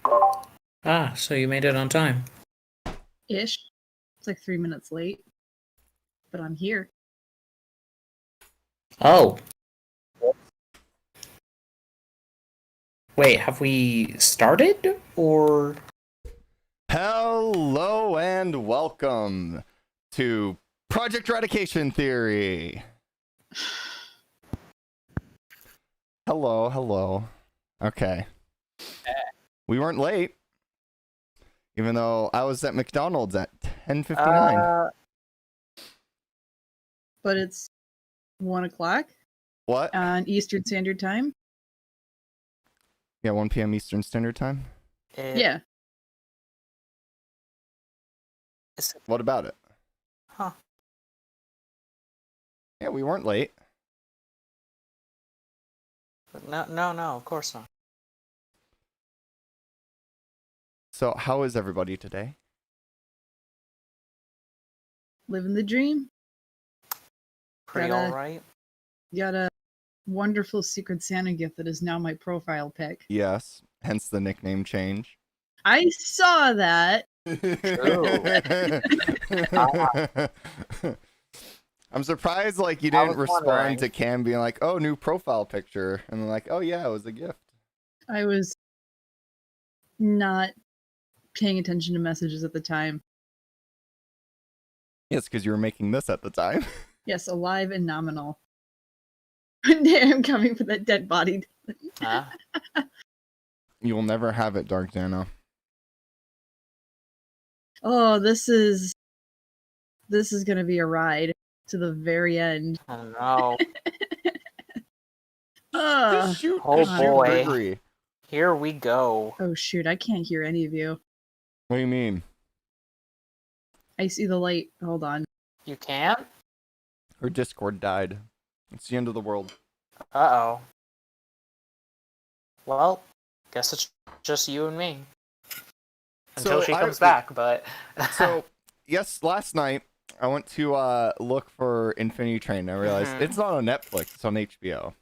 Ah, so you made it on time. Ish. It's like 3 minutes late. But I'm here. Oh. Wait, have we started? Or... Hello and welcome to Project Eradication Theory. Hello. Okay. We weren't late, even though I was at McDonald's at 10:59. But it's 1 o'clock What? on Eastern Standard Time. Yeah, 1 p.m. Eastern Standard Time. Yeah. What about it? Huh. Yeah, we weren't late. No, of course not. So, how is everybody today? Living the dream. Pretty Got a- alright. Got a wonderful Secret Santa gift that is now my profile pic. Yes, hence the nickname change. I saw that. I'm surprised, like, you I didn't was respond wondering. to Cam being like, oh, new profile picture. And then like, oh yeah, it was a gift. I was not paying attention to messages at the time. Yes, because you were making this at the time. Yes, alive and nominal. One day I'm coming for that dead body. Huh? You will never have it, Dark Xana. Oh, this is gonna be a ride to the very end. Oh no. Just shoot, Oh, just shoot boy. Gregory. Here we go. Oh shoot, I can't hear any of you. What do you mean? I see the light. Hold on. You can't? Her Discord died. It's the end of the world. Uh-oh. Well, guess it's just you and me. Until So she I- comes back, but... So, yes, last night I went to look for Infinity Train. I realized Mhm. it's not on Netflix, it's on HBO.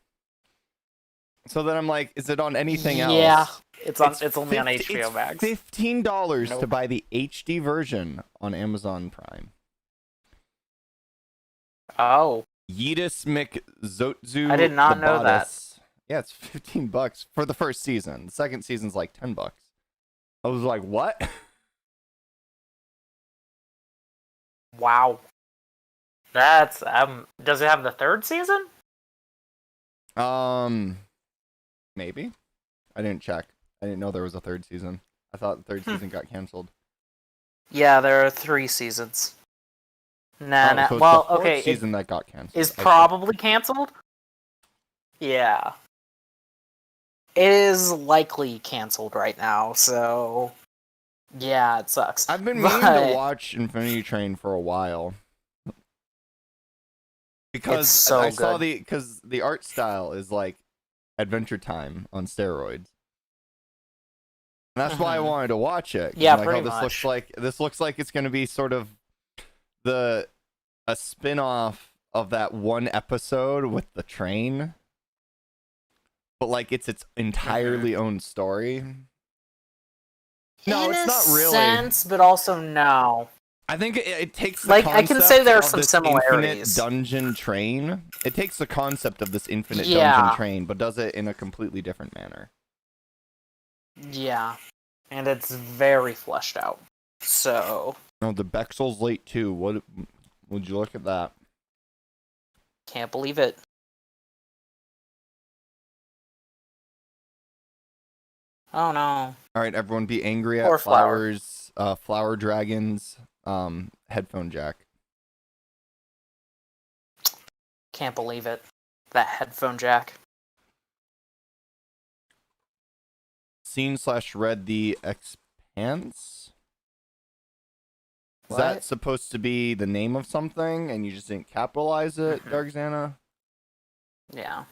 So then I'm like, is it on anything else? Yeah, it's only on 50 HBO it's Max. $15 to Nope. buy the HD version on Amazon Prime. Oh. Yeetus McZotzu. I did not the know that. Bodice. Yeah, it's $15 for the first season. The second season's like $10. I was like, what? Wow. That's, does it have the third season? Maybe. I didn't check. I didn't know there was a third season. I thought the third season got canceled. Yeah, there are 3 seasons. Nah, Oh, so it's well, the fourth okay, it season that got canceled. is I see. probably canceled? Yeah. It is likely canceled right now, so... Yeah, it sucks. I've been meaning to watch Infinity Train for a while. Because It's so I saw good. because the art style is like Adventure Time on steroids. And that's why I Mhm. wanted to watch it. 'Cause Yeah, I'm like, pretty this much. looks like it's gonna be sort of a spin-off of that one episode with the train. But like it's its entirely own story. No, In it's a not really. sense, but also no. I think it takes the Like, I can say concept there are of some this similarities. infinite dungeon train. It takes the concept of this infinite Yeah. dungeon train, but does it in a completely different manner. Yeah. And it's very fleshed out. So, No, the Bexel's late too. What would you look at that? can't believe it. Oh no. All right, everyone, be angry Poor at Flower. flowers, flower dragons, headphone jack. Can't believe it. That headphone jack. Seen/read the Expanse. Is that What? supposed to be the name of something, and you just didn't capitalize it, Mhm. Dark Xana? Yeah.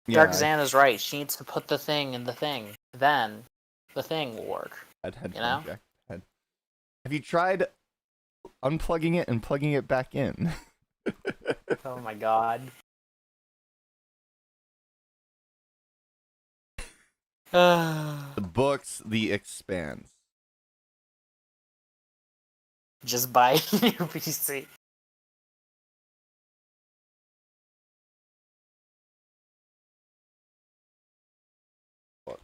Dark Xana's right. She needs to put the thing in the thing. Then, the thing will work. Headphone know? jack. Head. Have you tried unplugging it and plugging it back in. Oh my god. The books, The Expanse. Just buy a new PC. Book.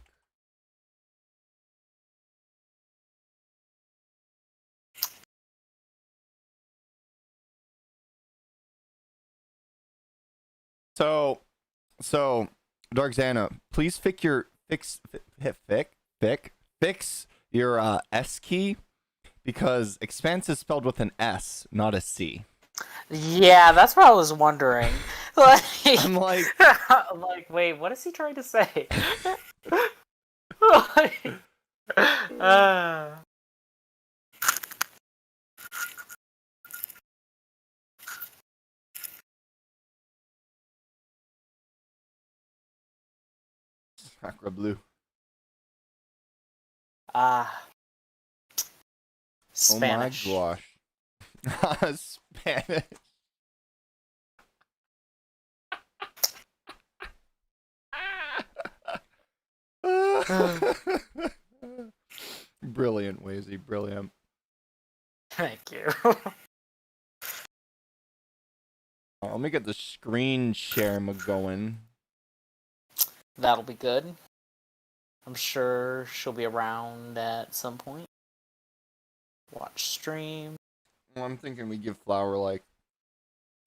So, Dark Xana, please fix your S key, because expanse is spelled with an S, not a C. Yeah, that's what I was wondering. Like, I'm like, I'm like, wait, what is he trying to say? Like, Sacre bleu. Spanish. Oh my gosh. Spanish. Brilliant, Wazy, brilliant. Thank you. Let me get the screen share going. That'll be good. I'm sure she'll be around at some point. Watch stream. Well, I'm thinking we give Flower like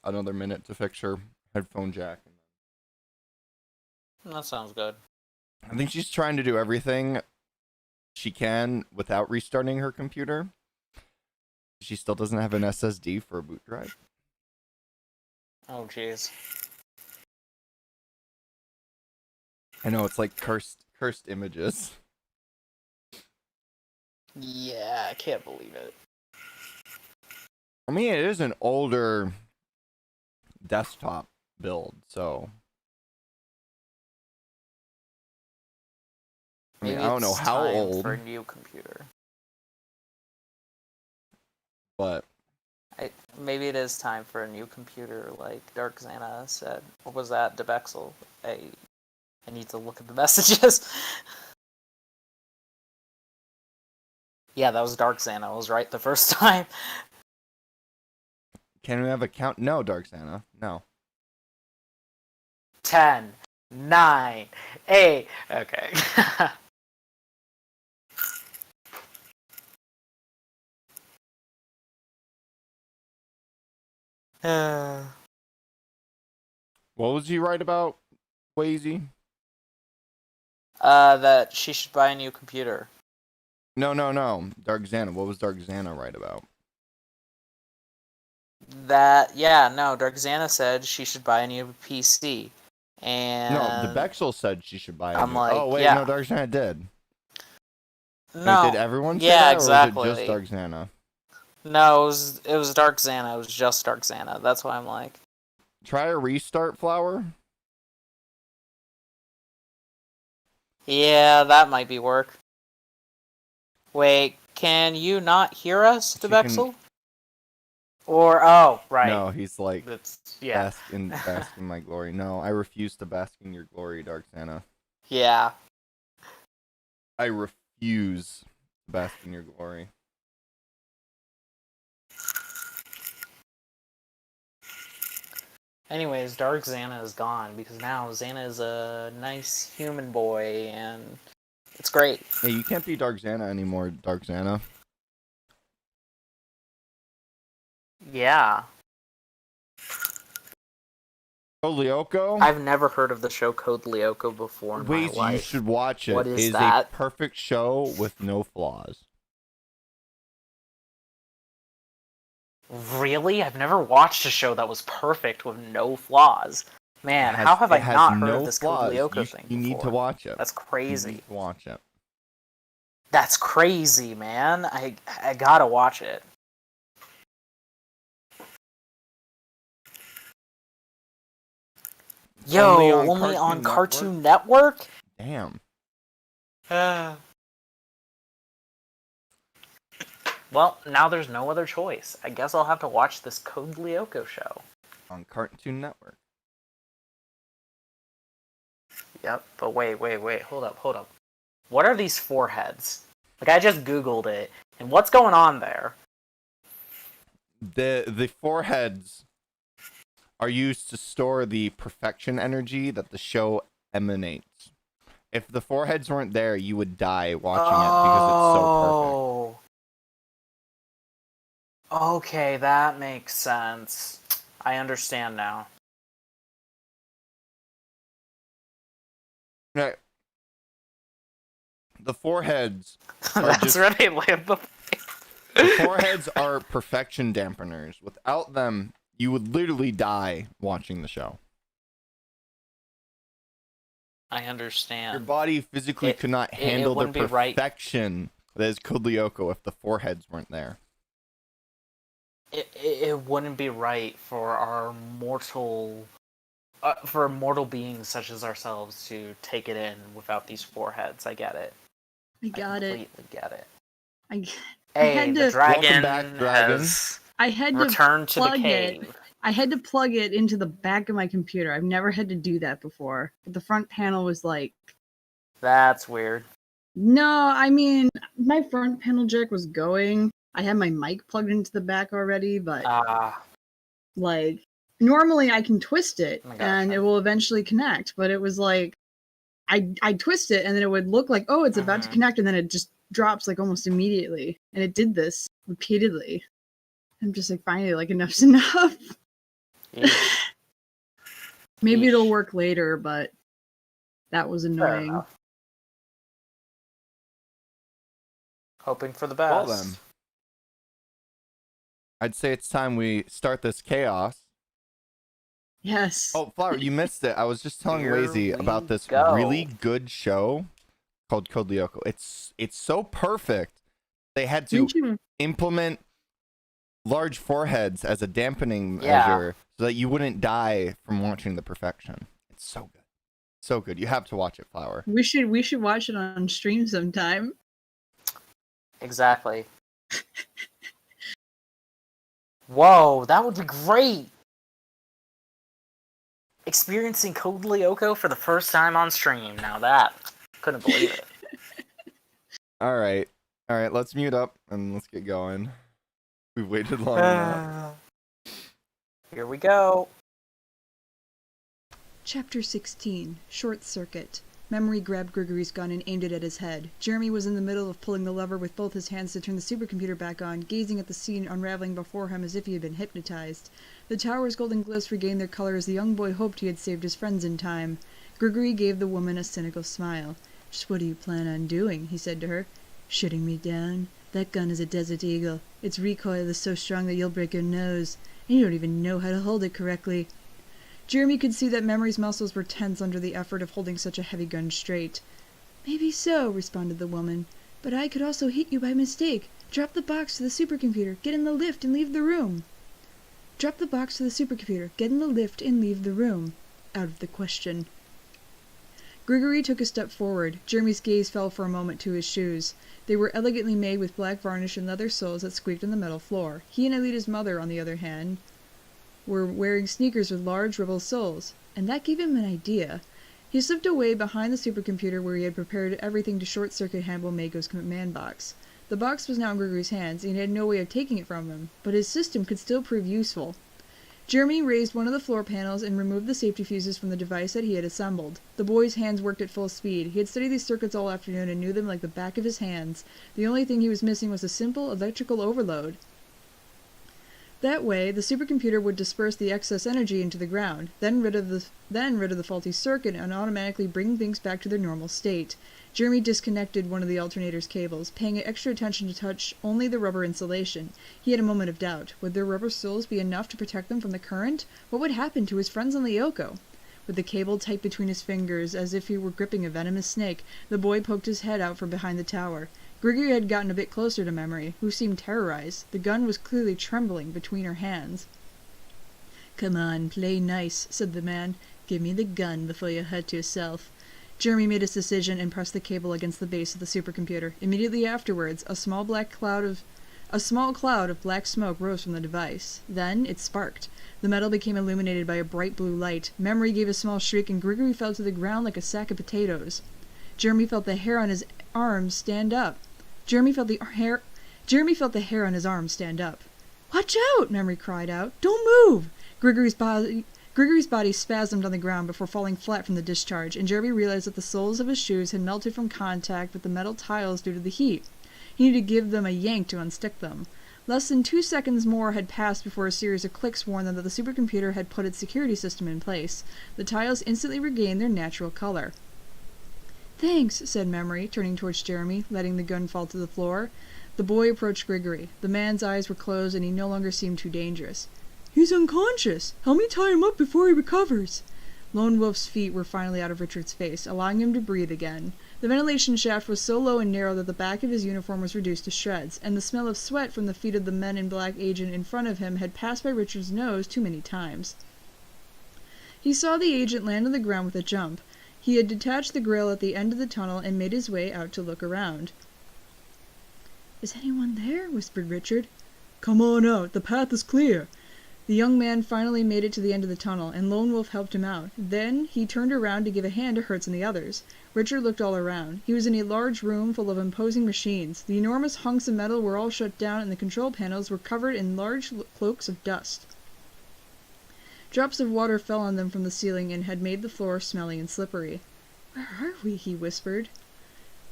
another minute to fix her headphone jack. That sounds good. I think she's trying to do everything she can without restarting her computer. She still doesn't have an SSD for a boot drive. Oh, jeez. I know, it's like cursed images. Yeah, I can't believe it. I mean, it is an older desktop build, so I mean, Maybe I don't know it's how time old, for a new computer. but Maybe it is time for a new computer, like Dark Xana said. What was that, Debexel? I need to look at the messages. Yeah, that was Dark Xana. I was right the first time. can we have a count? No, Dark Santa, no. 10, 9, 8. Okay. What was he right about, Wazy? That she should buy a new computer. No. Dark Xana. What was Dark Xana right about? Dark Xana said she should buy a new PC. And No, the Bexel said she should buy a I'm new. like, Oh wait, yeah. no, Dark Xana did. No. Wait, did everyone say yeah, that, exactly. or was it just Dark Xana? No, it was Dark Xana. It was just Dark Xana. That's why I'm like. Try a restart, Flower. Yeah, that might be work. Wait, can you not hear us, Debexel? Or right. No, he's like yeah. bask in my glory. No, I refuse to bask in your glory, Dark Xana. Yeah. I refuse to bask in your glory. Anyways, Dark Xana is gone because now Xana is a nice human boy and it's great. Hey, you can't be Dark Xana anymore, Dark Xana. Yeah. Oh, Lyoko? I've never heard of the show Code Lyoko before in my life. You should watch it. What is It is that? a perfect show with no flaws. Really? I've never watched a show that was perfect with no flaws. Man, how have I not heard of this Code Lyoko thing You need to before? watch it. That's crazy. You need to watch it. That's crazy, man. I gotta watch it. Yo, only on Cartoon Network? Damn. Well, now there's no other choice. I guess I'll have to watch this Code Lyoko show. On Cartoon Network. Yep, but wait, hold up. What are these foreheads? Like, I just Googled it, and what's going on there? The foreheads are used to store the perfection energy that the show emanates. If the foreheads weren't there, you would die watching it because it's so perfect. Okay, that makes sense. I understand now. Right. The foreheads are That's where they live. The foreheads are perfection dampeners. Without them, you would literally die watching the show. I understand. Your body physically could not handle the perfection that is Code Lyoko if the foreheads weren't there. It wouldn't be right for our mortal beings such as ourselves to take it in without these foreheads. I get it. I completely get it. The dragon Welcome back, dragon. I had to return to the cave. I had to plug it into the back of my computer. I've never had to do that before. But the front panel was like... That's weird. No, I mean, my front panel jack was going. I had my mic plugged into the back already, but... like, normally I can twist it, and it will eventually connect. But it was like... I twist it, and then it would look like, oh, it's about to connect, and then it just drops, like, almost immediately. And it did this repeatedly. I'm just like, finally, like, enough's enough. Maybe it'll work later, but that was annoying. Hoping for the best. Well then, I'd say it's time we start this chaos. Yes. Oh, Flower, you missed it. I was just telling Lazy about this really good show called Code Lyoko. It's so perfect. They had to implement large foreheads as a dampening measure so that you wouldn't die from watching the perfection. It's so good. So good. You have to watch it, Flower. We should watch it on stream sometime. Exactly. Whoa, that would be great! Experiencing Code Lyoko for the first time on stream. Now that, couldn't believe it. Alright, let's mute up and let's get going. We've waited long enough. Here we go. Chapter 16, Short Circuit. Memory grabbed Grigory's gun and aimed it at his head. Jeremy was in the middle of pulling the lever with both his hands to turn the supercomputer back on, gazing at the scene unraveling before him as if he had been hypnotized. The tower's golden glyphs regained their color as the young boy hoped he had saved his friends in time. Grigory gave the woman a cynical smile. "Just what do you plan on doing?" he said to her. "Shooting me down? That gun is a Desert Eagle. Its recoil is so strong that you'll break your nose. And you don't even know how to hold it correctly." Jeremy could see that Memory's muscles were tense under the effort of holding such a heavy gun straight. "Maybe so," responded the woman. "But I could also hit you by mistake. Drop the box to the supercomputer, get in the lift, and leave the room." "Drop the box to the supercomputer, get in the lift, and leave the room." Out of the question. Grigory took a step forward. Jeremy's gaze fell for a moment to his shoes. They were elegantly made with black varnish and leather soles that squeaked on the metal floor. He and Alita's mother, on the other hand, were wearing sneakers with large ribble soles, and that gave him an idea. He slipped away behind the supercomputer where he had prepared everything to short-circuit Hannibal Mago's command box. The box was now in Grigory's hands, and he had no way of taking it from him, but his system could still prove useful. Jeremy raised one of the floor panels and removed the safety fuses from the device that he had assembled. The boy's hands worked at full speed. He had studied these circuits all afternoon and knew them like the back of his hands. The only thing he was missing was a simple electrical overload. That way, the supercomputer would disperse the excess energy into the ground, then rid of the faulty circuit and automatically bring things back to their normal state. Jeremy disconnected one of the alternator's cables, paying extra attention to touch only the rubber insulation. He had a moment of doubt. Would their rubber soles be enough to protect them from the current? What would happen to his friends on Lyoko? With the cable tight between his fingers, as if he were gripping a venomous snake, the boy poked his head out from behind the tower. Grigory had gotten a bit closer to Memory, who seemed terrorized. The gun was clearly trembling between her hands. "Come on, play nice," said the man. "Give me the gun before you hurt yourself." Jeremy made his decision and pressed the cable against the base of the supercomputer. Immediately afterwards, a small black cloud of A small cloud of black smoke rose from the device. Then it sparked. The metal became illuminated by a bright blue light. Memory gave a small shriek, and Gregory fell to the ground like a sack of potatoes. Jeremy felt the hair on his arms stand up. Jeremy felt the hair on his arm stand up. "Watch out!" Memory cried out. "Don't move!" Gregory's body spasmed on the ground before falling flat from the discharge, and Jeremy realized that the soles of his shoes had melted from contact with the metal tiles due to the heat. He needed to give them a yank to unstick them. Less than 2 seconds more had passed before a series of clicks warned them that the supercomputer had put its security system in place. The tiles instantly regained their natural color. "Thanks," said Memory, turning towards Jeremy, letting the gun fall to the floor. The boy approached Gregory. The man's eyes were closed, and he no longer seemed too dangerous. "He's unconscious. Help me tie him up before he recovers." Lone Wolf's feet were finally out of Richard's face, allowing him to breathe again. The ventilation shaft was so low and narrow that the back of his uniform was reduced to shreds, and the smell of sweat from the feet of the men in black agent in front of him had passed by Richard's nose too many times. He saw the agent land on the ground with a jump. He had detached the grill at the end of the tunnel and made his way out to look around. "Is anyone there?" whispered Richard. "Come on out. The path is clear." The young man finally made it to the end of the tunnel, and Lone Wolf helped him out. Then he turned around to give a hand to Hertz and the others. Richard looked all around. He was in a large room full of imposing machines. The enormous hunks of metal were all shut down, and the control panels were covered in large cloaks of dust. Drops of water fell on them from the ceiling and had made the floor smelly and slippery. "Where are we?" he whispered.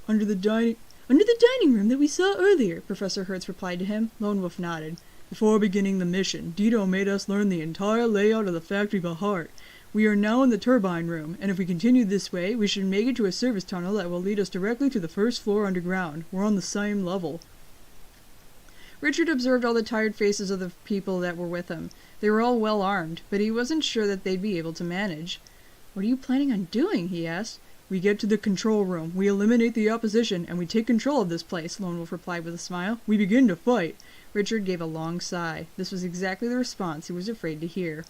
Under the dining room that we saw earlier," Professor Hertz replied to him. Lone Wolf nodded. "Before beginning the mission, Dido made us learn the entire layout of the factory by heart. We are now in the turbine room, and if we continue this way, we should make it to a service tunnel that will lead us directly to the first floor underground. We're on the same level." Richard observed all the tired faces of the people that were with him. They were all well armed, but he wasn't sure that they'd be able to manage. "What are you planning on doing?" he asked. "We get to the control room, we eliminate the opposition, and we take control of this place," Lone Wolf replied with a smile. "We begin to fight." Richard gave a long sigh. This was exactly the response he was afraid to hear.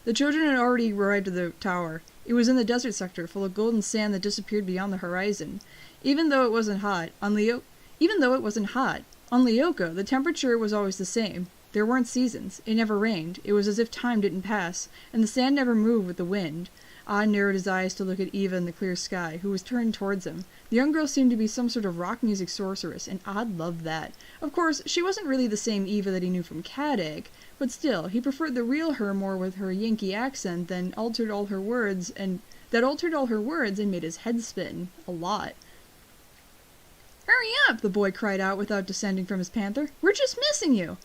The children had already arrived at the tower. It was in the desert sector, full of golden sand that disappeared beyond the horizon. Even though it wasn't hot, on Leoka, the temperature was always the same. There weren't seasons. It never rained. It was as if time didn't pass, and the sand never moved with the wind. Odd narrowed his eyes to look at Eva in the clear sky, who was turned towards him. The young girl seemed to be some sort of rock music sorceress, and Odd loved that. Of course, she wasn't really the same Eva that he knew from Caddick, but still, he preferred the real her more with her Yankee accent that altered all her words and made his head spin. A lot. "Hurry up!" the boy cried out without descending from his panther. "We're just missing you!"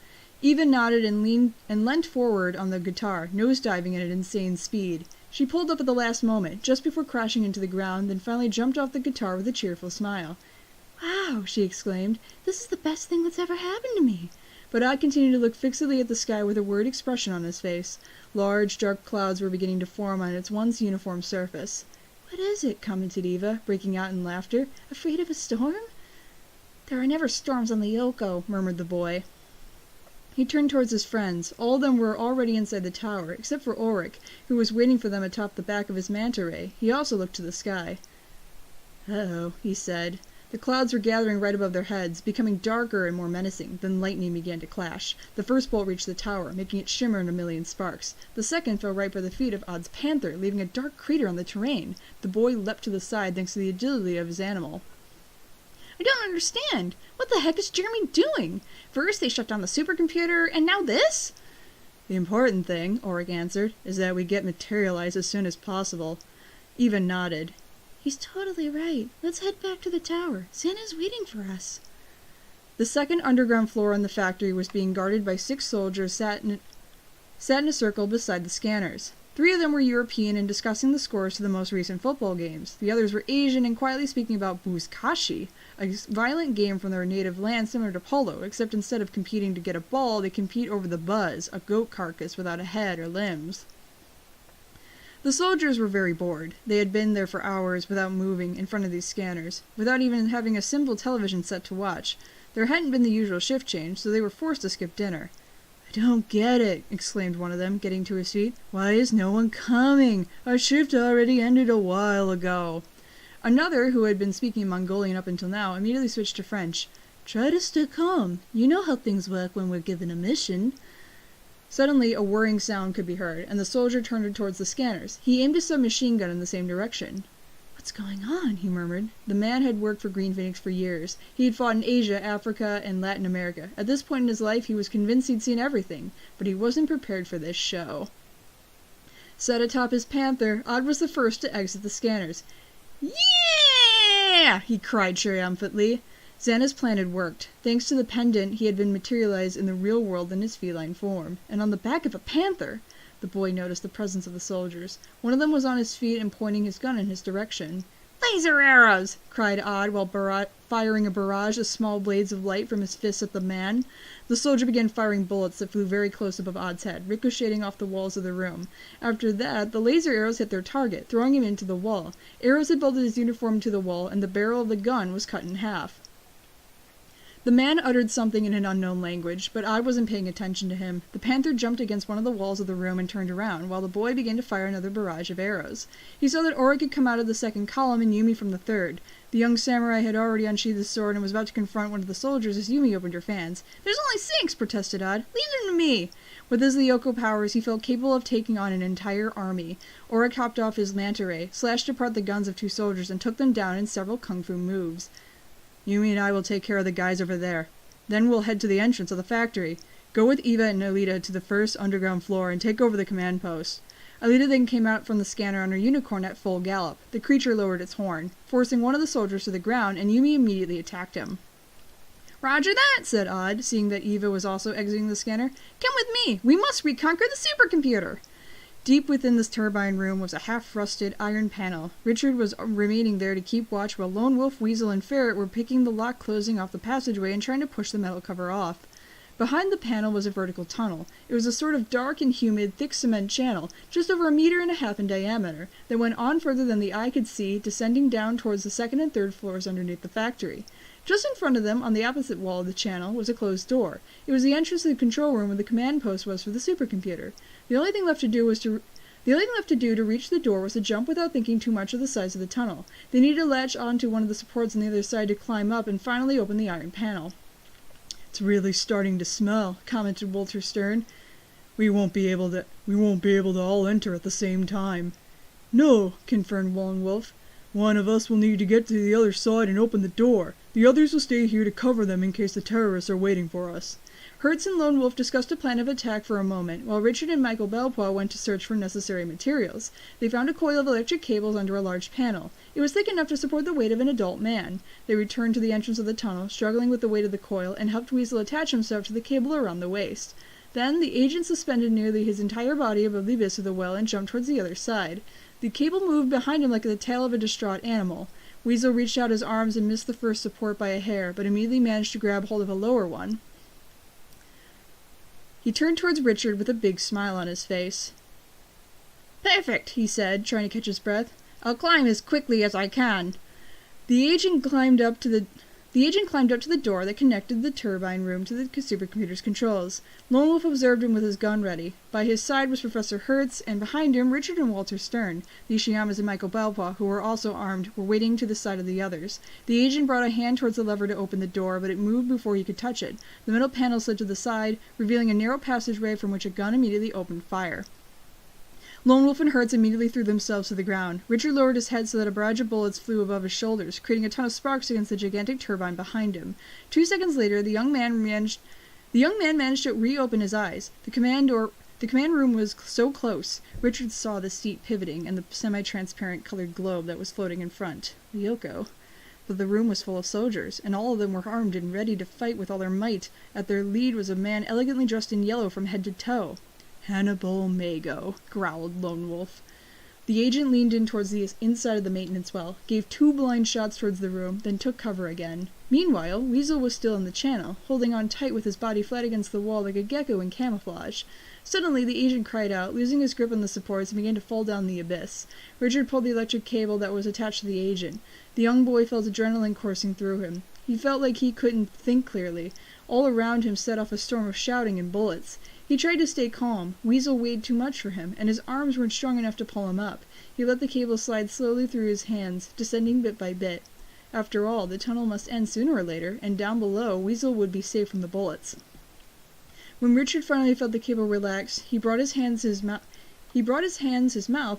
Eva nodded and leant forward on the guitar, nosediving at an insane speed. She pulled up at the last moment, just before crashing into the ground, then finally jumped off the guitar with a cheerful smile. "Wow!" she exclaimed. "This is the best thing that's ever happened to me!" But Odd continued to look fixedly at the sky with a worried expression on his face. Large, dark clouds were beginning to form on its once uniform surface. "What is it?" commented Eva, breaking out in laughter. "Afraid of a storm?" "There are never storms on Leoko," murmured the boy. He turned towards his friends. All of them were already inside the tower, except for Ulrich, who was waiting for them atop the back of his manta ray. He also looked to the sky. "Uh-oh," he said. The clouds were gathering right above their heads, becoming darker and more menacing. Then lightning began to clash. The first bolt reached the tower, making it shimmer in a million sparks. The second fell right by the feet of Odd's panther, leaving a dark crater on the terrain. The boy leapt to the side thanks to the agility of his animal. "I don't understand. What the heck is Jeremy doing? First they shut down the supercomputer, and now this?" "The important thing," Ulrich answered, "is that we get materialized as soon as possible." Eva nodded. "He's totally right. Let's head back to the tower. Santa's waiting for us." The second underground floor in the factory was being guarded by 6 soldiers sat in a circle beside the scanners. 3 of them were European and discussing the scores to the most recent football games. The others were Asian and quietly speaking about buzkashi, a violent game from their native land similar to polo, except instead of competing to get a ball, they compete over the buzz, a goat carcass without a head or limbs. The soldiers were very bored. They had been there for hours without moving in front of these scanners, without even having a simple television set to watch. There hadn't been the usual shift change, so they were forced to skip dinner. "I don't get it," exclaimed one of them, getting to his feet. "Why is no one coming? Our shift already ended a while ago." Another, who had been speaking Mongolian up until now, immediately switched to French. Try to stay calm. You know how things work when we're given a mission. Suddenly, a whirring sound could be heard, and the soldier turned towards the scanners. He aimed a submachine gun in the same direction. What's going on? He murmured. The man had worked for Green Phoenix for years. He had fought in Asia, Africa, and Latin America. At this point in his life, he was convinced he'd seen everything, but he wasn't prepared for this show. Set atop his Panther, Odd was the first to exit the scanners. Yeah! He cried triumphantly. Xana's plan had worked. Thanks to the pendant, he had been materialized in the real world in his feline form, and on the back of a panther. The boy noticed the presence of the soldiers. One of them was on his feet and pointing his gun in his direction. "Laser arrows!" cried Odd while firing a barrage of small blades of light from his fists at the man. The soldier began firing bullets that flew very close above Odd's head, ricocheting off the walls of the room. After that, the laser arrows hit their target, throwing him into the wall. Arrows had bolted his uniform to the wall, and the barrel of the gun was cut in half. The man uttered something in an unknown language, but Odd wasn't paying attention to him. The panther jumped against one of the walls of the room and turned around, while the boy began to fire another barrage of arrows. He saw that Auric had come out of the second column and Yumi from the third. The young samurai had already unsheathed his sword and was about to confront one of the soldiers as Yumi opened her fans. "There's only 6, protested Odd. "Leave them to me." With his Lyoko powers, he felt capable of taking on an entire army. Auric hopped off his manta ray, slashed apart the guns of 2 soldiers, and took them down in several kung fu moves. "Yumi and I will take care of the guys over there. Then we'll head to the entrance of the factory. Go with Eva and Alita to the first underground floor and take over the command post." Alita then came out from the scanner on her unicorn at full gallop. The creature lowered its horn, forcing one of the soldiers to the ground, and Yumi immediately attacked him. "Roger that," said Odd, seeing that Eva was also exiting the scanner. "Come with me. We must reconquer the supercomputer." Deep within this turbine room was a half-rusted iron panel. Richard was remaining there to keep watch while Lone Wolf, Weasel, and Ferret were picking the lock closing off the passageway and trying to push the metal cover off. Behind the panel was a vertical tunnel. It was a sort of dark and humid, thick cement channel, just over 1.5 meters in diameter, that went on further than the eye could see, descending down towards the 2nd and 3rd floors underneath the factory. Just in front of them, on the opposite wall of the channel, was a closed door. It was the entrance to the control room where the command post was for the supercomputer. The only thing left to do to reach the door was to jump without thinking too much of the size of the tunnel. They needed to latch onto one of the supports on the other side to climb up and finally open the iron panel. "It's really starting to smell," commented Walter Stern. We won't be able to all enter at the same time." "No," confirmed Lone Wolf. "One of us will need to get to the other side and open the door. The others will stay here to cover them in case the terrorists are waiting for us." Hertz and Lone Wolf discussed a plan of attack for a moment, while Richard and Michael Belpois went to search for necessary materials. They found a coil of electric cables under a large panel. It was thick enough to support the weight of an adult man. They returned to the entrance of the tunnel, struggling with the weight of the coil, and helped Weasel attach himself to the cable around the waist. Then the agent suspended nearly his entire body above the abyss of the well and jumped towards the other side. The cable moved behind him like the tail of a distraught animal. Weasel reached out his arms and missed the first support by a hair, but immediately managed to grab hold of a lower one. He turned towards Richard with a big smile on his face. "Perfect," he said, trying to catch his breath. "I'll climb as quickly as I can." The agent climbed up to the door that connected the turbine room to the supercomputer's controls. Lone Wolf observed him with his gun ready. By his side was Professor Hertz, and behind him Richard and Walter Stern. The Ishiyamas and Michael Belpois, who were also armed, were waiting to the side of the others. The agent brought a hand towards the lever to open the door, but it moved before he could touch it. The metal panel slid to the side, revealing a narrow passageway from which a gun immediately opened fire. Lone Wolf and Hertz immediately threw themselves to the ground. Richard lowered his head so that a barrage of bullets flew above his shoulders, creating a ton of sparks against the gigantic turbine behind him. 2 seconds later, the young man managed to reopen his eyes. The command room was so close. Richard saw the seat pivoting and the semi-transparent colored globe that was floating in front. Lyoko. But the room was full of soldiers, and all of them were armed and ready to fight with all their might. At their lead was a man elegantly dressed in yellow from head to toe. "Hannibal Mago," growled Lone Wolf. The agent leaned in towards the inside of the maintenance well, gave 2 blind shots towards the room, then took cover again. Meanwhile, Weasel was still in the channel, holding on tight with his body flat against the wall like a gecko in camouflage. Suddenly, the agent cried out, losing his grip on the supports, and began to fall down the abyss. Richard pulled the electric cable that was attached to the agent. The young boy felt adrenaline coursing through him. He felt like he couldn't think clearly. All around him set off a storm of shouting and bullets. He tried to stay calm. Weasel weighed too much for him, and his arms weren't strong enough to pull him up. He let the cable slide slowly through his hands, descending bit by bit. After all, the tunnel must end sooner or later, and down below, Weasel would be safe from the bullets. When Richard finally felt the cable relax, he brought his hands his mouth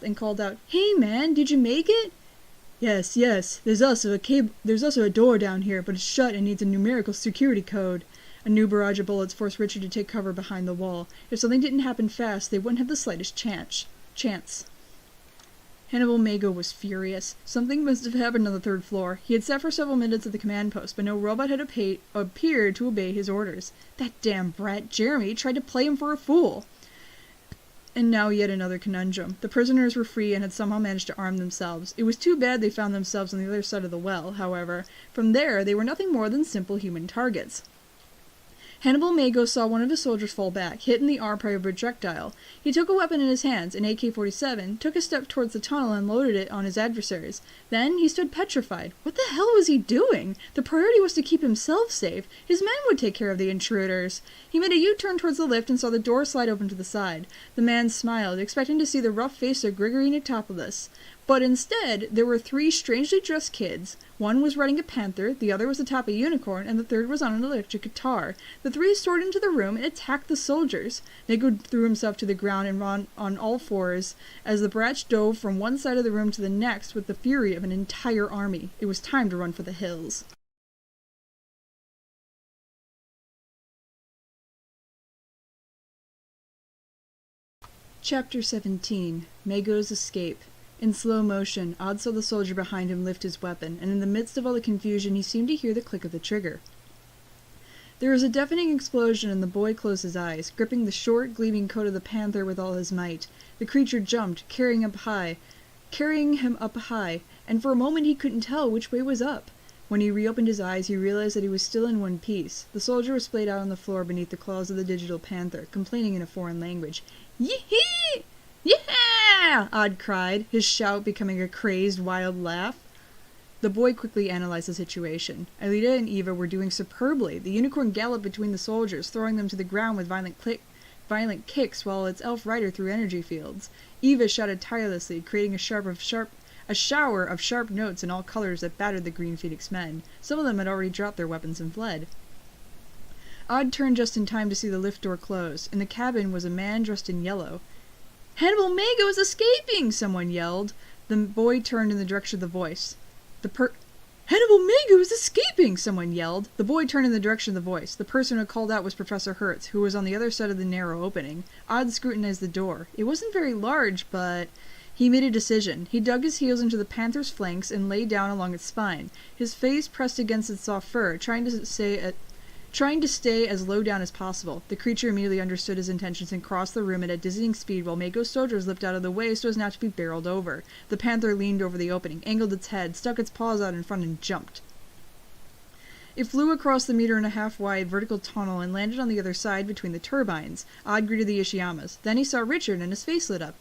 and called out, "Hey man, did you make it?" Yes. There's also a door down here, but it's shut and needs a numerical security code." A new barrage of bullets forced Richard to take cover behind the wall. If something didn't happen fast, they wouldn't have the slightest chance. Hannibal Mago was furious. Something must have happened on the third floor. He had sat for several minutes at the command post, but no robot had appeared to obey his orders. That damn brat, Jeremy, tried to play him for a fool. And now yet another conundrum. The prisoners were free and had somehow managed to arm themselves. It was too bad they found themselves on the other side of the well, however. From there, they were nothing more than simple human targets. Hannibal Mago saw one of his soldiers fall back, hit in the arm by a projectile. He took a weapon in his hands, an AK-47, took a step towards the tunnel and loaded it on his adversaries. Then he stood petrified. What the hell was he doing? The priority was to keep himself safe. His men would take care of the intruders. He made a U-turn towards the lift and saw the door slide open to the side. The man smiled, expecting to see the rough face of Grigory Nitopoulos. But instead, there were three strangely dressed kids. One was riding a panther, the other was atop a unicorn, and the third was on an electric guitar. The three soared into the room and attacked the soldiers. Mago threw himself to the ground and ran on all fours as the brats dove from one side of the room to the next with the fury of an entire army. It was time to run for the hills. Chapter 17. Mago's Escape. In slow motion, Odd saw the soldier behind him lift his weapon, and in the midst of all the confusion he seemed to hear the click of the trigger. There was a deafening explosion, and the boy closed his eyes, gripping the short, gleaming coat of the panther with all his might. The creature jumped, carrying him up high, and for a moment he couldn't tell which way was up. When he reopened his eyes, he realized that he was still in one piece. The soldier was splayed out on the floor beneath the claws of the digital panther, complaining in a foreign language. "Yee-hee! Yeah!" Odd cried, his shout becoming a crazed, wild laugh. The boy quickly analyzed the situation. Alita and Eva were doing superbly. The unicorn galloped between the soldiers, throwing them to the ground with violent kicks, while its elf rider threw energy fields. Eva shouted tirelessly, creating a shower of sharp notes in all colors that battered the Green Phoenix men. Some of them had already dropped their weapons and fled. Odd turned just in time to see the lift door close. In the cabin was a man dressed in yellow. "Hannibal Mago is escaping!" someone yelled. The boy turned in the direction of the voice. "Hannibal Mago is escaping!" someone yelled. The boy turned in the direction of the voice. The person who called out was Professor Hertz, who was on the other side of the narrow opening. Odd scrutinized the door. It wasn't very large, but... He made a decision. He dug his heels into the panther's flanks and lay down along its spine, his face pressed against its soft fur, trying to stay as low down as possible. The creature immediately understood his intentions and crossed the room at a dizzying speed while Mago's soldiers leapt out of the way so as not to be barreled over. The panther leaned over the opening, angled its head, stuck its paws out in front and jumped. It flew across the 1.5-meter wide vertical tunnel and landed on the other side between the turbines. Odd greeted the Ishiyamas. Then he saw Richard and his face lit up.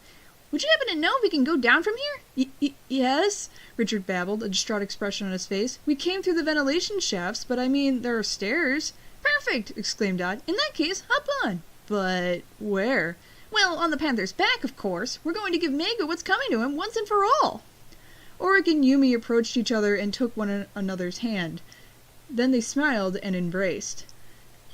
"Would you happen to know if we can go down from here?" Yes, Richard babbled, a distraught expression on his face. "We came through the ventilation shafts, but I mean, there are stairs." "Perfect!" exclaimed Odd. "In that case, hop on." "But where?" "Well, on the panther's back, of course. We're going to give Mago what's coming to him once and for all." Auric and Yumi approached each other and took one another's hand. Then they smiled and embraced.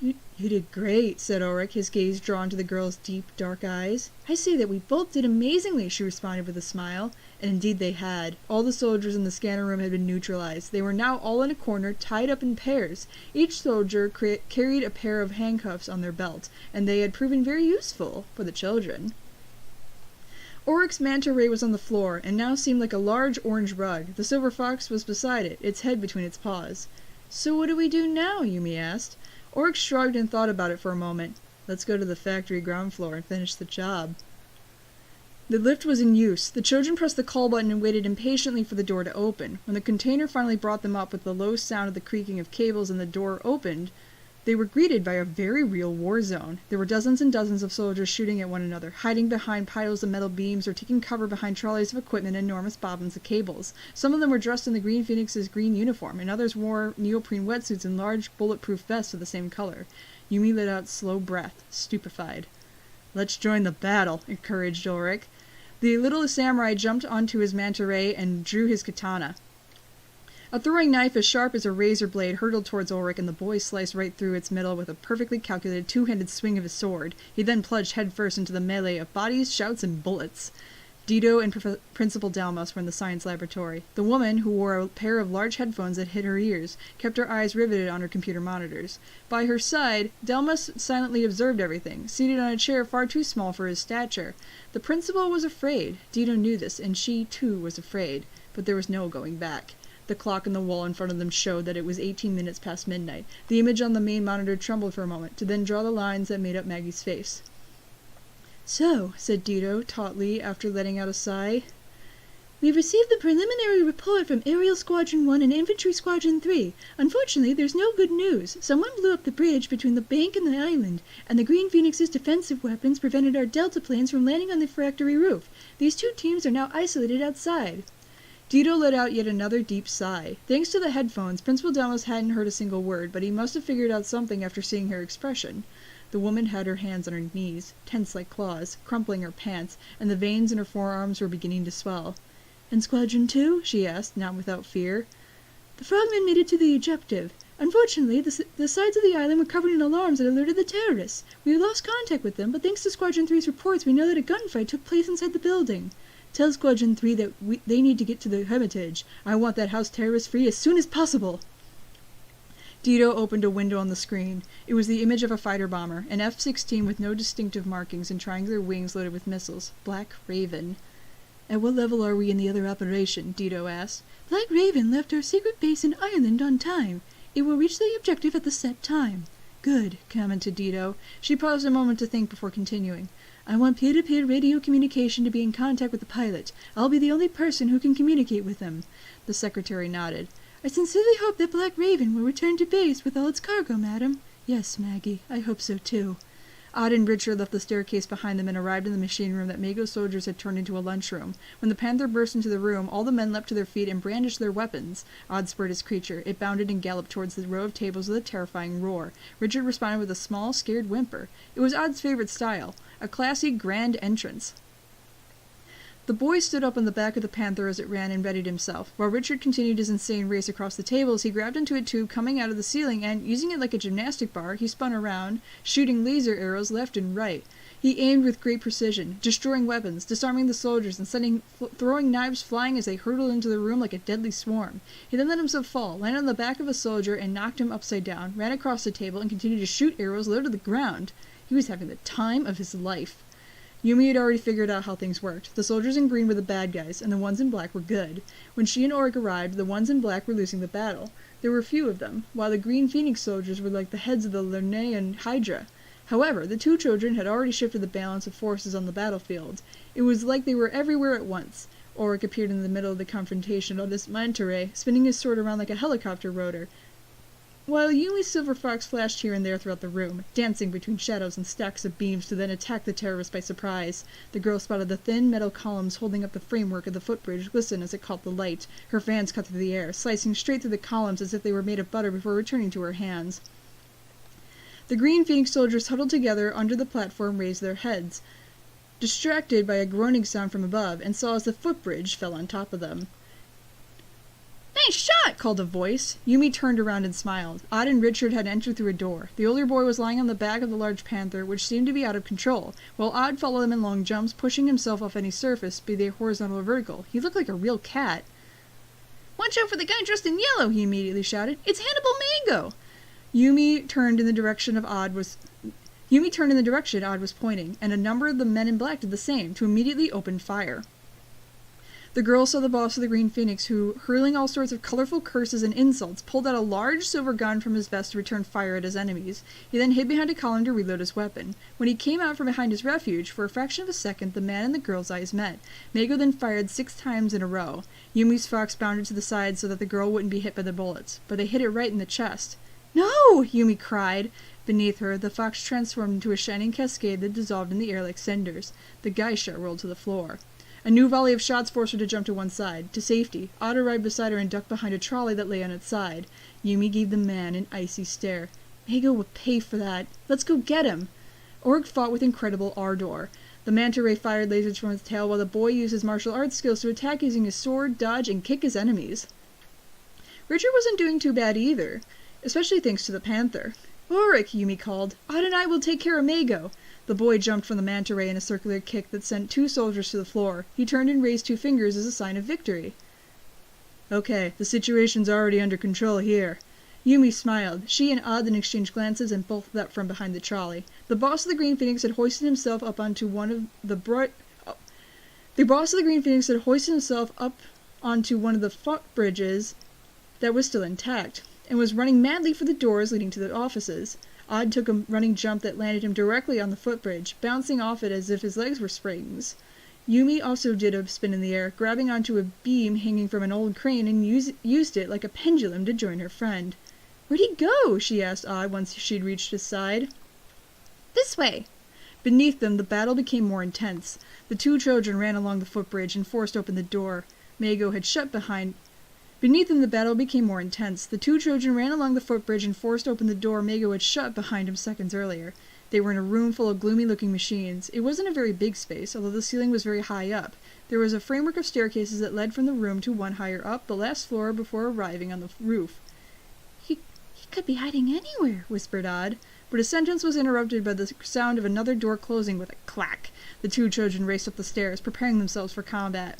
You did great," said Auric, his gaze drawn to the girl's deep, dark eyes. "I say that we both did amazingly," she responded with a smile. And indeed they had. All the soldiers in the scanner room had been neutralized. They were now all in a corner, tied up in pairs. Each soldier carried a pair of handcuffs on their belt, and they had proven very useful for the children. Auric's manta ray was on the floor, and now seemed like a large orange rug. The silver fox was beside it, its head between its paws. "So what do we do now?" Yumi asked. Auric shrugged and thought about it for a moment. "Let's go to the factory ground floor and finish the job." The lift was in use. The children pressed the call button and waited impatiently for the door to open. When the container finally brought them up with the low sound of the creaking of cables and the door opened, they were greeted by a very real war zone. There were dozens and dozens of soldiers shooting at one another, hiding behind piles of metal beams or taking cover behind trolleys of equipment and enormous bobbins of cables. Some of them were dressed in the Green Phoenix's green uniform, and others wore neoprene wetsuits and large bulletproof vests of the same color. Yumi let out a slow breath, stupefied. "Let's join the battle," encouraged Ulrich. The little samurai jumped onto his manta ray and drew his katana. A throwing knife as sharp as a razor blade hurtled towards Ulrich, and the boy sliced right through its middle with a perfectly calculated two-handed swing of his sword. He then plunged headfirst into the melee of bodies, shouts, and bullets. Dido and Principal Dalmas were in the science laboratory. The woman, who wore a pair of large headphones that hid her ears, kept her eyes riveted on her computer monitors. By her side, Dalmas silently observed everything, seated on a chair far too small for his stature. The principal was afraid. Dido knew this, and she, too, was afraid. But there was no going back. The clock on the wall in front of them showed that it was 18 minutes past midnight. The image on the main monitor trembled for a moment, to then draw the lines that made up Maggie's face. "So," said Dido, tautly, after letting out a sigh, "we've received the preliminary report from Aerial Squadron 1 and Infantry Squadron 3. Unfortunately, there's no good news. Someone blew up the bridge between the bank and the island, and the Green Phoenix's defensive weapons prevented our Delta planes from landing on the factory roof. These two teams are now isolated outside." Dido let out yet another deep sigh. Thanks to the headphones, Principal Dalmas hadn't heard a single word, but he must have figured out something after seeing her expression. The woman had her hands on her knees, tense like claws, crumpling her pants, and the veins in her forearms were beginning to swell. "And Squadron 2?" she asked, not without fear. "The frogmen made it to the objective. Unfortunately, the sides of the island were covered in alarms that alerted the terrorists. We lost contact with them, but thanks to Squadron 3's reports, we know that a gunfight took place inside the building. Tell Squadron 3 that they need to get to the Hermitage. I want that house terrorist free as soon as possible." Dido opened a window on the screen. It was the image of a fighter bomber, an F-16 with no distinctive markings and triangular wings loaded with missiles. Black Raven. "At what level are we in the other operation?" Dido asked. "Black Raven left our secret base in Ireland on time. It will reach the objective at the set time." "Good," commented Dido. She paused a moment to think before continuing. "I want peer-to-peer radio communication to be in contact with the pilot. I'll be the only person who can communicate with him." The secretary nodded. "I sincerely hope that Black Raven will return to base with all its cargo, madam." "Yes, Maggie, I hope so too." Odd and Richard left the staircase behind them and arrived in the machine room that Mago's soldiers had turned into a lunchroom. When the panther burst into the room, all the men leapt to their feet and brandished their weapons. Odd spurred his creature. It bounded and galloped towards the row of tables with a terrifying roar. Richard responded with a small, scared whimper. It was Odd's favorite style, a classy, grand entrance. The boy stood up on the back of the panther as it ran and readied himself. While Richard continued his insane race across the tables, he grabbed into a tube coming out of the ceiling and, using it like a gymnastic bar, he spun around, shooting laser arrows left and right. He aimed with great precision, destroying weapons, disarming the soldiers, and throwing knives flying as they hurtled into the room like a deadly swarm. He then let himself fall, landed on the back of a soldier and knocked him upside down, ran across the table, and continued to shoot arrows low to the ground. He was having the time of his life. Yumi had already figured out how things worked. The soldiers in green were the bad guys, and the ones in black were good. When she and Ulrich arrived, the ones in black were losing the battle. There were few of them, while the Green Phoenix soldiers were like the heads of the Lernaean Hydra. However, the two children had already shifted the balance of forces on the battlefield. It was like they were everywhere at once. Ulrich appeared in the middle of the confrontation on this manta ray, spinning his sword around like a helicopter rotor, while Yumi's silver fox flashed here and there throughout the room, dancing between shadows and stacks of beams to then attack the terrorists by surprise. The girl spotted the thin metal columns holding up the framework of the footbridge glisten as it caught the light. Her fans cut through the air, slicing straight through the columns as if they were made of butter before returning to her hands. The Green Phoenix soldiers huddled together under the platform raised their heads, distracted by a groaning sound from above, and saw as the footbridge fell on top of them. "Nice shot!" called a voice. Yumi turned around and smiled. Odd and Richard had entered through a door. The older boy was lying on the back of the large panther, which seemed to be out of control, while Odd followed him in long jumps, pushing himself off any surface, be they horizontal or vertical. He looked like a real cat. "Watch out for the guy dressed in yellow!" he immediately shouted. "It's Hannibal Mango!" Yumi turned in the direction Odd was pointing, and a number of the men in black did the same, to immediately open fire. The girl saw the boss of the Green Phoenix, who, hurling all sorts of colorful curses and insults, pulled out a large silver gun from his vest to return fire at his enemies. He then hid behind a column to reload his weapon. When he came out from behind his refuge, for a fraction of a second the man and the girl's eyes met. Mago then fired 6 times in a row. Yumi's fox bounded to the side so that the girl wouldn't be hit by the bullets, but they hit it right in the chest. "No!" Yumi cried. Beneath her, the fox transformed into a shining cascade that dissolved in the air like cinders. The geisha rolled to the floor. A new volley of shots forced her to jump to one side. To safety, Odd arrived beside her and ducked behind a trolley that lay on its side. Yumi gave the man an icy stare. "Mago will pay for that. Let's go get him." Org fought with incredible ardor. The manta ray fired lasers from its tail while the boy used his martial arts skills to attack using his sword, dodge, and kick his enemies. Richard wasn't doing too bad either, especially thanks to the panther. "Ulrich," Yumi called, "Odd and I will take care of Mago." The boy jumped from the manta ray in a circular kick that sent 2 soldiers to the floor. He turned and raised 2 fingers as a sign of victory. "Okay, the situation's already under control here." Yumi smiled. She and Odd then exchanged glances and both leapt from behind the trolley. The boss of the Green Phoenix had hoisted himself up onto one of the footbridges that was still intact, and was running madly for the doors leading to the offices. Odd took a running jump that landed him directly on the footbridge, bouncing off it as if his legs were springs. Yumi also did a spin in the air, grabbing onto a beam hanging from an old crane and used it like a pendulum to join her friend. "Where'd he go?" she asked Odd once she'd reached his side. "This way." Beneath them, the battle became more intense. The 2 children ran along the footbridge and forced open the door Mago had shut behind Beneath them, the battle became more intense. The 2 children ran along the footbridge and forced open the door Mago had shut behind him seconds earlier. They were in a room full of gloomy-looking machines. It wasn't a very big space, although the ceiling was very high up. There was a framework of staircases that led from the room to one higher up, the last floor before arriving on the roof. He could be hiding anywhere," whispered Odd. But his sentence was interrupted by the sound of another door closing with a clack. The 2 children raced up the stairs, preparing themselves for combat.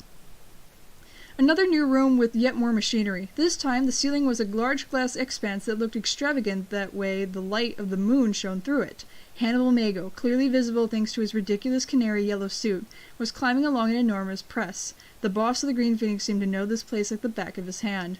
Another new room with yet more machinery. This time, the ceiling was a large glass expanse that looked extravagant that way the light of the moon shone through it. Hannibal Mago, clearly visible thanks to his ridiculous canary yellow suit, was climbing along an enormous press. The boss of the Green Phoenix seemed to know this place like the back of his hand.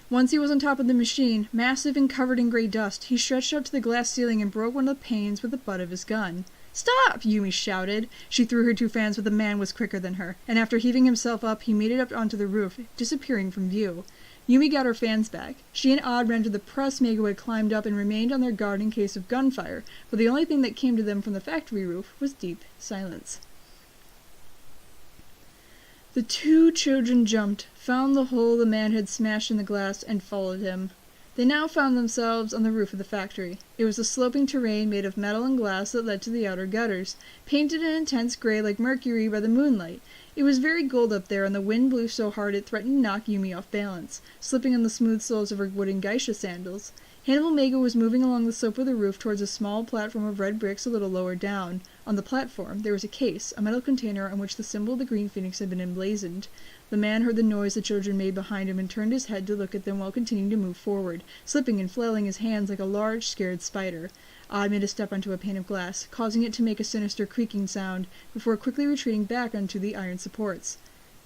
Once he was on top of the machine, massive and covered in gray dust, he stretched out to the glass ceiling and broke one of the panes with the butt of his gun. "Stop!" Yumi shouted. She threw her 2 fans, but the man was quicker than her, and after heaving himself up, he made it up onto the roof, disappearing from view. Yumi got her fans back. She and Odd ran to the press Mago had climbed up and remained on their guard in case of gunfire, but the only thing that came to them from the factory roof was deep silence. The 2 children jumped, found the hole the man had smashed in the glass, and followed him. They now found themselves on the roof of the factory. It was a sloping terrain made of metal and glass that led to the outer gutters, painted an intense gray like mercury by the moonlight. It was very cold up there, and the wind blew so hard it threatened to knock Yumi off balance, slipping on the smooth soles of her wooden geisha sandals. Hannibal Mago was moving along the slope of the roof towards a small platform of red bricks a little lower down. On the platform, there was a case, a metal container on which the symbol of the Green Phoenix had been emblazoned. The man heard the noise the children made behind him and turned his head to look at them while continuing to move forward, slipping and flailing his hands like a large, scared spider. Odd made a step onto a pane of glass, causing it to make a sinister creaking sound, before quickly retreating back onto the iron supports.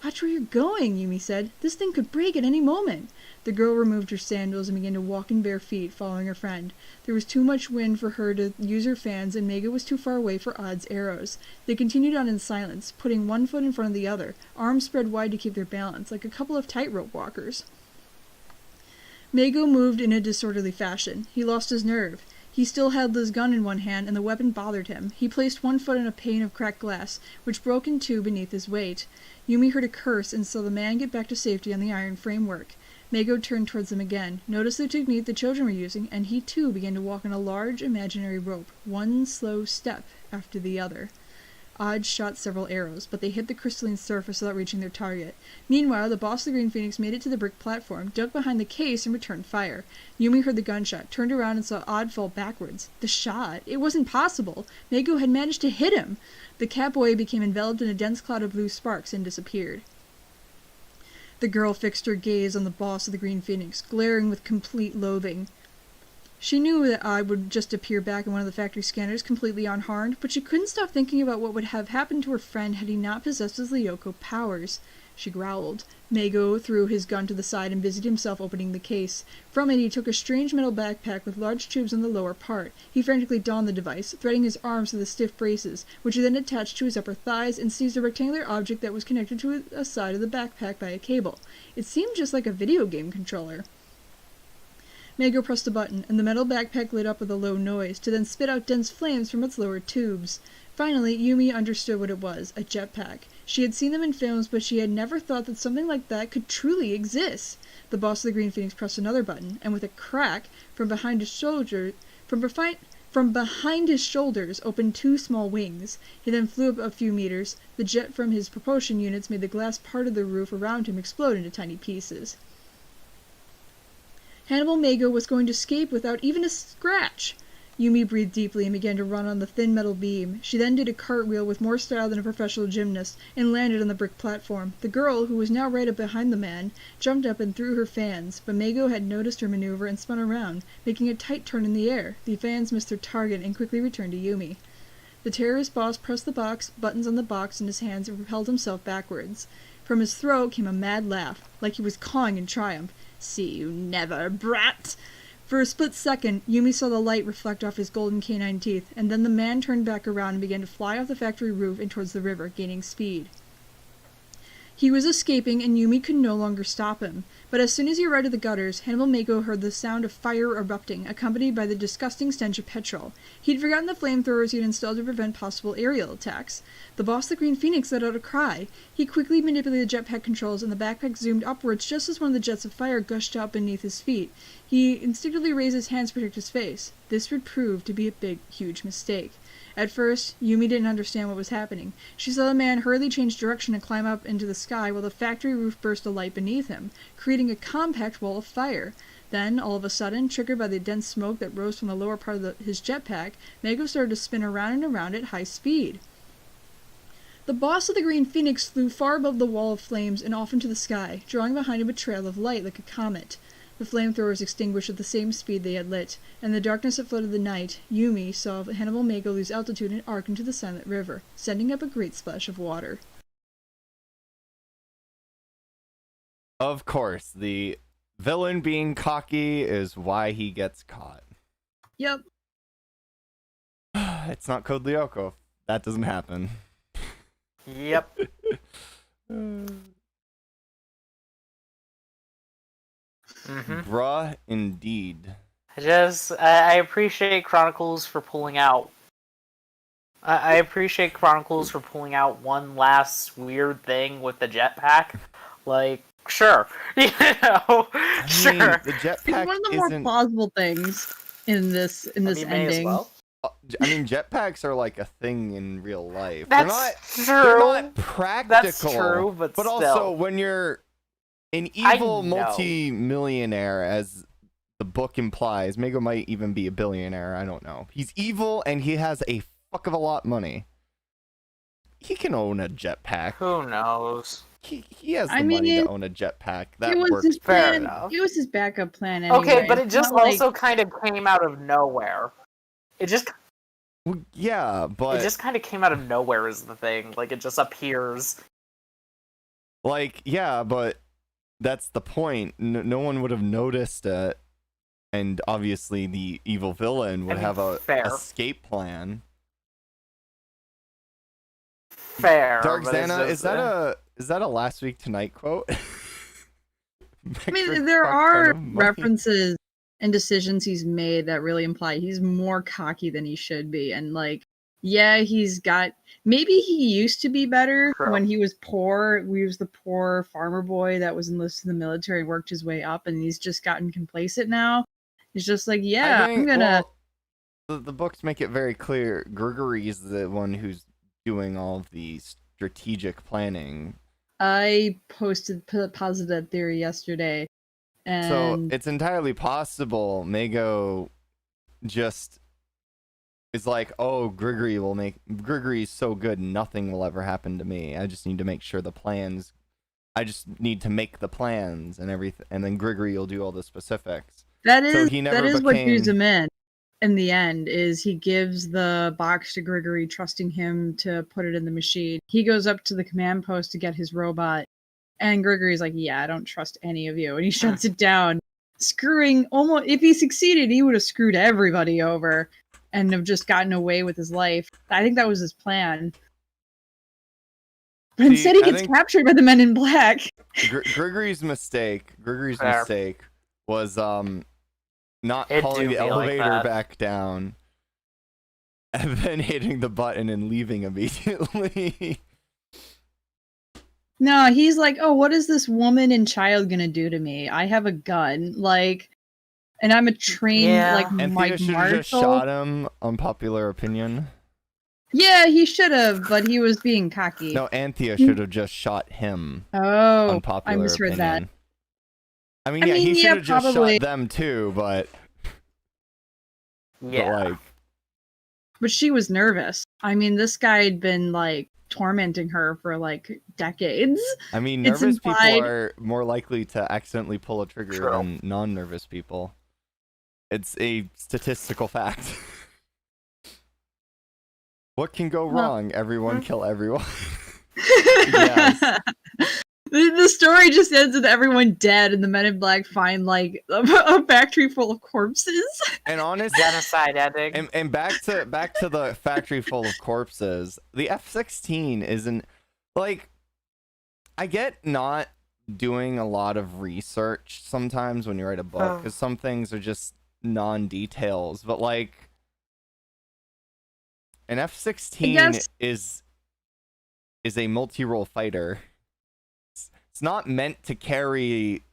"Watch where you're going," Yumi said. "This thing could break at any moment." The girl removed her sandals and began to walk in bare feet, following her friend. There was too much wind for her to use her fans, and Mago was too far away for Odd's arrows. They continued on in silence, putting one foot in front of the other, arms spread wide to keep their balance, like a couple of tightrope walkers. Mago moved in a disorderly fashion. He lost his nerve. He still held his gun in one hand, and the weapon bothered him. He placed one foot on a pane of cracked glass, which broke in 2 beneath his weight. Yumi heard a curse and saw the man get back to safety on the iron framework. Mago turned towards them again, noticed the technique the children were using, and he too began to walk on a large imaginary rope, one slow step after the other. Odd shot several arrows, but they hit the crystalline surface without reaching their target. Meanwhile, the boss of the Green Phoenix made it to the brick platform, ducked behind the case, and returned fire. Yumi heard the gunshot, turned around, and saw Odd fall backwards. The shot! It wasn't possible! Mago had managed to hit him! The catboy became enveloped in a dense cloud of blue sparks and disappeared. The girl fixed her gaze on the boss of the Green Phoenix, glaring with complete loathing. She knew that Odd would just appear back in one of the factory scanners, completely unharmed, but she couldn't stop thinking about what would have happened to her friend had he not possessed his Lyoko powers. She growled. Mago threw his gun to the side and busied himself opening the case. From it he took a strange metal backpack with large tubes on the lower part. He frantically donned the device, threading his arms to the stiff braces, which he then attached to his upper thighs, and seized a rectangular object that was connected to a side of the backpack by a cable. It seemed just like a video game controller. Mago pressed a button, and the metal backpack lit up with a low noise, to then spit out dense flames from its lower tubes. Finally, Yumi understood what it was, a jetpack. She had seen them in films, but she had never thought that something like that could truly exist. The boss of the Green Phoenix pressed another button, and with a crack, from behind his shoulders opened 2 small wings. He then flew up a few meters. The jet from his propulsion units made the glass part of the roof around him explode into tiny pieces. Hannibal Mago was going to escape without even a scratch. Yumi breathed deeply and began to run on the thin metal beam. She then did a cartwheel with more style than a professional gymnast and landed on the brick platform. The girl, who was now right up behind the man, jumped up and threw her fans, but Mago had noticed her maneuver and spun around, making a tight turn in the air. The fans missed their target and quickly returned to Yumi. The terrorist boss pressed the buttons on the box in his hands and propelled himself backwards. From his throat came a mad laugh, like he was cawing in triumph. "See you never, brat!" For a split second, Yumi saw the light reflect off his golden canine teeth, and then the man turned back around and began to fly off the factory roof and towards the river, gaining speed. He was escaping, and Yumi could no longer stop him. But as soon as he arrived at the gutters, Hannibal Mako heard the sound of fire erupting, accompanied by the disgusting stench of petrol. He'd forgotten the flamethrowers he had installed to prevent possible aerial attacks. The boss of the Green Phoenix let out a cry. He quickly manipulated the jetpack controls, and the backpack zoomed upwards just as one of the jets of fire gushed out beneath his feet. He instinctively raised his hands to protect his face. This would prove to be a huge mistake. At first, Yumi didn't understand what was happening. She saw the man hurriedly change direction and climb up into the sky while the factory roof burst a light beneath him, creating a compact wall of fire. Then, all of a sudden, triggered by the dense smoke that rose from the lower part of his jetpack, Mago started to spin around and around at high speed. The boss of the Green Phoenix flew far above the wall of flames and off into the sky, drawing behind him a trail of light like a comet. The flamethrowers extinguished at the same speed they had lit, and in the darkness that flooded the night, Yumi saw Hannibal Mago lose altitude and arc into the silent river, sending up a great splash of water. Of course, the villain being cocky is why he gets caught. Yep. It's not Code Lyoko. That doesn't happen. Yep. Bruh, indeed. I appreciate Chronicles for pulling out. I appreciate Chronicles for pulling out one last weird thing with the jetpack. Like, sure, sure. The jetpack It's one of the more plausible things in this ending. Well. I mean, jetpacks are like a thing in real life. That's true. They're not practical. That's true, but still. Also, when you're an evil multi-millionaire, as the book implies, Mago might even be a billionaire. I don't know. He's evil and he has a fuck of a lot of money. He can own a jetpack. Who knows? He has the money to own a jetpack. That works. His plan, fair enough. It was his backup plan anyway. Okay, but it just also kind of came out of nowhere. It just kind of came out of nowhere is the thing. Like, it just appears. Like, yeah, but that's the point. No one would have noticed it, and obviously the evil villain would have a escape plan. Fair. Dark Xana, is that a last week tonight quote? I mean, there are references and decisions he's made that really imply he's more cocky than he should be, and like, yeah, he's got. Maybe he used to be better when he was poor. He was the poor farmer boy that was enlisted in the military and worked his way up, and he's just gotten complacent now. He's just like, yeah, I'm gonna. Well, the books make it very clear. Grigory's the one who's doing all of the strategic planning. I posited that theory yesterday, and so it's entirely possible Mago just is like, oh, Grigory's so good, nothing will ever happen to me. I just need to make sure I just need to make the plans and everything, and then Grigory will do all the specifics. That is what drews him in the end, is he gives the box to Grigory, trusting him to put it in the machine. He goes up to the command post to get his robot, and Grigory's like, yeah, I don't trust any of you, and he shuts it down, screwing almost. If he succeeded, he would have screwed everybody over and have just gotten away with his life. I think that was his plan. But instead he gets captured by the Men in Black. Grigory's mistake was not pulling the elevator back down and then hitting the button and leaving immediately. No, he's like, oh, what is this woman and child gonna do to me? I have a gun, like, and I'm a trained Anthea should have just shot him. Unpopular opinion. Yeah, he should have, but he was being cocky. No, Anthea should have just shot him. Oh, unpopular I misread opinion. that. I mean, he should have just probably. shot them too, but Yeah. But she was nervous. I mean, this guy had been like tormenting her for like decades. I mean, It's nervous people implied. are more likely to accidentally pull a trigger than non-nervous people. It's a statistical fact. What can go wrong? Everyone kill everyone. Yes. The story just ends with everyone dead, and the Men in Black find like a factory full of corpses. And honestly, Genocide ending. and back to the factory full of corpses. The F-16 isn't like, I get not doing a lot of research sometimes when you write a book, because some things are just non-details, but like an F-16 is a multi-role fighter. It's not meant to carry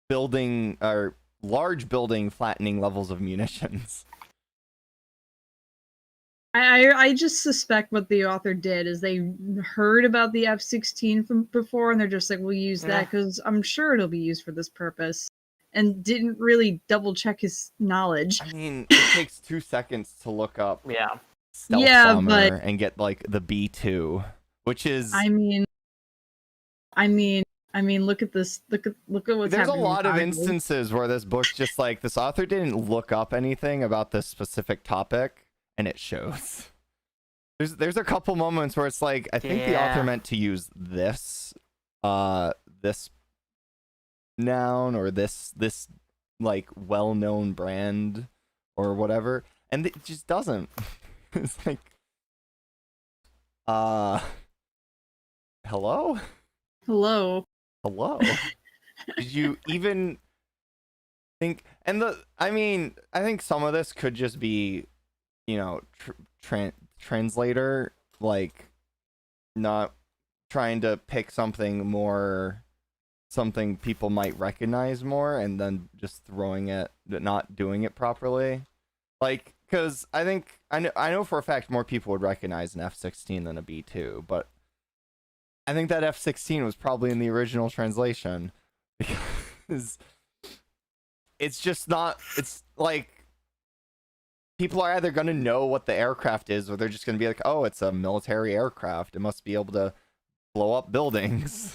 building or large building flattening levels of munitions. I just suspect what the author did is they heard about the F-16 from before, and they're just like, we'll use that because I'm sure it'll be used for this purpose, and didn't really double check his knowledge. I mean, it takes 2 seconds to look up stealth bomber and get like the B-2, which is I mean, look at this. Look at what's happening. There's a lot of instances where this book just like, this author didn't look up anything about this specific topic, and it shows. There's a couple moments where it's like, I think the author meant to use this this noun or this like well-known brand or whatever, and it just doesn't. It's like, hello? Did you even think? And I think some of this could just be, you know, translator, like not trying to pick something people might recognize more, and then just throwing it, not doing it properly. Like, because I know for a fact more people would recognize an F-16 than a B-2, but I think that F-16 was probably in the original translation, because it's just not, it's like, people are either going to know what the aircraft is, or they're just going to be like, oh, it's a military aircraft, it must be able to blow up buildings.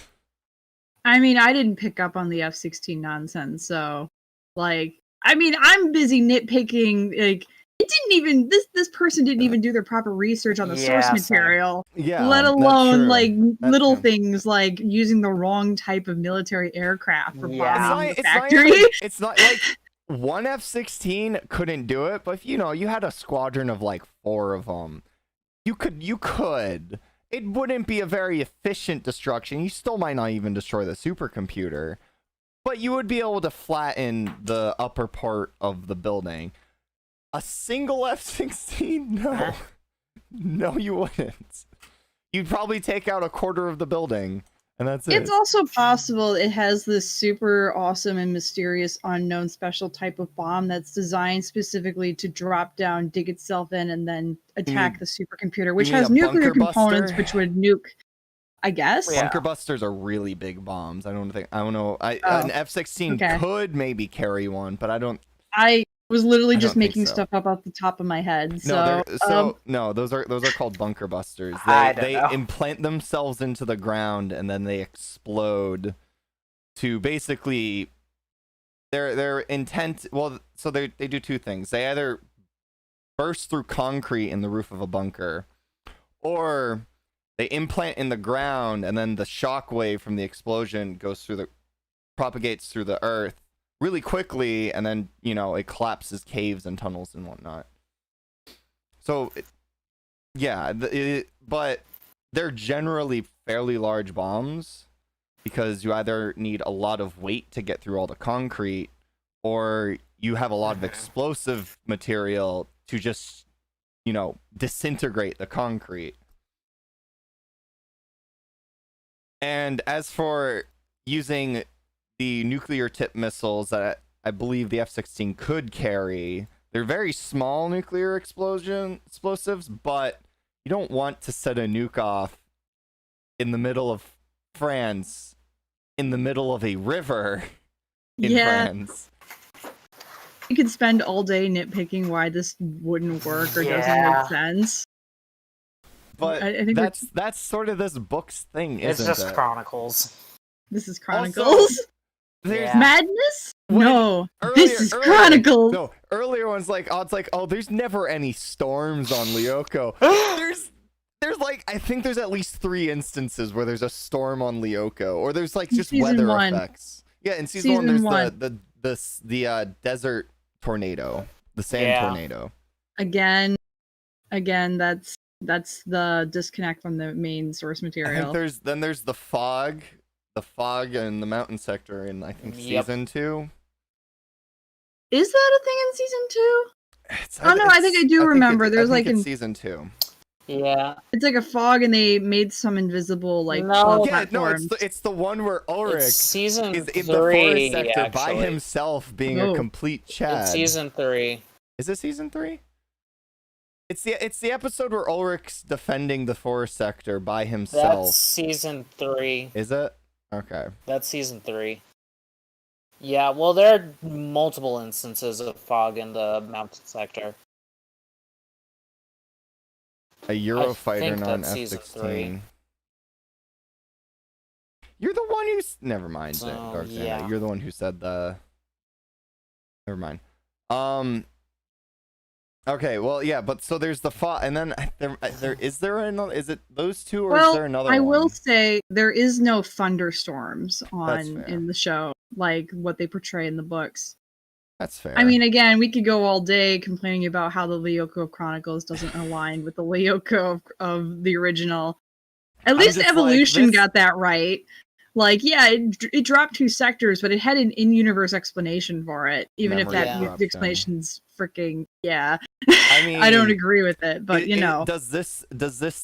I mean, I didn't pick up on the F-16 nonsense, so, like, I mean, I'm busy nitpicking, like, it didn't even, this person didn't even do their proper research on the source material. Yeah, let alone, like, little things like using the wrong type of military aircraft for bombing the factory. It's not like one F-16 couldn't do it, but if, you had a squadron of like 4 of them, you could. It wouldn't be a very efficient destruction. You still might not even destroy the supercomputer, but you would be able to flatten the upper part of the building. A single F-16? No. No, you wouldn't. You'd probably take out a quarter of the building, and that's it. It's also possible it has this super awesome and mysterious unknown special type of bomb that's designed specifically to drop down, dig itself in, and then attack the supercomputer, which has nuclear components which would nuke, I guess. Bunker busters are really big bombs. I don't know. An F-16 could maybe carry one, but I was literally just making stuff up off the top of my head. No, those are called bunker busters. They implant themselves into the ground and then they explode to basically their intent. Well, so they do 2 things. They either burst through concrete in the roof of a bunker, or they implant in the ground and then the shock wave from the explosion propagates through the earth really quickly, and then it collapses caves and tunnels and whatnot. So but they're generally fairly large bombs, because you either need a lot of weight to get through all the concrete, or you have a lot of explosive material to just disintegrate the concrete. And as for using the nuclear tip missiles that I believe the F-16 could carry, they're very small nuclear explosives, but you don't want to set a nuke off in the middle of France, in the middle of a river, in Yeah, France. you could spend all day nitpicking why this wouldn't work or doesn't Yeah. make sense. But I think that's sort of this book's thing, It's isn't just it? Chronicles. this is Also, Chronicles. There's Yeah. Madness? When- No, this is Chronicles. No, earlier one's like, there's never any storms on Lyoko. There's like, I think there's at least 3 instances where there's a storm on Lyoko, or there's like just Season weather 1. effects. Yeah, in season 1 there's Season the desert tornado, the sand tornado. Again, that's the disconnect from the main source I material. think there's the fog in the mountain sector in I think season 2. Is that a thing in season 2? Oh no, I think I do remember. There's like in season 2. Yeah. It's like a fog, and they made some invisible like No. Yeah, no, platforms. it's the one where Ulrich It's season is 3, in the forest sector actually. by himself, being a complete Chad. It's season 3. Is it season 3? It's the episode where Ulrich's defending the forest sector by himself. That's season 3. Is it? Okay. That's season 3. Yeah, well, there are multiple instances of fog in the mountain sector. A Eurofighter, think not an that's season F-16. You're the one who's... Never mind, So, Dark Santa. yeah. You're the one who said the... Never mind. Okay, well, yeah, but so there's the fog, and then is there another... Is it those two, or is there another one? I will say there is no thunderstorms That's fair. in the show, like what they portray in the books. That's fair. I mean, again, we could go all day complaining about how the Lyoko of Chronicles doesn't align with the Lyoko of the original. At least just like, Evolution this- got that right. Like, yeah, it dropped 2 sectors, but it had an in-universe explanation for it, even if Memory that corruption. the explanation's freaking I mean, I don't agree with it, but you know. does this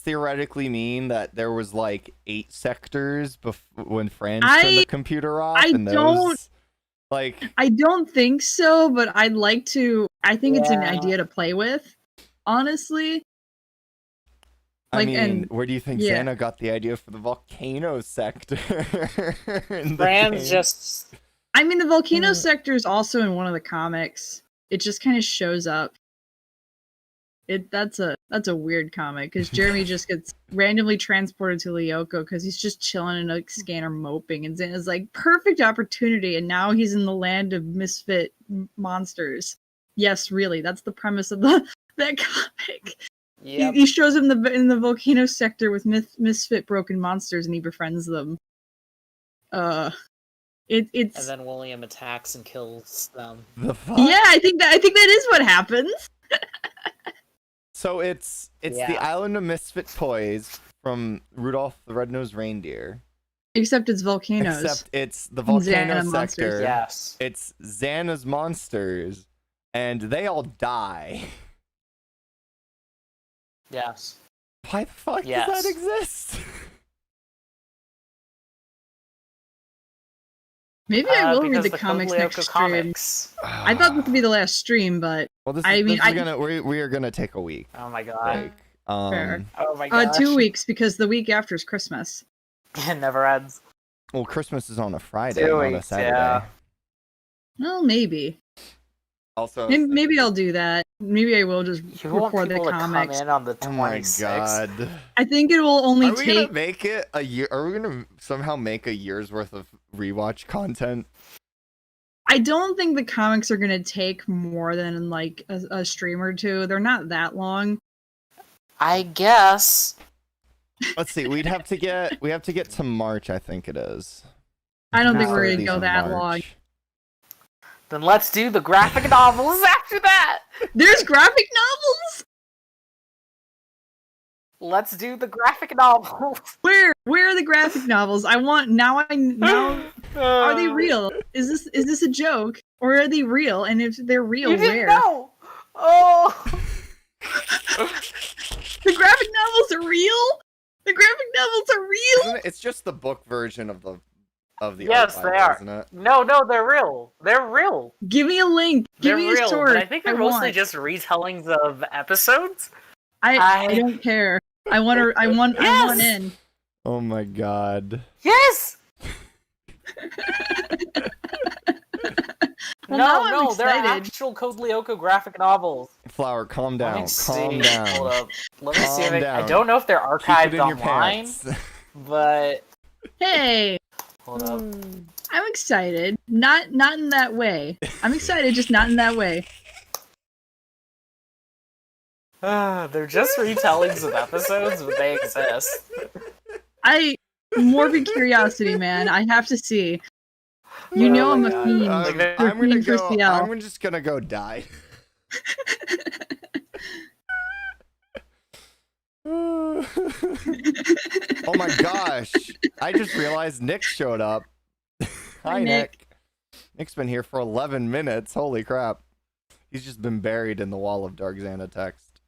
theoretically mean that there was like 8 sectors when Fran turned the computer off? I don't like. I don't think so, but I'd like to. I think it's an Yeah. idea to play with, honestly. I Like, mean, and- where do you think yeah. Xana got the idea for the volcano sector? in the Fran's game? just... I mean, the volcano sector is also in one of the comics. It just kind of shows up. That's a weird comic because Jeremy just gets randomly transported to Lyoko because he's just chilling in a scanner moping, and Xana's like, perfect opportunity, and now he's in the land of misfit monsters. Yes, really, that's the premise of that comic. Yep. He shows him in the volcano sector with misfit broken monsters, and he befriends them. It's And then William attacks and kills them. The fuck? yeah, I think that is what happens. So it's the Yeah. island of misfit toys from Rudolph the Red-Nosed Reindeer. Except it's volcanoes. Except it's the volcano Xana monsters, sector. Yes. It's Xana's monsters, and they all die. Yes. Why the fuck Yes. does that exist? Maybe I will read because the the comics Code next Lyoko stream. comics. I thought this would be the last stream, but Well, we are gonna take a week Oh my god. break. Fair. Oh my god. 2 weeks because the week after is Christmas. It never ends. Well, Christmas is on a Friday, 2 not a weeks, Saturday. yeah. Well, maybe. Also, Maybe I'll do that. Maybe I will just You want record the people to come comics. in on the 26th. oh my god. I think it will only Are we gonna take. make it a year? Are we gonna somehow make a year's worth of rewatch content? I don't think the comics are gonna take more than like a stream or 2. They're not that long. I guess. Let's see. We have to get to March. I think it is. I don't think No. we're gonna 30s go of that long. March. Then let's do the graphic novels after that. There's graphic novels. Let's do the graphic novels. Where are the graphic novels? I want now. Are they real? Is this a joke, or are they real? And if they're real, You where? didn't know. Oh. The graphic novels are real. The graphic novels are real. Isn't it? It's just the book version of the Yes, art they Bible, are. isn't it? No, they're real. They're real. Give me a link. Give They're me a real, sword. but I think they're mostly want. just retellings of episodes. I don't care. I want. I want Yes! in. Oh my god. Yes. now I'm no, they're excited. actual Code Lyoko graphic novels. Flower, calm Let down. me Calm see. down. Hold up. Let me see if Calm I down. don't know if they're Keep archived it in your online, pants. but Hey, hold up. I'm excited. Not in that way. I'm excited, just not in that way. They're just retellings of episodes, but they exist. Morbid curiosity, man. I have to see. You Oh know my I'm a God. fiend. Like, I'm gonna fiend for go. CL. I'm just gonna go die. Oh my gosh! I just realized Nick showed up. Hi, Nick. Nick's been here for 11 minutes. Holy crap! He's just been buried in the wall of Dark Xana text.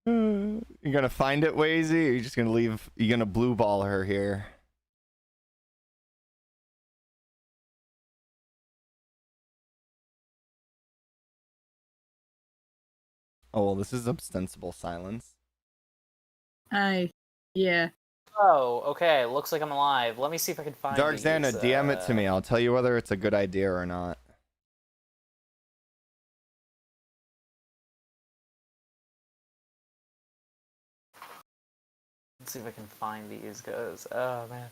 You gonna find it, Wazy? Or you just gonna leave? You gonna blue ball her here? Oh well, this is ostensible silence. Yeah. Oh, okay. Looks like I'm alive. Let me see if I can find Dark these. Xana, DM it to me. I'll tell you whether it's a good idea or not. Let's see if I can find these, cause oh man.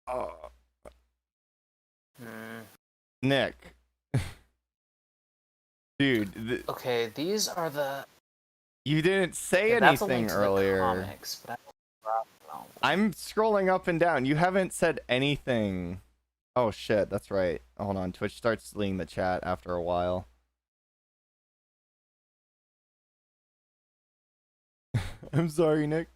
Oh. Hmm. Nick. Dude. Okay, these are the. You didn't say Okay, that's a anything link to the earlier. comics, but I'm scrolling up and down. You haven't said anything. Oh shit, that's right. Hold on. Twitch starts deleting the chat after a while. I'm sorry, Nick.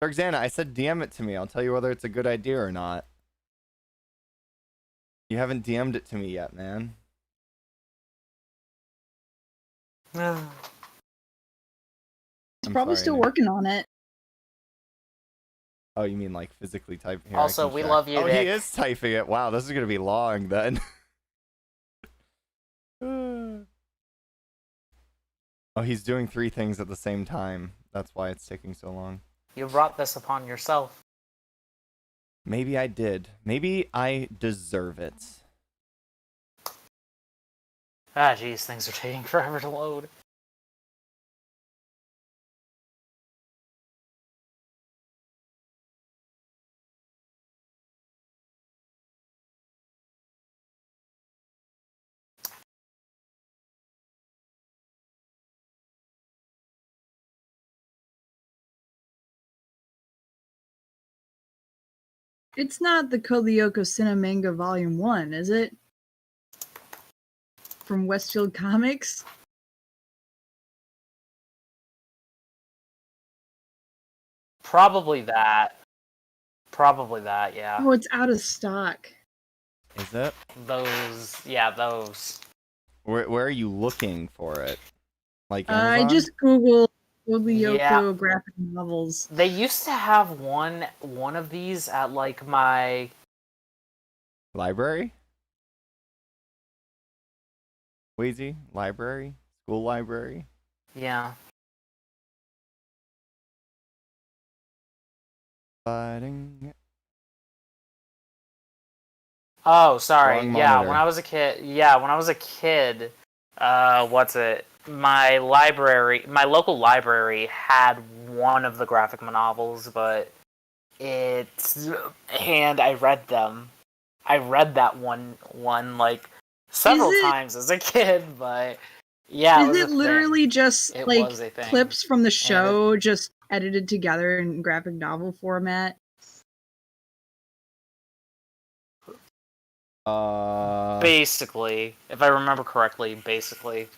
Dark Xana, I said DM it to me. I'll tell you whether it's a good idea or not. You haven't DM'd it to me yet, man. He's I'm probably sorry, still Nick. working on it. Oh, you mean like physically typing? Here, also, we love you, Oh, Nick. he is typing it. Wow, this is gonna be long then. Oh, he's doing 3 things at the same time. That's why it's taking so long. You brought this upon yourself. Maybe I did. Maybe I deserve it. Ah, jeez, things are taking forever to load. It's not the Kolyoko Cinemanga Volume 1, is it? From Westfield Comics? Probably that. Probably that, yeah. Oh, it's out of stock. Is it? Those, yeah, those. Where are you looking for it? Like I Amazon? just googled Kolyoko Yeah. graphic novels. They used to have one of these at like my Library? Wheezy? Library? School library? yeah. Fighting. Oh, sorry. Wrong Yeah, monitor. when I was a kid, what's it? My local library had one of the graphic novels, but and I read them. I read that one like several times as a kid, but yeah, Is it literally thing. just It like was a thing. clips from the show just edited together in graphic novel format? Basically, if I remember correctly, basically.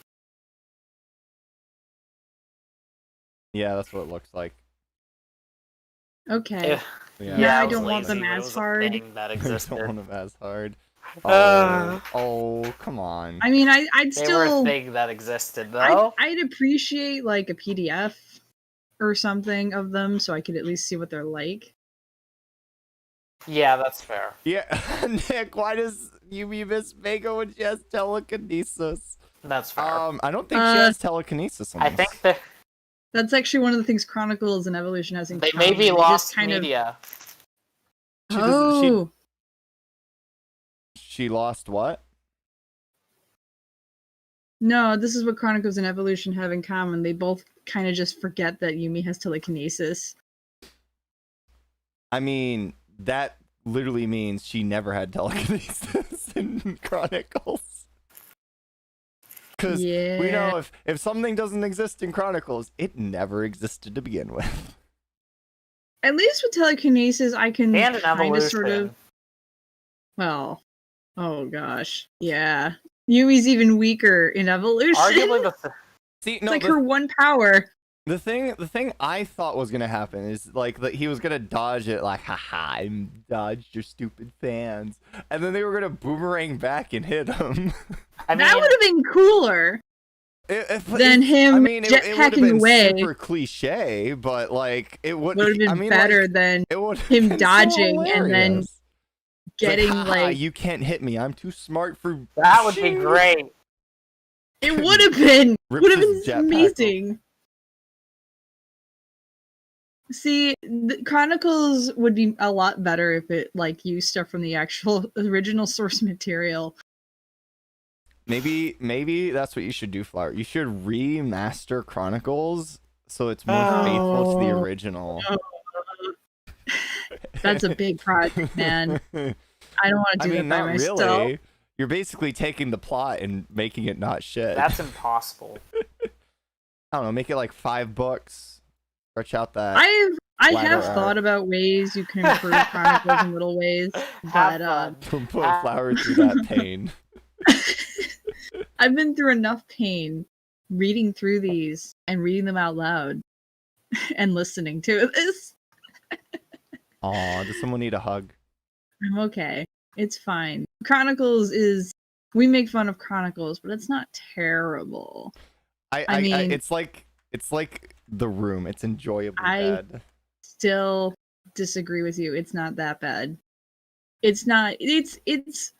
Yeah, that's what it looks like. Okay. Yeah, Yeah, I was don't want lazy, them but it as was a hard. thing that I existed. don't want them as hard. Oh, come on. I mean, I'd They were a still, thing that existed, though. I'd appreciate like a PDF or something of them, so I could at least see what they're like. Yeah, that's fair. Yeah, Nick, why does Yumi miss Mega when she has telekinesis? That's fair. I don't think she has telekinesis. I think that That's actually one of the things Chronicles and Evolution has in they common. maybe They lost just kind of- media. Oh, She lost what? no, this is what Chronicles and Evolution have in common. They both kind of just forget that Yumi has telekinesis. I mean, that literally means she never had telekinesis in Chronicles. Because we know if something doesn't exist in Chronicles, it never existed to begin with. At least with telekinesis, I can And an kind of evolution. sort of. Well, oh gosh, yeah. Yumi's even weaker in Evolution. Arguably the See, It's like her one power. The thing I thought was gonna happen is like that he was gonna dodge it, like, haha, I dodged your stupid fans, and then they were gonna boomerang back and hit him. I mean, That would have been cooler than him I mean, it would have jetpacking been away. super cliche, but like it would Would have been I mean, better like, than it would have him been dodging so and then hilarious. It's getting haha, like. you can't hit me. I'm too smart for that would be great. It would have been. Rips Would have his been jetpack amazing. See, the Chronicles would be a lot better if it like used stuff from the actual original source material. Maybe that's what you should do, Flower. You should remaster Chronicles so it's more faithful to the original. That's a big project, man. I don't want to do that by not myself. really. You're basically taking the plot and making it not shit. That's impossible. I don't know, make it like 5 books. Stretch out that. I ladder have art. thought about ways you can improve Chronicles in little ways, Have but fun. Put Flower through that pain. I've been through enough pain reading through these and reading them out loud and listening to this. Aw, does someone need a hug? I'm okay. It's fine. Chronicles is we make fun of Chronicles, but it's not terrible. I mean, it's like The Room. It's enjoyably bad. Still disagree with you. It's not that bad. It's not. It's.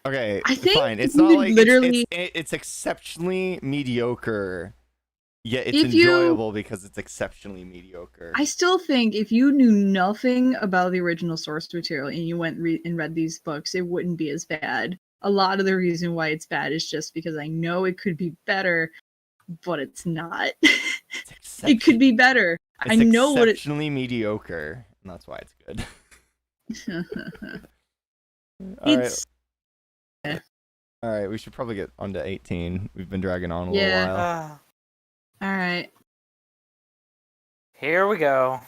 Okay, I think fine. It's you not could like literally- it's exceptionally mediocre. Yet it's If you- enjoyable because it's exceptionally mediocre. I still think if you knew nothing about the original source material and you went and read these books, it wouldn't be as bad. A lot of the reason why it's bad is just because I know it could be better, but it's not. It could be better. I know what it. exceptionally mediocre, and that's why it's good. It's. All right, we should probably get on to 18. We've been dragging on a little Yeah. while. All right. Here we go.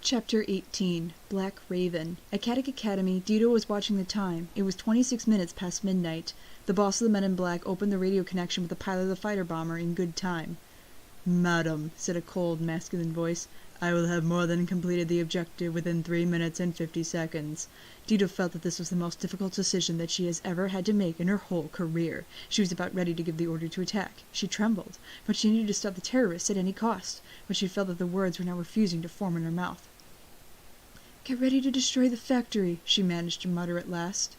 Chapter 18, Black Raven. At Katic Academy, Dido was watching the time. It was 26 minutes past midnight. The boss of the Men in Black opened the radio connection with the pilot of the fighter bomber in good time. "Madam," said a cold, masculine voice, "I will have more than completed the objective within 3 minutes and 50 seconds. Dido felt that this was the most difficult decision that she has ever had to make in her whole career. She was about ready to give the order to attack. She trembled, but she needed to stop the terrorists at any cost. But she felt that the words were now refusing to form in her mouth. "Get ready to destroy the factory," she managed to mutter at last.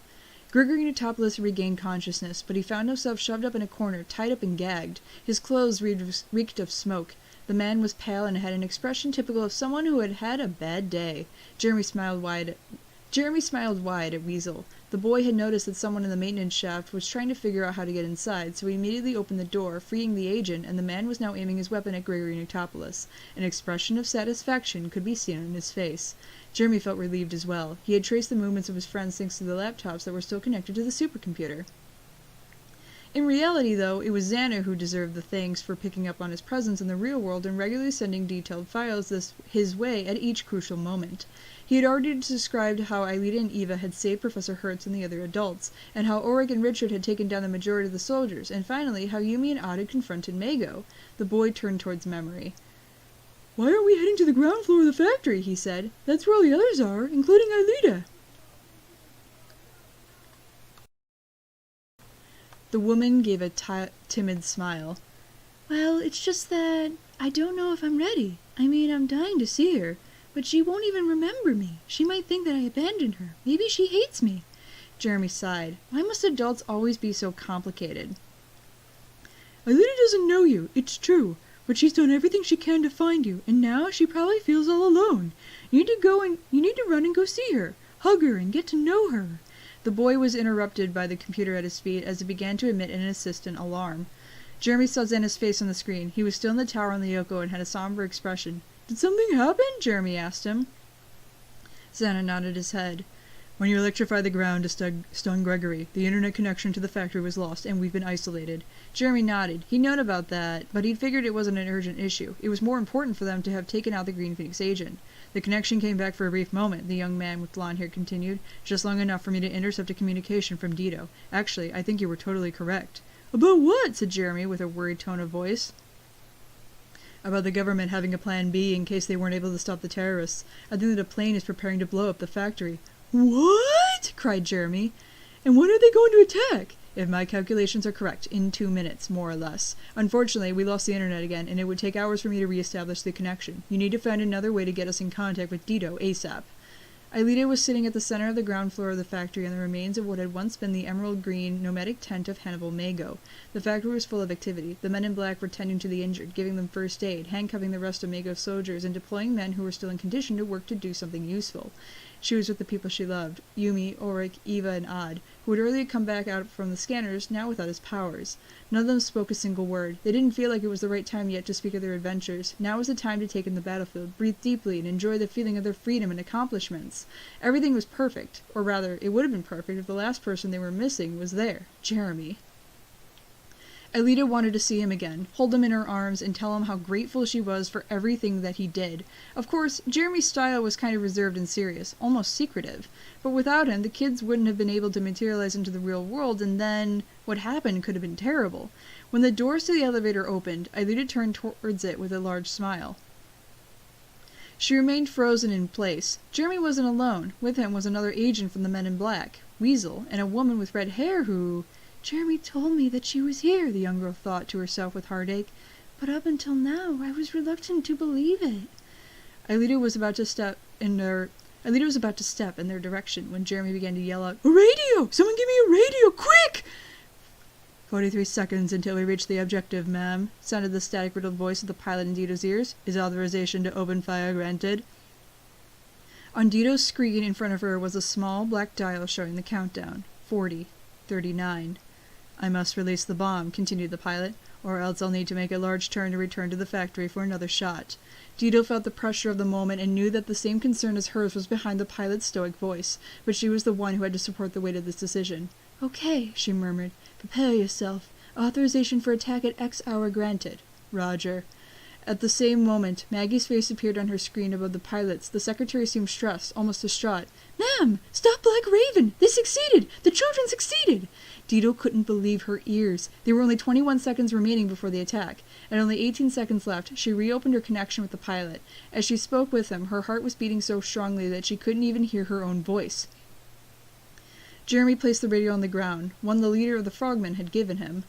Grigory Notopoulos regained consciousness, but he found himself shoved up in a corner, tied up and gagged. His clothes reeked of smoke. The man was pale and had an expression typical of someone who had had a bad day. Jeremy smiled wide at Weasel. The boy had noticed that someone in the maintenance shaft was trying to figure out how to get inside, so he immediately opened the door, freeing the agent, and the man was now aiming his weapon at Grigory Notopoulos. An expression of satisfaction could be seen on his face. Jeremy felt relieved as well. He had traced the movements of his friends thanks to the laptops that were still connected to the supercomputer. In reality, though, it was Xana who deserved the thanks for picking up on his presence in the real world and regularly sending detailed files his way at each crucial moment. He had already described how Aelita and Eva had saved Professor Hertz and the other adults, and how Ulrich and Richard had taken down the majority of the soldiers, and finally how Yumi and Odd had confronted Mago. The boy turned towards memory. "Why aren't we heading to the ground floor of the factory?" he said. "That's where all the others are, including Aelita." The woman gave a timid smile. Well, it's just that I don't know if I'm ready. I mean, I'm dying to see her, but she won't even remember me. She might think that I abandoned her. Maybe she hates me. Jeremy sighed. Why must adults always be so complicated? Alita doesn't know you, it's true, but she's done everything she can to find you, and now she probably feels all alone. You need to run and go see her, hug her, and get to know her. The boy was interrupted by the computer at his feet as it began to emit an insistent alarm. Jeremy saw Xana's face on the screen. He was still in the tower on the Yoko and had a somber expression. Did something happen? Jeremy asked him. Xana nodded his head. When you electrified the ground to stun Gregory, the internet connection to the factory was lost, and we've been isolated. Jeremy nodded. He'd known about that, but he'd figured it wasn't an urgent issue. It was more important for them to have taken out the Green Phoenix agent. The connection came back for a brief moment, the young man with blonde hair continued. Just long enough for me to intercept a communication from Dito. Actually, I think you were totally correct. About what? Said Jeremy with a worried tone of voice. About the government having a plan B in case they weren't able to stop the terrorists. I think that a plane is preparing to blow up the factory. What? Cried Jeremy. And when are they going to attack? If my calculations are correct, in 2 minutes, more or less. Unfortunately, we lost the internet again, and it would take hours for me to re-establish the connection. You need to find another way to get us in contact with Dito ASAP. Alita was sitting at the center of the ground floor of the factory on the remains of what had once been the emerald green nomadic tent of Hannibal Mago. The factory was full of activity. The men in black were tending to the injured, giving them first aid, handcuffing the rest of Mago's soldiers, and deploying men who were still in condition to work to do something useful. She was with the people she loved, Yumi, Ulrich, Eva, and Odd, who had earlier come back out from the scanners, now without his powers. None of them spoke a single word. They didn't feel like it was the right time yet to speak of their adventures. Now was the time to take in the battlefield, breathe deeply, and enjoy the feeling of their freedom and accomplishments. Everything was perfect, or rather, it would have been perfect if the last person they were missing was there, Jeremy. Alita wanted to see him again, hold him in her arms, and tell him how grateful she was for everything that he did. Of course, Jeremy's style was kind of reserved and serious, almost secretive. But without him, the kids wouldn't have been able to materialize into the real world, and then what happened could have been terrible. When the doors to the elevator opened, Alita turned towards it with a large smile. She remained frozen in place. Jeremy wasn't alone. With him was another agent from the Men in Black, Weasel, and a woman with red hair who... Jeremy told me that she was here, the young girl thought to herself with heartache. But up until now, I was reluctant to believe it. Alita was about to step in their direction when Jeremy began to yell out, A radio! Someone give me a radio, quick! 43 seconds until we reach the objective, ma'am, sounded the static-riddled voice of the pilot in Dito's ears. Is authorization to open fire granted? On Dito's screen in front of her was a small black dial showing the countdown. 40, 39. I must release the bomb, continued the pilot, or else I'll need to make a large turn to return to the factory for another shot. Dito felt the pressure of the moment and knew that the same concern as hers was behind the pilot's stoic voice, but she was the one who had to support the weight of this decision. Okay, she murmured. Prepare yourself. Authorization for attack at X hour granted. Roger. At the same moment, Maggie's face appeared on her screen above the pilot's. The secretary seemed stressed, almost distraught. Ma'am! Stop Black Raven! They succeeded! The children succeeded! Dito couldn't believe her ears. There were only 21 seconds remaining before the attack. At only 18 seconds left, she reopened her connection with the pilot. As she spoke with him, her heart was beating so strongly that she couldn't even hear her own voice. Jeremy placed the radio on the ground, one the leader of the frogmen had given him.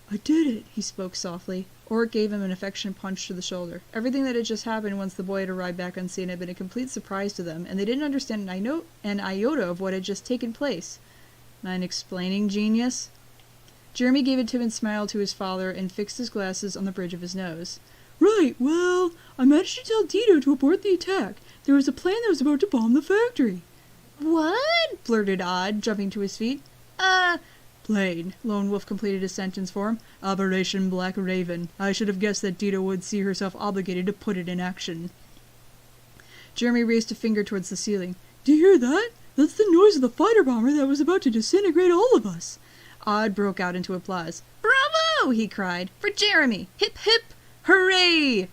I did it, he spoke softly. Oric gave him an affectionate punch to the shoulder. Everything that had just happened once the boy had arrived back on scene had been a complete surprise to them, and they didn't understand an iota of what had just taken place. Mind explaining, genius? Jeremy gave a timid smile to his father and fixed his glasses on the bridge of his nose. Right, well, I managed to tell Dito to abort the attack. There was a plane that was about to bomb the factory. What? Blurted Odd, jumping to his feet. Plane. Lone Wolf completed his sentence for him. Operation Black Raven. I should have guessed that Dito would see herself obligated to put it in action. Jeremy raised a finger towards the ceiling. Do you hear that? That's the noise of the fighter bomber that was about to disintegrate all of us. Odd broke out into applause. Bravo! He cried. For Jeremy! Hip hip! Hooray!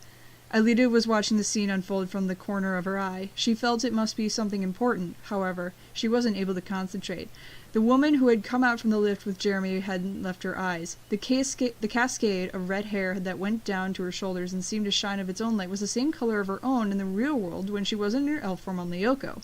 Alita was watching the scene unfold from the corner of her eye. She felt it must be something important. However, she wasn't able to concentrate. The woman who had come out from the lift with Jeremy hadn't left her eyes. The cascade of red hair that went down to her shoulders and seemed to shine of its own light was the same color of her own in the real world when she was in her elf form on Lyoko.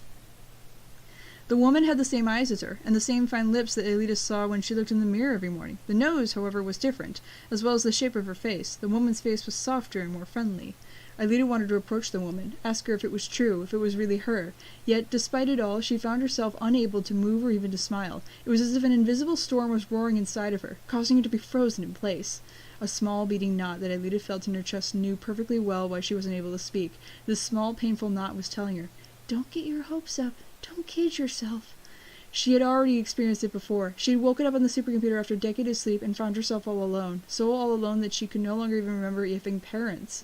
The woman had the same eyes as her, and the same fine lips that Alita saw when she looked in the mirror every morning. The nose, however, was different, as well as the shape of her face. The woman's face was softer and more friendly. Alita wanted to approach the woman, ask her if it was true, if it was really her. Yet, despite it all, she found herself unable to move or even to smile. It was as if an invisible storm was roaring inside of her, causing her to be frozen in place. A small beating knot that Alita felt in her chest knew perfectly well why she wasn't able to speak. This small, painful knot was telling her, "Don't get your hopes up. Don't kid yourself." She had already experienced it before. She had woken up on the supercomputer after a decade of sleep and found herself all alone. So all alone that she could no longer even remember having parents.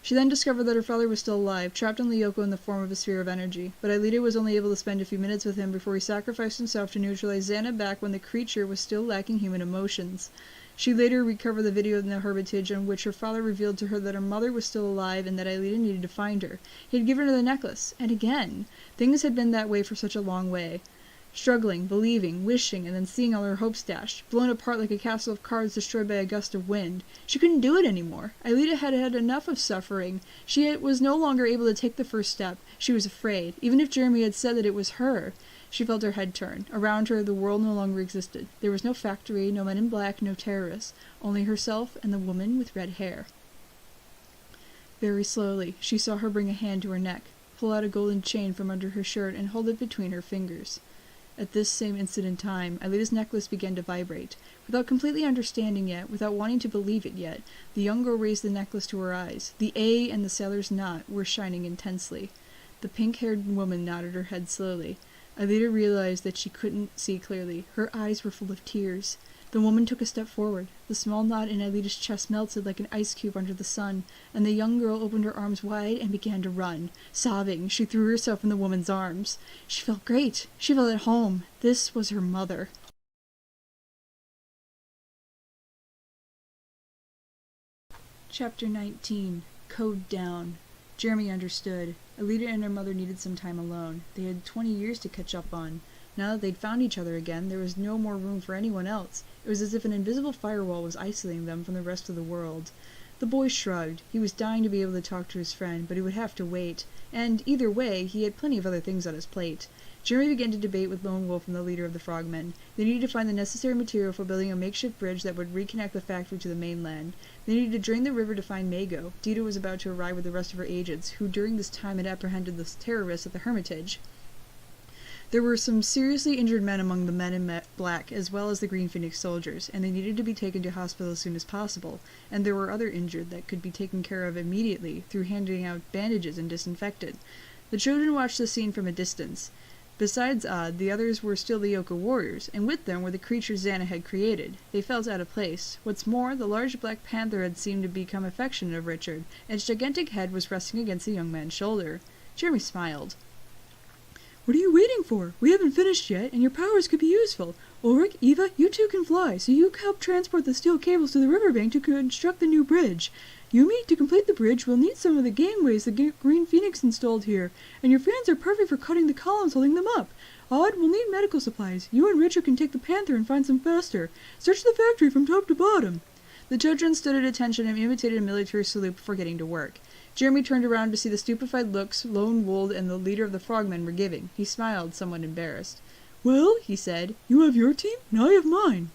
She then discovered that her father was still alive, trapped in Lyoko in the form of a sphere of energy. But Alita was only able to spend a few minutes with him before he sacrificed himself to neutralize Xana back when the creature was still lacking human emotions. She later recovered the video in the Hermitage in which her father revealed to her that her mother was still alive and that Alita needed to find her. He had given her the necklace, and again. Things had been that way for such a long way. Struggling, believing, wishing, and then seeing all her hopes dashed, blown apart like a castle of cards destroyed by a gust of wind. She couldn't do it anymore. Alita had had enough of suffering. She was no longer able to take the first step. She was afraid, even if Jeremy had said that it was her. She felt her head turn. Around her, the world no longer existed. There was no factory, no men in black, no terrorists. Only herself and the woman with red hair. Very slowly, she saw her bring a hand to her neck, pull out a golden chain from under her shirt, and hold it between her fingers. At this same instant in time, Alita's necklace began to vibrate. Without completely understanding yet, without wanting to believe it yet, the young girl raised the necklace to her eyes. The A and the sailor's knot were shining intensely. The pink-haired woman nodded her head slowly. Alita realized that she couldn't see clearly. Her eyes were full of tears. The woman took a step forward. The small knot in Alita's chest melted like an ice cube under the sun, and the young girl opened her arms wide and began to run. Sobbing, she threw herself in the woman's arms. She felt great. She felt at home. This was her mother. Chapter 19. Code Down. Jeremy understood. Alita and her mother needed some time alone. They had 20 years to catch up on. Now that they'd found each other again, there was no more room for anyone else. It was as if an invisible firewall was isolating them from the rest of the world. The boy shrugged. He was dying to be able to talk to his friend, but he would have to wait. And, either way, he had plenty of other things on his plate. Jeremy began to debate with Lone Wolf and the leader of the Frogmen. They needed to find the necessary material for building a makeshift bridge that would reconnect the factory to the mainland. They needed to drain the river to find Mago. Dita was about to arrive with the rest of her agents, who during this time had apprehended the terrorists at the Hermitage. There were some seriously injured men among the men in black, as well as the Green Phoenix soldiers, and they needed to be taken to hospital as soon as possible, and there were other injured that could be taken care of immediately through handing out bandages and disinfectant. The children watched the scene from a distance. Besides Odd, the others were still the Yoka warriors, and with them were the creatures Xana had created. They felt out of place. What's more, the large black panther had seemed to become affectionate of Richard, and its gigantic head was resting against the young man's shoulder. Jeremy smiled. "What are you waiting for? We haven't finished yet, and your powers could be useful. Ulrich, Eva, you two can fly, so you help transport the steel cables to the riverbank to construct the new bridge. Yumi, to complete the bridge, we'll need some of the gangways the Green Phoenix installed here, and your fans are perfect for cutting the columns holding them up. Odd, we'll need medical supplies. You and Richard can take the Panther and find some faster. Search the factory from top to bottom." The children stood at attention and imitated a military salute before getting to work. Jeremy turned around to see the stupefied looks Lone Wolf and the leader of the Frogmen were giving. He smiled, somewhat embarrassed. "Well," he said, "you have your team, and I have mine."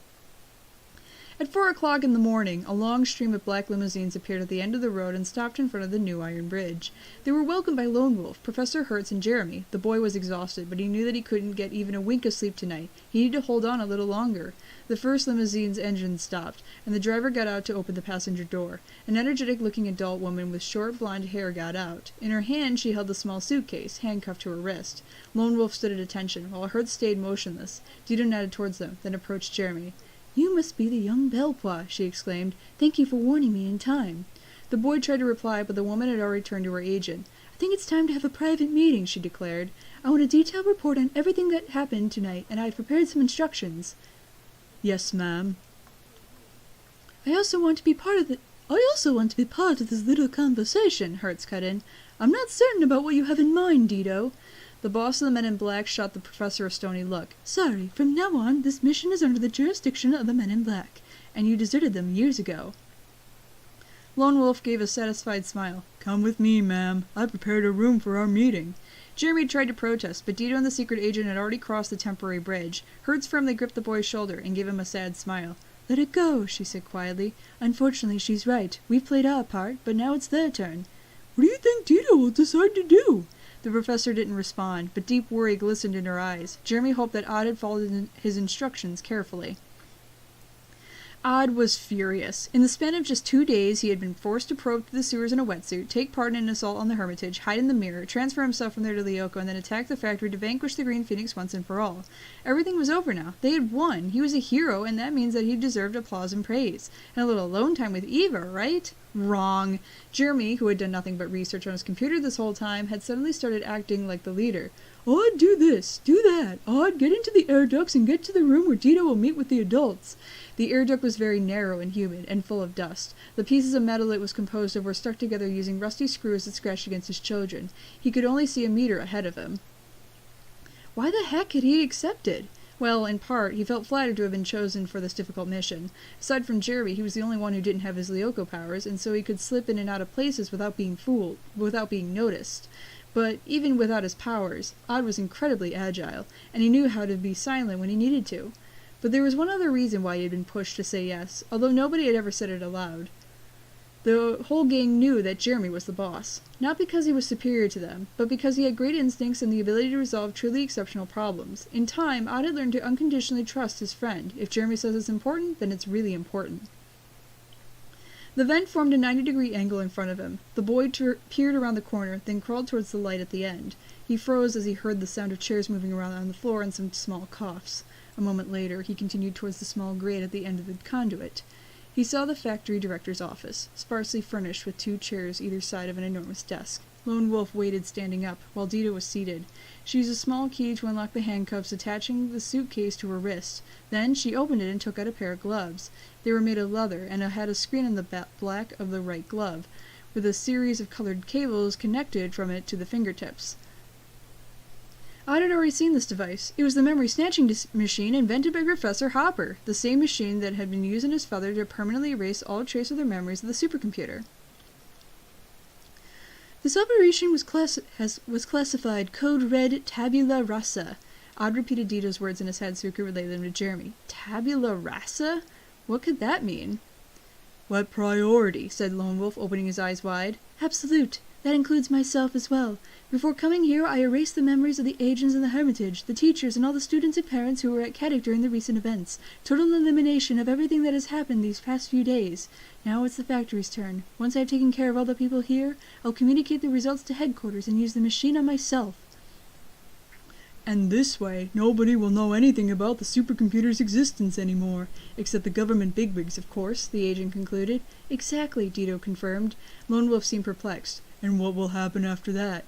At 4 o'clock in the morning, a long stream of black limousines appeared at the end of the road and stopped in front of the new iron bridge. They were welcomed by Lone Wolf, Professor Hertz, and Jeremy. The boy was exhausted, but he knew that he couldn't get even a wink of sleep tonight. He needed to hold on a little longer. The first limousine's engine stopped, and the driver got out to open the passenger door. An energetic-looking adult woman with short blonde hair got out. In her hand she held a small suitcase, handcuffed to her wrist. Lone Wolf stood at attention, while Hertz stayed motionless. Dita nodded towards them, then approached Jeremy. "You must be the young Belpois," she exclaimed. "Thank you for warning me in time." The boy tried to reply, but the woman had already turned to her agent. "I think it's time to have a private meeting," she declared. "I want a detailed report on everything that happened tonight, and I've prepared some instructions." "Yes, ma'am." I also want to be part of this little conversation," Hertz cut in. "I'm not certain about what you have in mind, Dido." The boss of the Men in Black shot the professor a stony look. "Sorry, from now on, this mission is under the jurisdiction of the Men in Black, and you deserted them years ago." Lone Wolf gave a satisfied smile. "Come with me, ma'am. I prepared a room for our meeting." Jeremy tried to protest, but Dito and the secret agent had already crossed the temporary bridge. Hertz firmly gripped the boy's shoulder and gave him a sad smile. "Let it go," she said quietly. "Unfortunately, she's right. We've played our part, but now it's their turn." "What do you think Dito will decide to do?" The professor didn't respond, but deep worry glistened in her eyes. Jeremy hoped that Odd had followed his instructions carefully. Odd was furious. In the span of just 2 days, he had been forced to probe through the sewers in a wetsuit, take part in an assault on the Hermitage, hide in the mirror, transfer himself from there to Lyoko, and then attack the factory to vanquish the Green Phoenix once and for all. Everything was over now. They had won. He was a hero, and that means that he deserved applause and praise. And a little alone time with Eva, right? Wrong. Jeremy, who had done nothing but research on his computer this whole time, had suddenly started acting like the leader. "Odd, do this, do that. Odd, get into the air ducts and get to the room where Dito will meet with the adults." The air duct was very narrow and humid, and full of dust. The pieces of metal it was composed of were stuck together using rusty screws that scratched against his children. He could only see a meter ahead of him. Why the heck had he accepted? Well, in part, he felt flattered to have been chosen for this difficult mission. Aside from Jeremy, he was the only one who didn't have his Lyoko powers, and so he could slip in and out of places without being noticed. But even without his powers, Odd was incredibly agile, and he knew how to be silent when he needed to. But there was one other reason why he had been pushed to say yes, although nobody had ever said it aloud. The whole gang knew that Jeremy was the boss, not because he was superior to them, but because he had great instincts and the ability to resolve truly exceptional problems. In time, Odd had learned to unconditionally trust his friend. If Jeremy says it's important, then it's really important. The vent formed a 90-degree angle in front of him. The boy peered around the corner, then crawled towards the light at the end. He froze as he heard the sound of chairs moving around on the floor and some small coughs. A moment later, he continued towards the small grate at the end of the conduit. He saw the factory director's office, sparsely furnished with 2 chairs either side of an enormous desk. Lone Wolf waited standing up, while Dito was seated. She used a small key to unlock the handcuffs attaching the suitcase to her wrist. Then she opened it and took out a pair of gloves. They were made of leather, and had a screen in the back of the right glove, with a series of colored cables connected from it to the fingertips. Odd had already seen this device. It was the memory snatching machine invented by Professor Hopper, the same machine that had been used in his father to permanently erase all trace of their memories of the supercomputer. "This operation was classified Code Red Tabula Rasa." Odd repeated Dito's words in his head so he could relay them to Jeremy. Tabula Rasa? What could that mean? "What priority?" said Lone Wolf, opening his eyes wide. "Absolute. That includes myself as well. Before coming here, I erased the memories of the agents in the Hermitage, the teachers, and all the students and parents who were at Caddick during the recent events. Total elimination of everything that has happened these past few days. Now it's the factory's turn. Once I've taken care of all the people here, I'll communicate the results to headquarters and use the machine on myself." "And this way, nobody will know anything about the supercomputer's existence anymore. Except the government bigwigs, of course," the agent concluded. "Exactly," Dito confirmed. Lone Wolf seemed perplexed. "And what will happen after that?"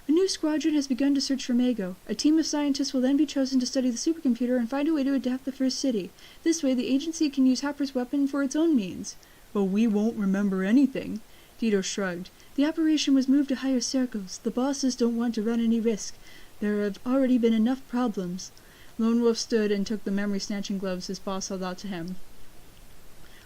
"A new squadron has begun to search for Mago. A team of scientists will then be chosen to study the supercomputer and find a way to adapt the first city. This way, the agency can use Hopper's weapon for its own means." "But we won't remember anything." Dito shrugged. "The operation was moved to higher circles. The bosses don't want to run any risk. There have already been enough problems." Lone Wolf stood and took the memory-snatching gloves his boss held out to him.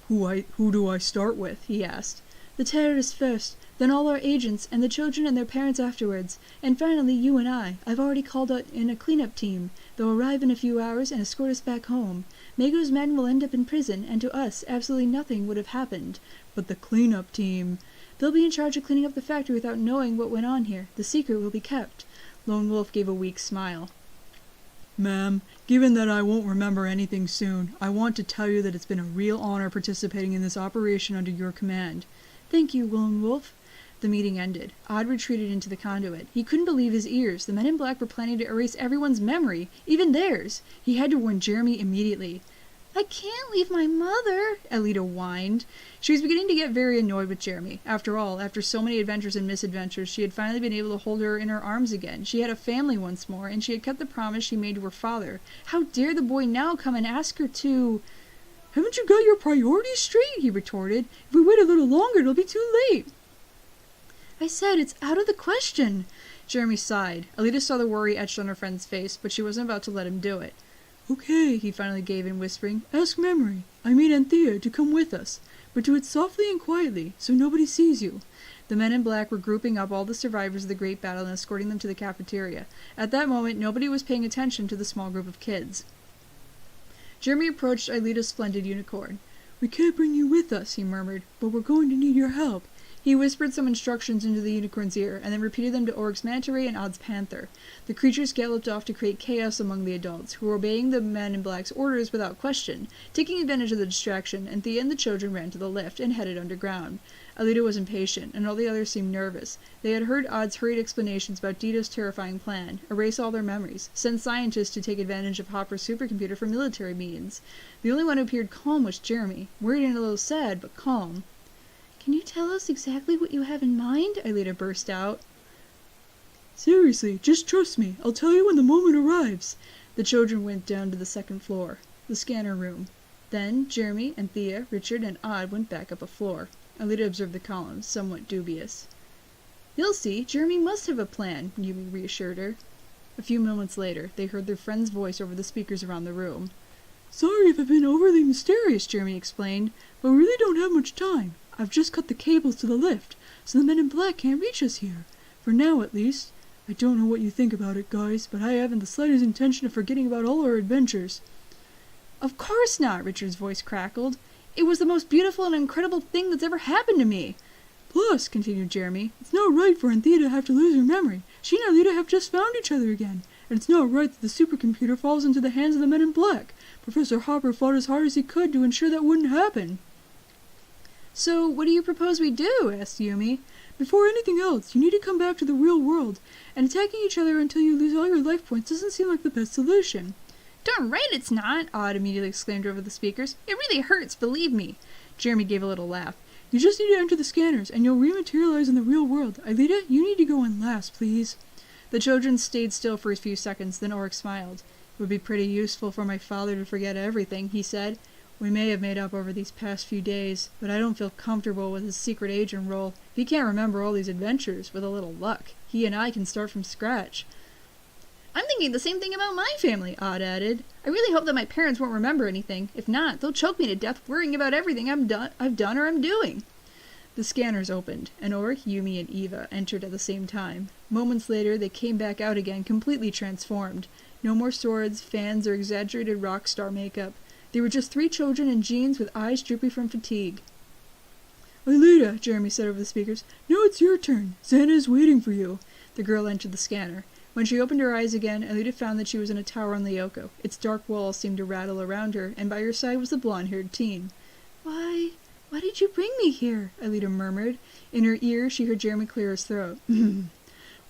Who do I start with?" he asked. "The terrorists first, then all our agents, and the children and their parents afterwards, and finally you and I. I've already called in a cleanup team. They'll arrive in a few hours and escort us back home. Mago's men will end up in prison, and to us, absolutely nothing would have happened. But the cleanup team... They'll be in charge of cleaning up the factory without knowing what went on here. The secret will be kept." Lone Wolf gave a weak smile. "Ma'am, given that I won't remember anything soon, I want to tell you that it's been a real honor participating in this operation under your command." "Thank you, Lone Wolf." The meeting ended. Odd retreated into the conduit. He couldn't believe his ears. The men in black were planning to erase everyone's memory, even theirs. He had to warn Jeremy immediately. "I can't leave my mother," Alita whined. She was beginning to get very annoyed with Jeremy. After all, after so many adventures and misadventures, she had finally been able to hold her in her arms again. She had a family once more, and she had kept the promise she made to her father. How dare the boy now come and ask her to... "Haven't you got your priorities straight?" he retorted. "If we wait a little longer, it'll be too late." "I said it's out of the question." Jeremy sighed. Alita saw the worry etched on her friend's face, but she wasn't about to let him do it. "Okay," he finally gave in, whispering. "Ask Memory, I mean Anthea, to come with us. But do it softly and quietly, so nobody sees you." The men in black were grouping up all the survivors of the Great Battle and escorting them to the cafeteria. At that moment, nobody was paying attention to the small group of kids. Jeremy approached Aelita's splendid unicorn. "We can't bring you with us," he murmured, "but we're going to need your help." He whispered some instructions into the unicorn's ear, and then repeated them to Oryx Manta Ray and Odd's Panther. The creatures galloped off to create chaos among the adults, who were obeying the men in black's orders without question. Taking advantage of the distraction, Anthea and the children ran to the lift and headed underground. Aelita was impatient, and all the others seemed nervous. They had heard Odd's hurried explanations about Dito's terrifying plan: erase all their memories, send scientists to take advantage of Hopper's supercomputer for military means. The only one who appeared calm was Jeremy, worried and a little sad, but calm. "Can you tell us exactly what you have in mind?" Aelita burst out. "Seriously, just trust me. I'll tell you when the moment arrives." The children went down to the second floor, the scanner room. Then Jeremy, Anthea, Richard, and Odd went back up a floor. Aelita observed the columns, somewhat dubious. "You'll see, Jeremy must have a plan," Yumi reassured her. A few moments later, they heard their friend's voice over the speakers around the room. "Sorry if I've been overly mysterious," Jeremy explained, "but we really don't have much time. I've just cut the cables to the lift, so the men in black can't reach us here. For now, at least. I don't know what you think about it, guys, but I haven't the slightest intention of forgetting about all our adventures." "Of course not," Richard's voice crackled. "It was the most beautiful and incredible thing that's ever happened to me." "Plus," continued Jeremy, "it's not right for Anthea to have to lose her memory. She and Aelita have just found each other again, and it's not right that the supercomputer falls into the hands of the men in black. Professor Hopper fought as hard as he could to ensure that wouldn't happen." "So, what do you propose we do?" asked Yumi. "Before anything else, you need to come back to the real world, and attacking each other until you lose all your life points doesn't seem like the best solution." "Darn right it's not!" Odd immediately exclaimed over the speakers. "It really hurts, believe me." Jeremy gave a little laugh. "You just need to enter the scanners, and you'll rematerialize in the real world. Aelita, you need to go in last, please." The children stayed still for a few seconds, then Oryx smiled. "It would be pretty useful for my father to forget everything," he said. "We may have made up over these past few days, but I don't feel comfortable with his secret agent role. If he can't remember all these adventures, with a little luck, he and I can start from scratch." "I'm thinking the same thing about my family," Odd added. "I really hope that my parents won't remember anything. If not, they'll choke me to death worrying about everything I've done or I'm doing." The scanners opened, and Oryx, Yumi, and Eva entered at the same time. Moments later, they came back out again, completely transformed. No more swords, fans, or exaggerated rock star makeup. They were just 3 children in jeans with eyes droopy from fatigue. "Aelita," Jeremy said over the speakers, "now it's your turn. Xana is waiting for you." The girl entered the scanner. When she opened her eyes again, Aelita found that she was in a tower on Lyoko. Its dark walls seemed to rattle around her, and by her side was the blonde-haired teen. Why did you bring me here?" Aelita murmured. In her ear, she heard Jeremy clear his throat.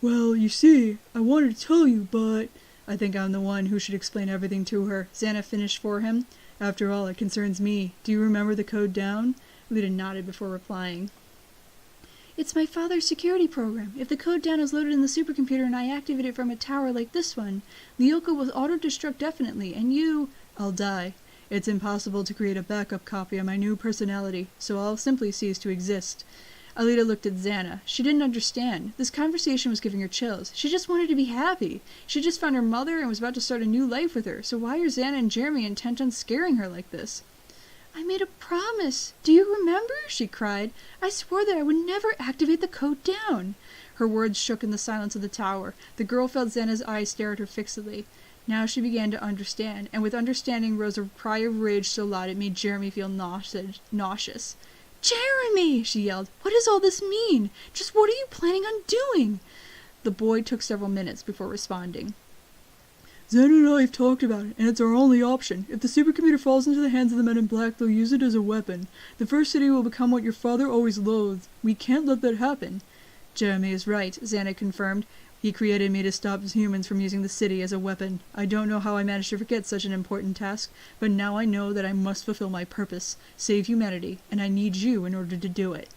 "Well, you see, I wanted to tell you, but I think I'm the one who should explain everything to her," Xana finished for him. "After all, it concerns me. Do you remember the code down?" Aelita nodded before replying. "It's my father's security program. If the code down is loaded in the supercomputer and I activate it from a tower like this one, Lyoko will auto-destruct definitely, and you—" "I'll die. It's impossible to create a backup copy of my new personality, so I'll simply cease to exist." Aelita looked at Xana. She didn't understand. This conversation was giving her chills. She just wanted to be happy. She just found her mother and was about to start a new life with her, so why are Xana and Jeremy intent on scaring her like this? "I made a promise. Do you remember?" she cried. "I swore that I would never activate the code down." Her words shook in the silence of the tower. The girl felt Xana's eyes stare at her fixedly. Now she began to understand, and with understanding rose a cry of rage so loud it made Jeremy feel nauseous. "Jeremy!" she yelled. "What does all this mean? Just what are you planning on doing?" The boy took several minutes before responding. "Xana and I have talked about it, and it's our only option. If the supercomputer falls into the hands of the men in black, they'll use it as a weapon. The first city will become what your father always loathed. We can't let that happen." "Jeremy is right," Xana confirmed. "He created me to stop humans from using the city as a weapon. I don't know how I managed to forget such an important task, but now I know that I must fulfill my purpose, save humanity, and I need you in order to do it."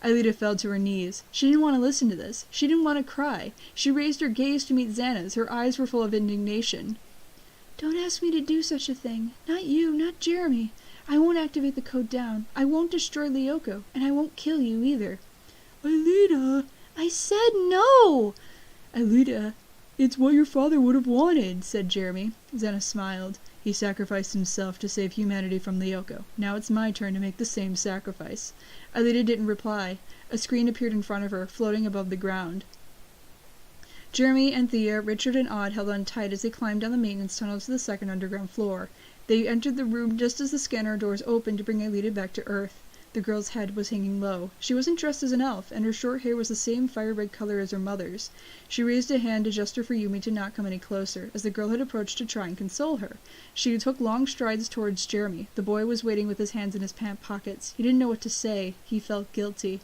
Aelita fell to her knees. She didn't want to listen to this. She didn't want to cry. She raised her gaze to meet Xana's. Her eyes were full of indignation. "Don't ask me to do such a thing. Not you, not Jeremy. I won't activate the code down. I won't destroy Lyoko, and I won't kill you either." "Aelita!" "I said no!" "Aelita, it's what your father would have wanted," said Jeremy. Xana smiled. He sacrificed himself to save humanity from Lyoko. Now it's my turn to make the same sacrifice. Alita didn't reply. A screen appeared in front of her, floating above the ground. Jeremy and Thea, Richard and Odd held on tight as they climbed down the maintenance tunnel to the second underground floor. They entered the room just as the scanner doors opened to bring Alita back to Earth. The girl's head was hanging low. She wasn't dressed as an elf, and her short hair was the same fire-red color as her mother's. She raised a hand to gesture for Yumi to not come any closer, as the girl had approached to try and console her. She took long strides towards Jeremy. The boy was waiting with his hands in his pant pockets. He didn't know what to say. He felt guilty.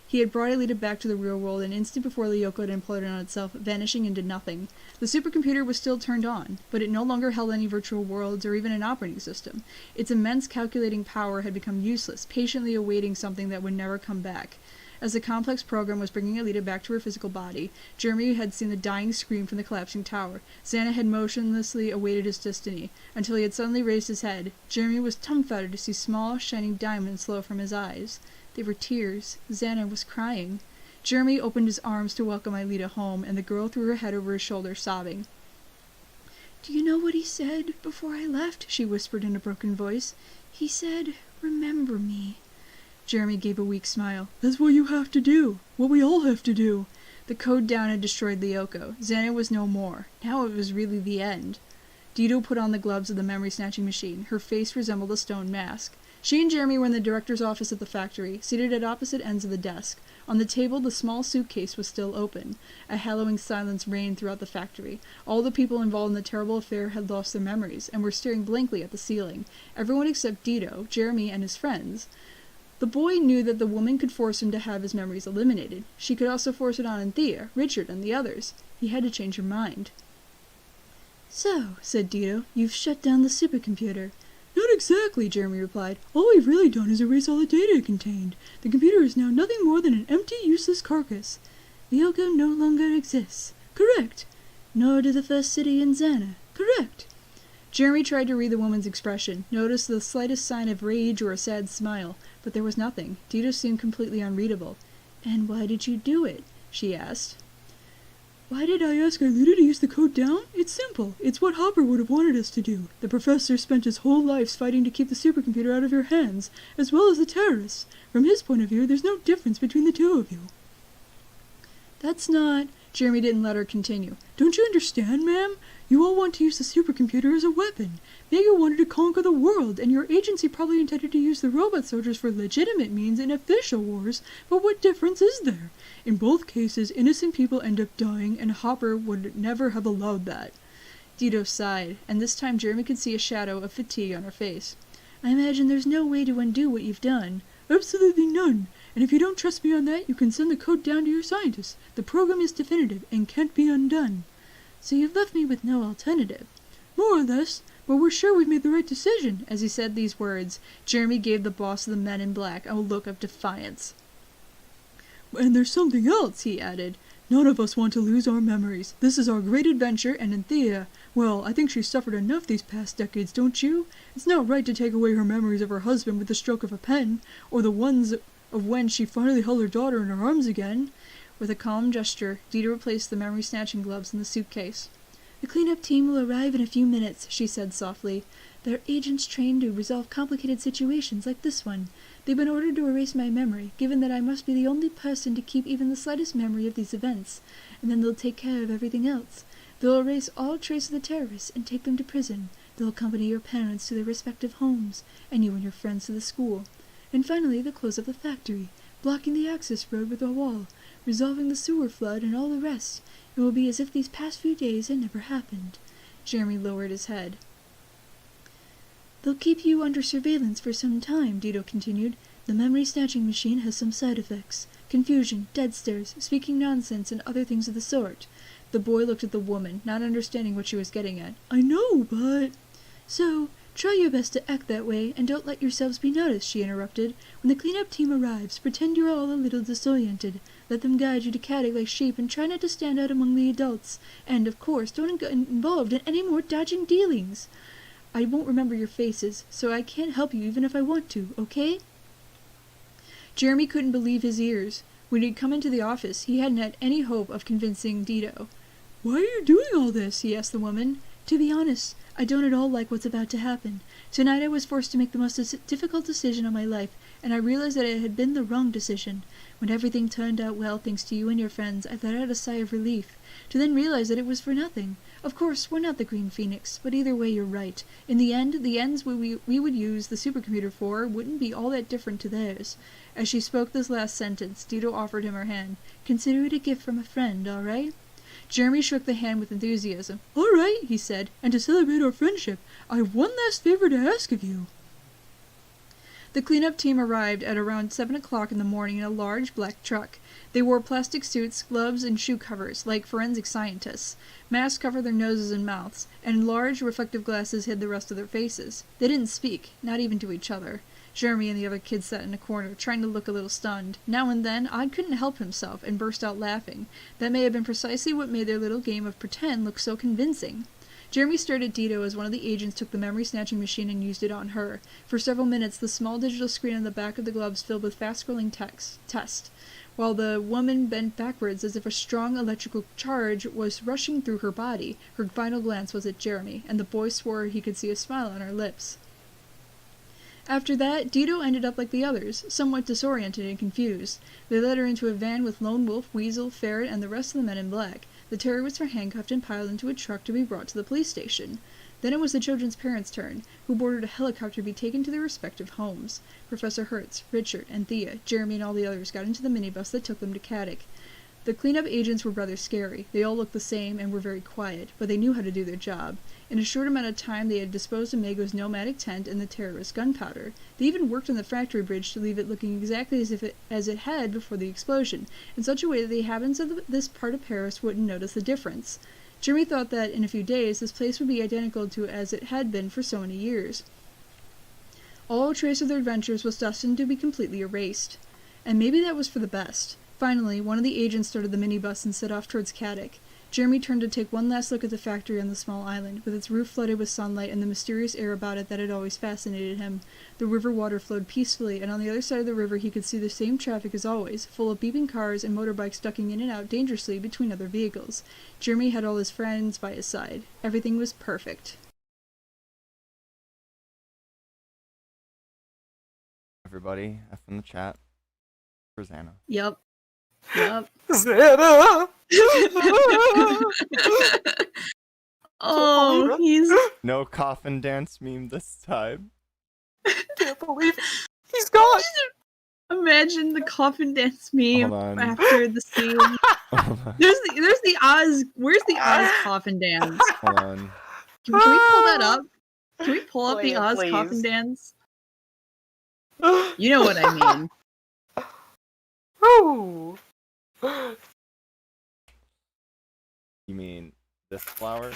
He had brought Alita back to the real world an instant before Lyoko had imploded on itself, vanishing into nothing. The supercomputer was still turned on, but it no longer held any virtual worlds or even an operating system. Its immense calculating power had become useless, patiently awaiting something that would never come back. As the complex program was bringing Alita back to her physical body, Jeremy had seen the dying scream from the collapsing tower. Xana had motionlessly awaited his destiny, until he had suddenly raised his head. Jeremy was dumbfounded to see small, shining diamonds flow from his eyes. They were tears. Xana was crying. Jeremy opened his arms to welcome Alita home, and the girl threw her head over his shoulder, sobbing. "Do you know what he said before I left?" she whispered in a broken voice. "He said, 'Remember me.'" Jeremy gave a weak smile. "That's what you have to do. What we all have to do." The code down had destroyed Lyoko. Xana was no more. Now it was really the end. Dido put on the gloves of the memory-snatching machine. Her face resembled a stone mask. She and Jeremy were in the director's office at the factory, seated at opposite ends of the desk. On the table, the small suitcase was still open. A hallowing silence reigned throughout the factory. All the people involved in the terrible affair had lost their memories, and were staring blankly at the ceiling. Everyone except Dido, Jeremy, and his friends. The boy knew that the woman could force him to have his memories eliminated. She could also force it on Anthea, Richard, and the others. He had to change her mind. "So," said Dido, "you've shut down the supercomputer." "Not exactly," Jeremy replied. "All we've really done is erase all the data it contained. The computer is now nothing more than an empty, useless carcass." "Lyoko no longer exists." "Correct." "Nor did the first city in Xana." "Correct." Jeremy tried to read the woman's expression, noticed the slightest sign of rage or a sad smile, but there was nothing. Dido seemed completely unreadable. "And why did you do it?" she asked. "Why did I ask Alita to use the code down? It's simple. It's what Hopper would have wanted us to do. The professor spent his whole life fighting to keep the supercomputer out of your hands, as well as the terrorists. From his point of view, there's no difference between the two of you." "That's not—" Jeremy didn't let her continue. "Don't you understand, ma'am? You all want to use the supercomputer as a weapon. Mega wanted to conquer the world, and your agency probably intended to use the robot soldiers for legitimate means in official wars, but what difference is there? In both cases, innocent people end up dying, and Hopper would never have allowed that." Dido sighed, and this time Jeremy could see a shadow of fatigue on her face. "I imagine there's no way to undo what you've done." "Absolutely none. And if you don't trust me on that, you can send the code down to your scientists. The program is definitive and can't be undone." "So you've left me with no alternative." "More or less, but we're sure we've made the right decision." As he said these words, Jeremy gave the boss of the Men in Black a look of defiance. "And there's something else," he added. "None of us want to lose our memories. This is our great adventure, and Anthea, well, I think she's suffered enough these past decades, don't you? It's not right to take away her memories of her husband with the stroke of a pen, or the ones of when she finally held her daughter in her arms again." With a calm gesture, Dido replaced the memory-snatching gloves in the suitcase. "The cleanup team will arrive in a few minutes," she said softly. "They're agents trained to resolve complicated situations like this one. They've been ordered to erase my memory, given that I must be the only person to keep even the slightest memory of these events, and then they'll take care of everything else. They'll erase all trace of the terrorists and take them to prison. They'll accompany your parents to their respective homes, and you and your friends to the school. And finally, they'll close up the factory, blocking the access road with a wall, resolving the sewer flood and all the rest. It will be as if these past few days had never happened." Jeremy lowered his head. "They'll keep you under surveillance for some time," Dido continued. "The memory-snatching machine has some side effects. Confusion, dead stares, speaking nonsense, and other things of the sort." The boy looked at the woman, not understanding what she was getting at. "I know, but—" "So, try your best to act that way, and don't let yourselves be noticed," she interrupted. "When the cleanup team arrives, pretend you're all a little disoriented. Let them guide you to caddy like sheep, and try not to stand out among the adults. And, of course, don't get involved in any more dodging dealings. I won't remember your faces, so I can't help you even if I want to, okay?" Jeremy couldn't believe his ears. When he'd come into the office, he hadn't had any hope of convincing Dido. "Why are you doing all this?" he asked the woman. To be honest, I don't at all like what's about to happen. Tonight I was forced to make the most difficult decision of my life, and I realized that it had been the wrong decision. When everything turned out well thanks to you and your friends, I let out a sigh of relief, to then realize that it was for nothing. Of course, we're not the Green Phoenix, but either way you're right. In the end, the ends we would use the supercomputer for wouldn't be all that different to theirs. As she spoke this last sentence, Dido offered him her hand. Consider it a gift from a friend, all right? Jeremy shook the hand with enthusiasm. All right, he said, and to celebrate our friendship, I have one last favor to ask of you. The cleanup team arrived at around 7 o'clock in the morning in a large black truck. They wore plastic suits, gloves, and shoe covers, like forensic scientists. Masks covered their noses and mouths, and large reflective glasses hid the rest of their faces. They didn't speak, not even to each other. Jeremy and the other kids sat in a corner, trying to look a little stunned. Now and then, Odd couldn't help himself, and burst out laughing. That may have been precisely what made their little game of pretend look so convincing. Jeremy stared at Dido as one of the agents took the memory-snatching machine and used it on her. For several minutes, the small digital screen on the back of the gloves filled with fast-scrolling text, while the woman bent backwards as if a strong electrical charge was rushing through her body. Her final glance was at Jeremy, and the boy swore he could see a smile on her lips. After that, Dido ended up like the others, somewhat disoriented and confused. They led her into a van with Lone Wolf, Weasel, Ferret, and the rest of the men in black. The terrorists were handcuffed and piled into a truck to be brought to the police station. Then it was the children's parents' turn, who boarded a helicopter to be taken to their respective homes. Professor Hertz, Richard, and Thea, Jeremy, and all the others got into the minibus that took them to Caddick. The cleanup agents were rather scary. They all looked the same and were very quiet, but they knew how to do their job. In a short amount of time, they had disposed of Mago's nomadic tent and the terrorist gunpowder. They even worked on the factory bridge to leave it looking exactly as it had before the explosion, in such a way that the inhabitants of this part of Paris wouldn't notice the difference. Jeremy thought that in a few days, this place would be identical to as it had been for so many years. All trace of their adventures was destined to be completely erased. And maybe that was for the best. Finally, one of the agents started the minibus and set off towards Caddick. Jeremy turned to take one last look at the factory on the small island, with its roof flooded with sunlight and the mysterious air about it that had always fascinated him. The river water flowed peacefully, and on the other side of the river he could see the same traffic as always, full of beeping cars and motorbikes ducking in and out dangerously between other vehicles. Jeremy had all his friends by his side. Everything was perfect. Everybody, F in the chat for Xana. Yep. Xana! Oh, he's... No coffin dance meme this time. Can't believe it. He's gone! Imagine the coffin dance meme Hold on. after the scene. There's the Oz... Where's the Oz coffin dance? Hold on. Can we pull that up? Can we pull up the Please, Oz please. coffin dance? You know what I mean. Ooh. You mean this flower?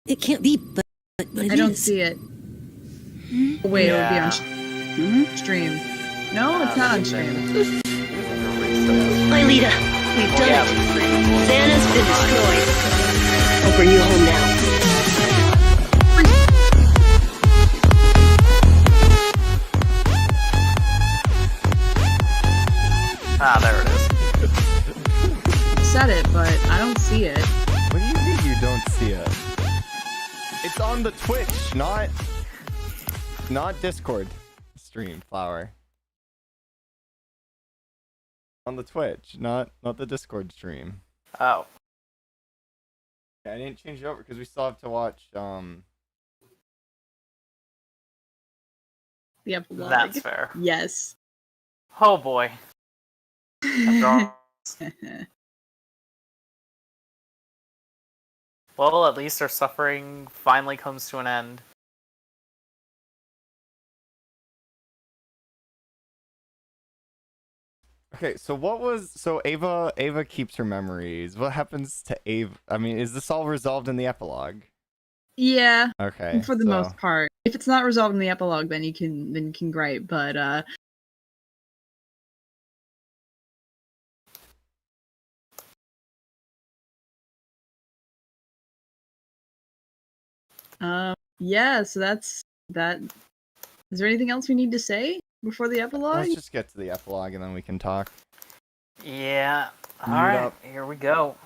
It can't be, but it I don't is. see it. Oh, wait, it would be on stream. No, it's not on stream. Lita, we've done it. Xana's been destroyed. I'll bring you home now. Ah, there it is. Said it, but I don't see it. What do you mean you don't see it? It's on the Twitch, not Discord stream, flower. On the Twitch, not the Discord stream. Oh. Yeah, I didn't change it over because we still have to watch The epilogue. That's fair. Yes. Oh boy. Well, at least our suffering finally comes to an end. Okay, so Ava keeps her memories. What happens to Ava? I mean, is this all resolved in the epilogue? Yeah, Okay. for the most part. If it's not resolved in the epilogue, then you can gripe. But yeah. So that's that. Is there anything else we need to say before the epilogue? Let's just get to the epilogue and then we can talk. Yeah. Mute Alright, up. here we go.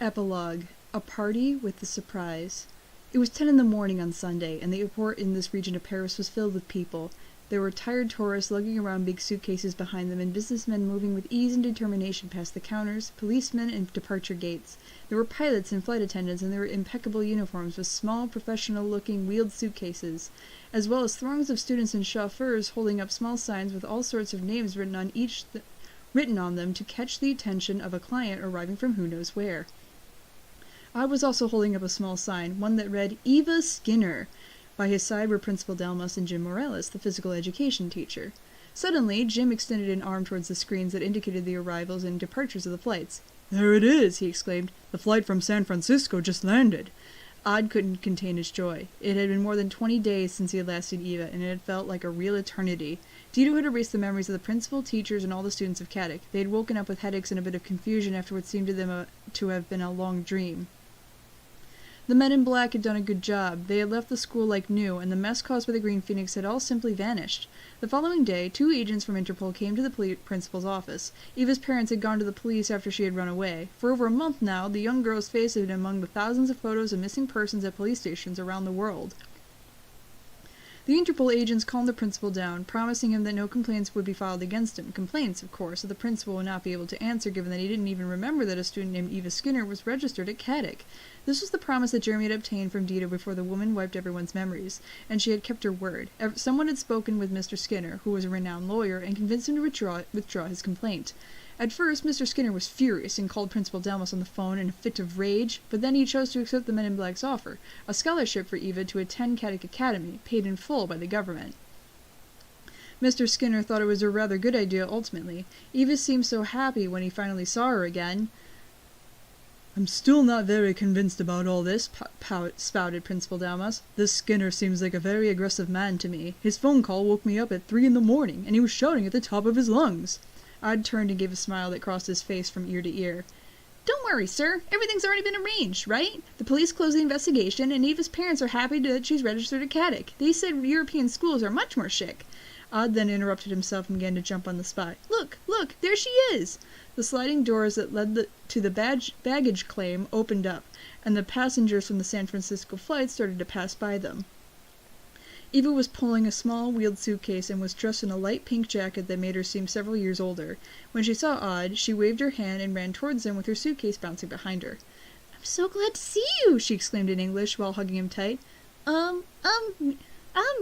Epilogue. A party with the surprise. It was 10 in the morning on Sunday, and the airport in this region of Paris was filled with people. There were tired tourists lugging around big suitcases behind them, and businessmen moving with ease and determination past the counters, policemen and departure gates. There were pilots and flight attendants, and there were impeccable uniforms with small, professional-looking wheeled suitcases, as well as throngs of students and chauffeurs holding up small signs with all sorts of names written on them to catch the attention of a client arriving from who knows where. Odd was also holding up a small sign, one that read, "Eva Skinner." By his side were Principal Delmas and Jim Morales, the physical education teacher. Suddenly, Jim extended an arm towards the screens that indicated the arrivals and departures of the flights. "There it is!" he exclaimed. "The flight from San Francisco just landed." Odd couldn't contain his joy. It had been more than 20 days since he had last seen Eva, and it had felt like a real eternity. Dido had erased the memories of the principal, teachers, and all the students of Caddick. They had woken up with headaches and a bit of confusion after what seemed to them to have been a long dream. The men in black had done a good job. They had left the school like new, and the mess caused by the Green Phoenix had all simply vanished. The following day, 2 agents from Interpol came to the principal's office. Eva's parents had gone to the police after she had run away. For over a month now, the young girl's face had been among the thousands of photos of missing persons at police stations around the world. The Interpol agents calmed the principal down, promising him that no complaints would be filed against him. Complaints, of course, that the principal would not be able to answer, given that he didn't even remember that a student named Eva Skinner was registered at Caddick. This was the promise that Jeremy had obtained from Dido before the woman wiped everyone's memories, and she had kept her word. Someone had spoken with Mr. Skinner, who was a renowned lawyer, and convinced him to withdraw his complaint. At first, Mr. Skinner was furious and called Principal Delmas on the phone in a fit of rage, but then he chose to accept the Men in Black's offer, a scholarship for Eva to attend Caddick Academy, paid in full by the government. Mr. Skinner thought it was a rather good idea ultimately. Eva seemed so happy when he finally saw her again. "I'm still not very convinced about all this," spouted Principal Delmas. "This Skinner seems like a very aggressive man to me. His phone call woke me up at 3 in the morning, and he was shouting at the top of his lungs." Odd turned and gave a smile that crossed his face from ear to ear. "Don't worry, sir. Everything's already been arranged, right? The police closed the investigation, and Eva's parents are happy that she's registered at Caddick. They said European schools are much more chic." Odd then interrupted himself and began to jump on the spot. Look, there she is!" The sliding doors that led to the baggage claim opened up, and the passengers from the San Francisco flight started to pass by them. Eva was pulling a small wheeled suitcase and was dressed in a light pink jacket that made her seem several years older. When she saw Odd, she waved her hand and ran towards him with her suitcase bouncing behind her. "I'm so glad to see you!" she exclaimed in English while hugging him tight.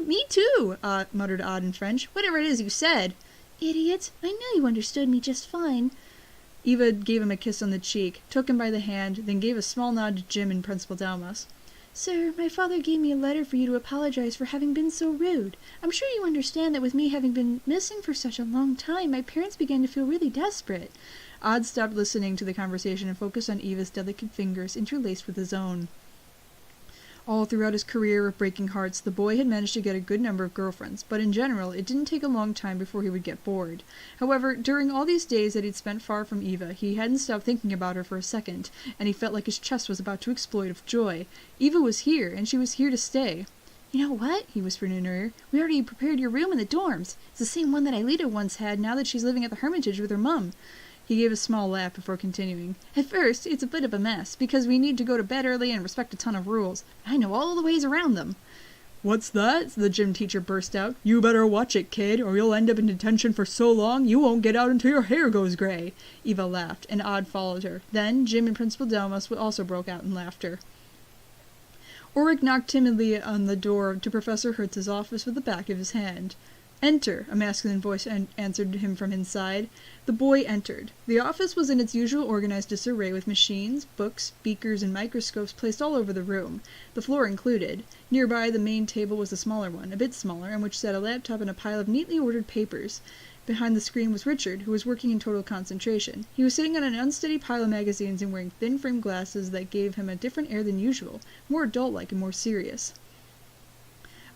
Me too," muttered Odd in French. "Whatever it is you said." "Idiot! I knew you understood me just fine." Eva gave him a kiss on the cheek, took him by the hand, then gave a small nod to Jim and Principal Delmas. "Sir, my father gave me a letter for you to apologize for having been so rude. I'm sure you understand that with me having been missing for such a long time, my parents began to feel really desperate." Odd stopped listening to the conversation and focused on Eva's delicate fingers interlaced with his own. All throughout his career of breaking hearts, the boy had managed to get a good number of girlfriends, but in general, it didn't take a long time before he would get bored. However, during all these days that he'd spent far from Eva, he hadn't stopped thinking about her for a second, and he felt like his chest was about to explode with joy. Eva was here, and she was here to stay. "You know what?" he whispered in her ear. "We already prepared your room in the dorms. It's the same one that Aelita once had now that she's living at the Hermitage with her mum." He gave a small laugh before continuing. "At first, it's a bit of a mess, because we need to go to bed early and respect a ton of rules. I know all the ways around them." "What's that?" the gym teacher burst out. "You better watch it, kid, or you'll end up in detention for so long you won't get out until your hair goes gray." Eva laughed, and Odd followed her. Then Jim and Principal Delmas also broke out in laughter. Ulrich knocked timidly on the door to Professor Hertz's office with the back of his hand. "Enter," a masculine voice answered him from inside. The boy entered. The office was in its usual organized disarray, with machines, books, beakers, and microscopes placed all over the room, the floor included. Nearby, the main table was a smaller one, a bit smaller, on which sat a laptop and a pile of neatly ordered papers. Behind the screen was Richard, who was working in total concentration. He was sitting on an unsteady pile of magazines and wearing thin framed glasses that gave him a different air than usual, more adult-like and more serious.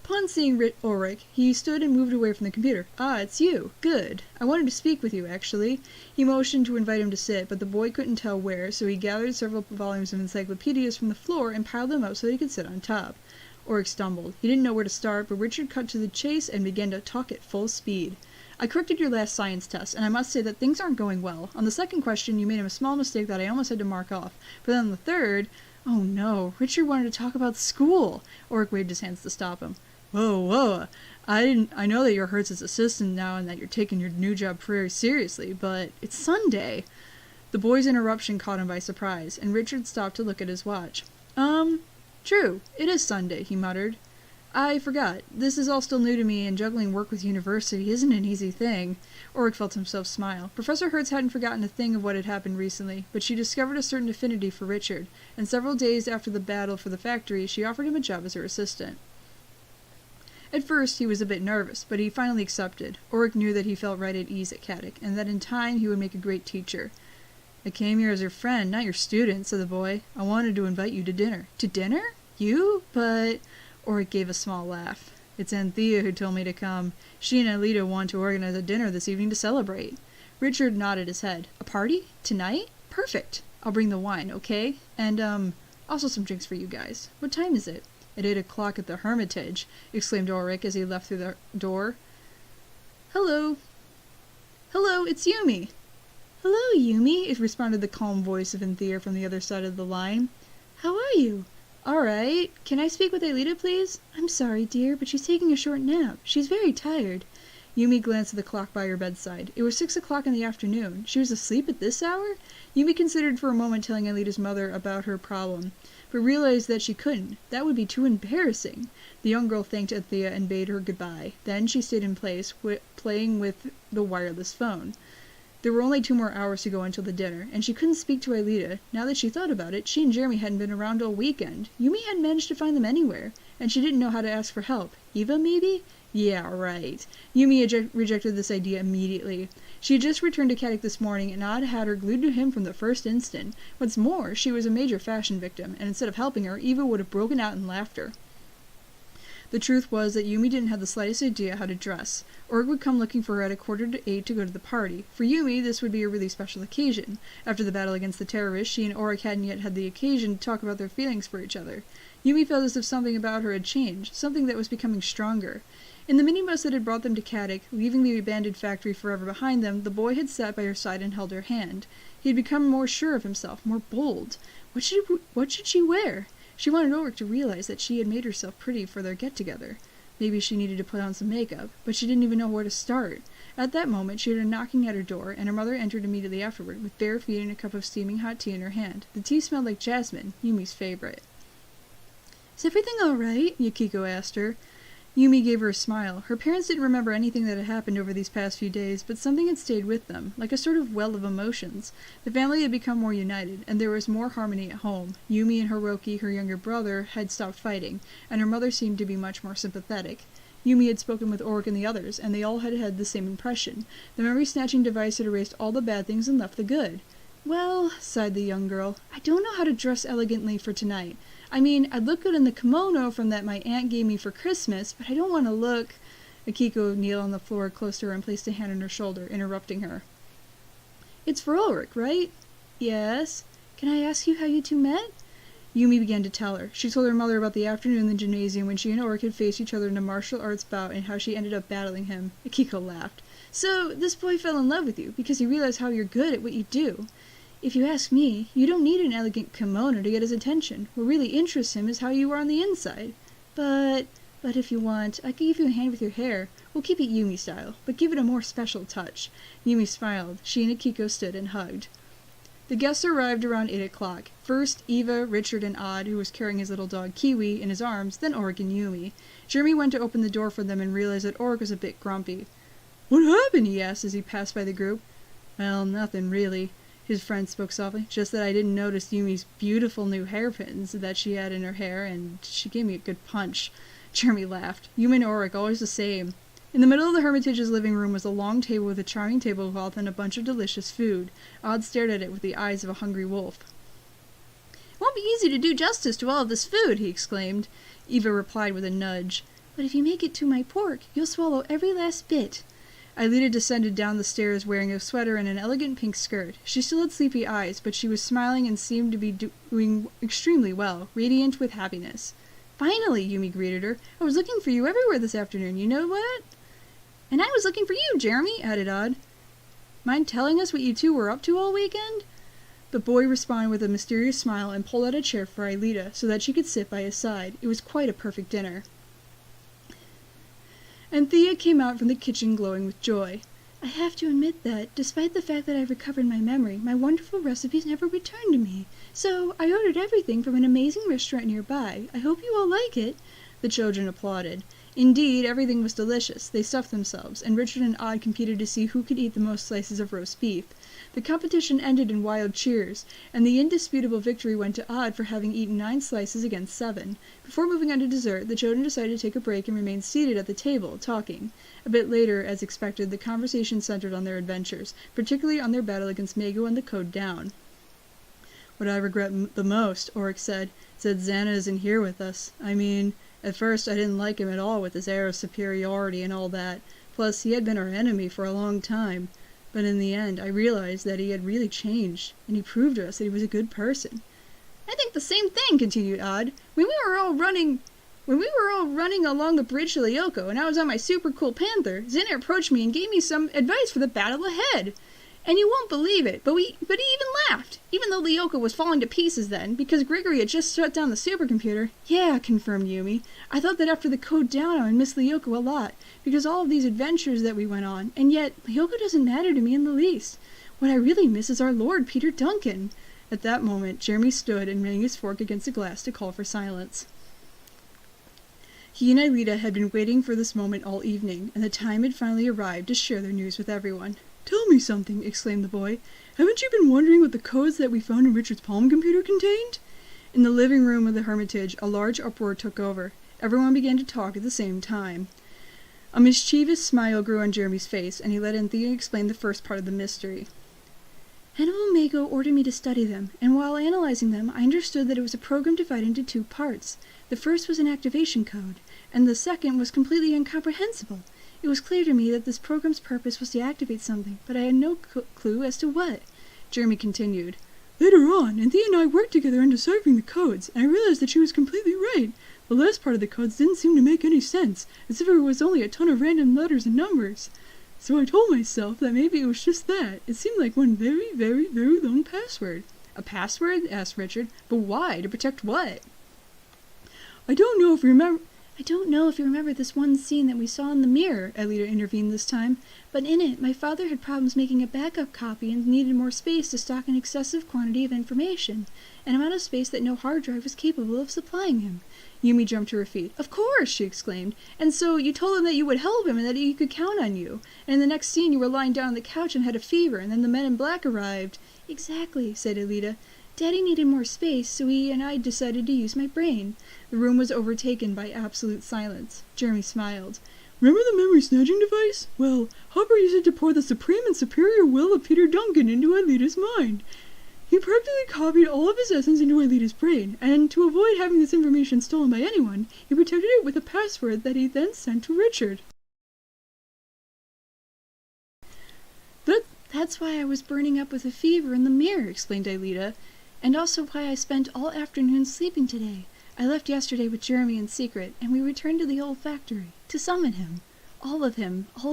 Upon seeing Ulrich, he stood and moved away from the computer. "Ah, it's you. Good. I wanted to speak with you, actually." He motioned to invite him to sit, but the boy couldn't tell where, so he gathered several volumes of encyclopedias from the floor and piled them up so he could sit on top. Ulrich stumbled. He didn't know where to start, but Richard cut to the chase and began to talk at full speed. "I corrected your last science test, and I must say that things aren't going well. On the second question, you made a small mistake that I almost had to mark off, but on the third, Oh no, Richard wanted to talk about school. Ulrich waved his hands to stop him. Whoa, I know that you're Hertz's assistant now and that you're taking your new job very seriously, but it's Sunday. The boy's interruption caught him by surprise, and Richard stopped to look at his watch. True, it is Sunday, he muttered. I forgot. This is all still new to me, and juggling work with university isn't an easy thing. Ulrich felt himself smile. Professor Hertz hadn't forgotten a thing of what had happened recently, but she discovered a certain affinity for Richard, and several days after the battle for the factory, she offered him a job as her assistant. At first, he was a bit nervous, but he finally accepted. Ulrich knew that he felt right at ease at Caddick, and that in time he would make a great teacher. I came here as your friend, not your student, said the boy. I wanted to invite you to dinner. To dinner? You? But... Ulrich gave a small laugh. It's Anthea who told me to come. She and Alita want to organize a dinner this evening to celebrate. Richard nodded his head. A party? Tonight? Perfect. I'll bring the wine, okay? And, also some drinks for you guys. What time is it? At 8 o'clock at the Hermitage, exclaimed Ulrich as he left through the door. Hello, it's Yumi. Hello, Yumi, responded the calm voice of Anthea from the other side of the line. How are you? All right. Can I speak with Alita, please? I'm sorry, dear, but she's taking a short nap. She's very tired. Yumi glanced at the clock by her bedside. It was 6 o'clock in the afternoon. She was asleep at this hour? Yumi considered for a moment telling Alita's mother about her problem, but realized that she couldn't. That would be too embarrassing. The young girl thanked Anthea and bade her goodbye. Then she stayed in place, playing with the wireless phone. There were only 2 more hours to go until the dinner, and she couldn't speak to Alita. Now that she thought about it, she and Jeremy hadn't been around all weekend. Yumi hadn't managed to find them anywhere, and she didn't know how to ask for help. Eva, maybe? Yeah, right. Yumi rejected this idea immediately. She had just returned to Caddick this morning, and Odd had her glued to him from the first instant. What's more, she was a major fashion victim, and instead of helping her, Eva would have broken out in laughter. The truth was that Yumi didn't have the slightest idea how to dress. Ulrich would come looking for her at 7:45 to go to the party. For Yumi, this would be a really special occasion. After the battle against the terrorists, she and Ulrich hadn't yet had the occasion to talk about their feelings for each other. Yumi felt as if something about her had changed, something that was becoming stronger. In the minibus that had brought them to Caddick, leaving the abandoned factory forever behind them, the boy had sat by her side and held her hand. He had become more sure of himself, more bold. What should she wear? She wanted Ulrich to realize that she had made herself pretty for their get-together. Maybe she needed to put on some makeup, but she didn't even know where to start. At that moment, she heard a knocking at her door, and her mother entered immediately afterward, with bare feet and a cup of steaming hot tea in her hand. The tea smelled like jasmine, Yumi's favorite. Is everything all right? Yukiko asked her. Yumi gave her a smile. Her parents didn't remember anything that had happened over these past few days, but something had stayed with them, like a sort of well of emotions. The family had become more united, and there was more harmony at home. Yumi and Hiroki, her younger brother, had stopped fighting, and her mother seemed to be much more sympathetic. Yumi had spoken with Ulrich and the others, and they all had had the same impression. The memory-snatching device had erased all the bad things and left the good. Well, sighed the young girl, I don't know how to dress elegantly for tonight. I mean, I'd look good in the kimono from that my aunt gave me for Christmas, but I don't want to look... Akiko kneeled on the floor close to her and placed a hand on her shoulder, interrupting her. It's for Ulrich, right? Yes. Can I ask you how you two met? Yumi began to tell her. She told her mother about the afternoon in the gymnasium when she and Ulrich had faced each other in a martial arts bout and how she ended up battling him. Akiko laughed. So, this boy fell in love with you because he realized how you're good at what you do. If you ask me, you don't need an elegant kimono to get his attention. What really interests him is how you are on the inside. But if you want, I can give you a hand with your hair. We'll keep it Yumi style, but give it a more special touch. Yumi smiled. She and Akiko stood and hugged. The guests arrived around 8 o'clock. First, Eva, Richard, and Odd, who was carrying his little dog Kiwi in his arms, then Ulrich and Yumi. Jeremy went to open the door for them and realized that Ulrich was a bit grumpy. What happened? He asked as he passed by the group. Well, nothing really. His friend spoke softly. Just that I didn't notice Yumi's beautiful new hairpins that she had in her hair, and she gave me a good punch. Jeremy laughed. Yumi and Ulrich, always the same. In the middle of the Hermitage's living room was a long table with a charming tablecloth and a bunch of delicious food. Odd stared at it with the eyes of a hungry wolf. It won't be easy to do justice to all of this food, he exclaimed. Eva replied with a nudge. But if you make it to my pork, you'll swallow every last bit. Aelita descended down the stairs wearing a sweater and an elegant pink skirt. She still had sleepy eyes, but she was smiling and seemed to be doing extremely well, radiant with happiness. Finally, Yumi greeted her. I was looking for you everywhere this afternoon, you know what? And I was looking for you, Jeremy, added Odd. Mind telling us what you two were up to all weekend? The boy responded with a mysterious smile and pulled out a chair for Aelita so that she could sit by his side. It was quite a perfect dinner. Anthea came out from the kitchen glowing with joy. I have to admit that, despite the fact that I've recovered my memory, my wonderful recipes never returned to me. So, I ordered everything from an amazing restaurant nearby. I hope you all like it. The children applauded. Indeed, everything was delicious. They stuffed themselves, and Richard and Odd competed to see who could eat the most slices of roast beef. The competition ended in wild cheers, and the indisputable victory went to Odd for having eaten 9 slices against 7. Before moving on to dessert, the children decided to take a break and remain seated at the table, talking. A bit later, as expected, the conversation centered on their adventures, particularly on their battle against Mago and the Code Down. What I regret the most, Oryx said, is that Xana isn't here with us. I mean, at first I didn't like him at all with his air of superiority and all that. Plus, he had been our enemy for a long time. But in the end, I realized that he had really changed, and he proved to us that he was a good person. I think the same thing, continued Odd. When we were all running along the bridge to Lyoko, and I was on my super cool panther, Xana approached me and gave me some advice for the battle ahead. And you won't believe it, but he even laughed, even though Lyoko was falling to pieces then, because Grigory had just shut down the supercomputer. Yeah, confirmed Yumi. I thought that after the Code Down I would miss Lyoko a lot, because all of these adventures that we went on, and yet Lyoko doesn't matter to me in the least. What I really miss is our Lord, Peter Duncan. At that moment, Jeremy stood and rang his fork against a glass to call for silence. He and Aelita had been waiting for this moment all evening, and the time had finally arrived to share their news with everyone. Tell me something, exclaimed the boy. Haven't you been wondering what the codes that we found in Richard's palm computer contained? In the living room of the Hermitage, a large uproar took over. Everyone began to talk at the same time. A mischievous smile grew on Jeremy's face, and he let Anthea explain the first part of the mystery. Hannibal Mago ordered me to study them, and while analyzing them, I understood that it was a program divided into 2 parts. The first was an activation code, and the second was completely incomprehensible. It was clear to me that this program's purpose was to activate something, but I had no clue as to what. Jeremy continued. Later on, Anthea and I worked together on deciphering the codes, and I realized that she was completely right. The last part of the codes didn't seem to make any sense, as if it was only a ton of random letters and numbers. So I told myself that maybe it was just that. It seemed like one very, very, very long password. A password? Asked Richard. But why? To protect what? I don't know if you remember this one scene that we saw in the mirror, Aelita intervened this time, but in it, my father had problems making a backup copy and needed more space to stock an excessive quantity of information, an amount of space that no hard drive was capable of supplying him. Yumi jumped to her feet. Of course, she exclaimed. And so you told him that you would help him and that he could count on you. And in the next scene you were lying down on the couch and had a fever, and then the men in black arrived. Exactly, said Aelita. Daddy needed more space, so he and I decided to use my brain. The room was overtaken by absolute silence. Jeremy smiled. Remember the memory snatching device? Well, Hopper used it to pour the supreme and superior will of Peter Duncan into Aelita's mind. He practically copied all of his essence into Aelita's brain, and to avoid having this information stolen by anyone, he protected it with a password that he then sent to Richard. That's why I was burning up with a fever in the mirror, explained Aelita. And also why I spent all afternoon sleeping today. I left yesterday with Jeremy in secret, and we returned to the old factory, to summon him, all of